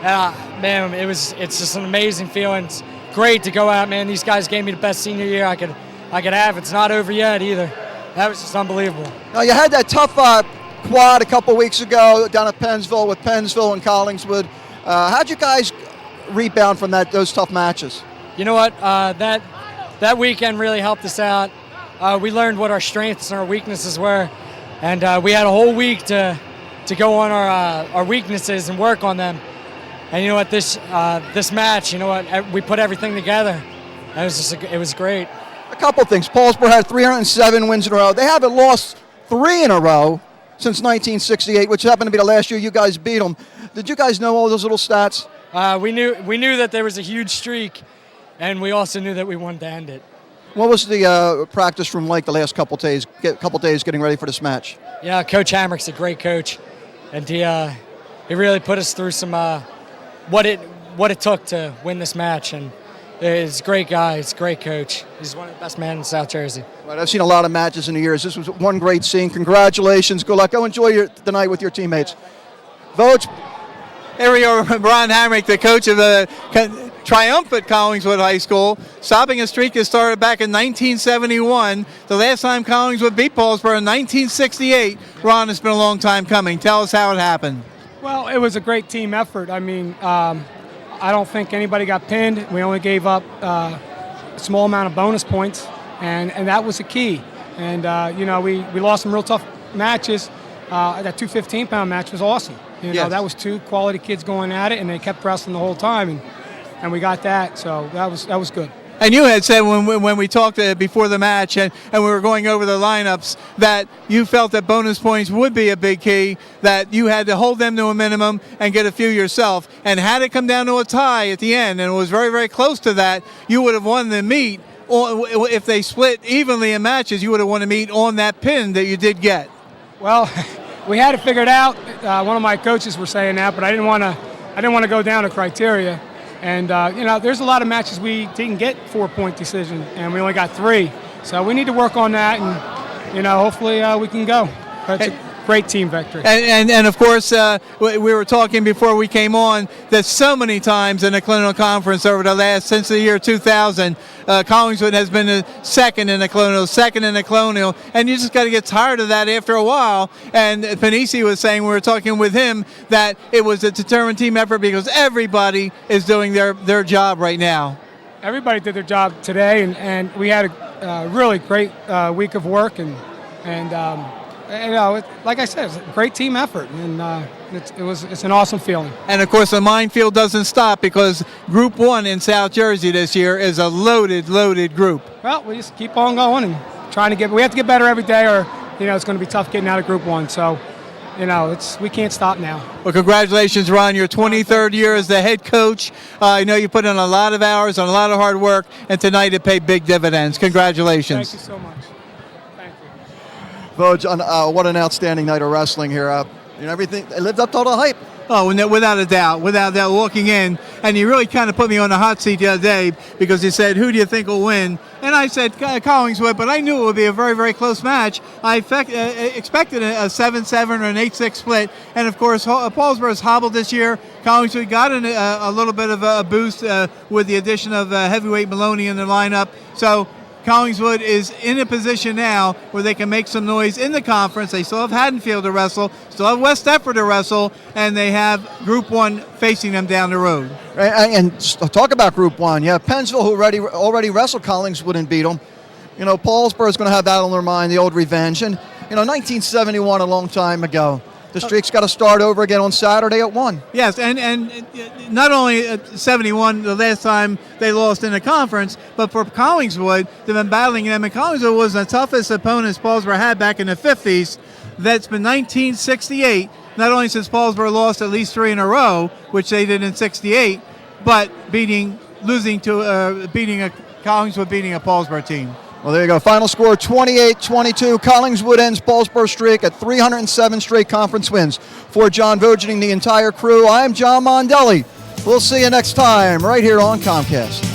Man, it's just an amazing feeling. It's great to go out, man. These guys gave me the best senior year I could have. It's not over yet either. That was just unbelievable. Now you had that tough quad a couple weeks ago down at Pennsville with Pennsville and Collingswood. How'd you guys rebound from those tough matches? You know what, that weekend really helped us out. We learned what our strengths and our weaknesses were, and we had a whole week to go on our weaknesses and work on them. And you know what, this match, you know what, we put everything together. It was great. A couple things. Paulsboro had 307 wins in a row. They haven't lost 3 in a row since 1968, which happened to be the last year you guys beat them. Did you guys know all those little stats? We knew that there was a huge streak, and we also knew that we wanted to end it. What was the practice room like the last couple days getting ready for this match? Yeah, Coach Hamrick's a great coach, and he really put us through some what it took to win this match. And he's a great guy. He's a great coach. He's one of the best men in South Jersey. Right, I've seen a lot of matches in the years. This was one great scene. Congratulations. Good luck. Go enjoy the night with your teammates. Vogt. Here we are, Ron Hamrick, the coach of the triumphant Collingswood High School, stopping a streak that started back in 1971. The last time Collingswood beat Paulsboro in 1968. Ron, it's been a long time coming. Tell us how it happened. Well, it was a great team effort. I mean, I don't think anybody got pinned. We only gave up a small amount of bonus points, and that was the key. And, we lost some real tough matches. That 215-pound match was awesome. Yes. That was 2 quality kids going at it, and they kept wrestling the whole time, and we got that. So that was good. And you had said when we talked before the match and we were going over the lineups that you felt that bonus points would be a big key, that you had to hold them to a minimum and get a few yourself. And had it come down to a tie at the end, and it was very, very close to that, you would have won the meet. Or if they split evenly in matches, you would have won the meet on that pin that you did get. Well, we had it figured out. One of my coaches were saying that, but I didn't want to go down to criteria. And there's a lot of matches we didn't get 4-point decision, and we only got 3. So we need to work on that, and hopefully we can go. But it's a great team victory. And of course, we were talking before we came on that so many times in the Colonial Conference since the year 2000, Collingswood has been second in the Colonial, and you just got to get tired of that after a while. And Panisi was saying, we were talking with him, that it was a determined team effort because everybody is doing their job right now. Everybody did their job today, and we had a really great week of work, and like I said, it's a great team effort, and it's an awesome feeling. And of course, the minefield doesn't stop because Group 1 in South Jersey this year is a loaded group. Well, we just keep on going and trying to we have to get better every day, or it's going to be tough getting out of Group 1. So, we can't stop now. Well, congratulations, Ron. Your 23rd year as the head coach. I know you put in a lot of hours and a lot of hard work, and tonight it paid big dividends. Congratulations. Thank you so much. Vogt, what an outstanding night of wrestling here. Everything, it lived up to all the hype. Oh, without a doubt, walking in, and you really kind of put me on the hot seat the other day because you said, who do you think will win? And I said Collingswood, but I knew it would be a very, very close match. I expected a 7-7 or an 8-6 split, and of course, Paulsboro's hobbled this year. Collingswood got a little bit of a boost with the addition of heavyweight Maloney in the lineup. So Collingswood is in a position now where they can make some noise in the conference. They still have Haddonfield to wrestle, still have West Deptford to wrestle, and they have Group 1 facing them down the road. And talk about Group 1. You have Pennsville, who already wrestled Collingswood and beat them. Paulsboro is going to have that on their mind, the old revenge. And, 1971, a long time ago. The streak's got to start over again on Saturday at 1. Yes, and not only 71, the last time they lost in the conference, but for Collingswood, they've been battling them. And Collingswood was the toughest opponents Paulsboro had back in the 50s. That's been 1968. Not only since Paulsboro lost at least 3 in a row, which they did in 68, but beating a Collingswood beating a Paulsboro team. Well, there you go. Final score, 28-22. Collingswood ends Paulsboro's streak at 307 straight conference wins. For John Vogeding, the entire crew, I'm John Mondelli. We'll see you next time right here on Comcast.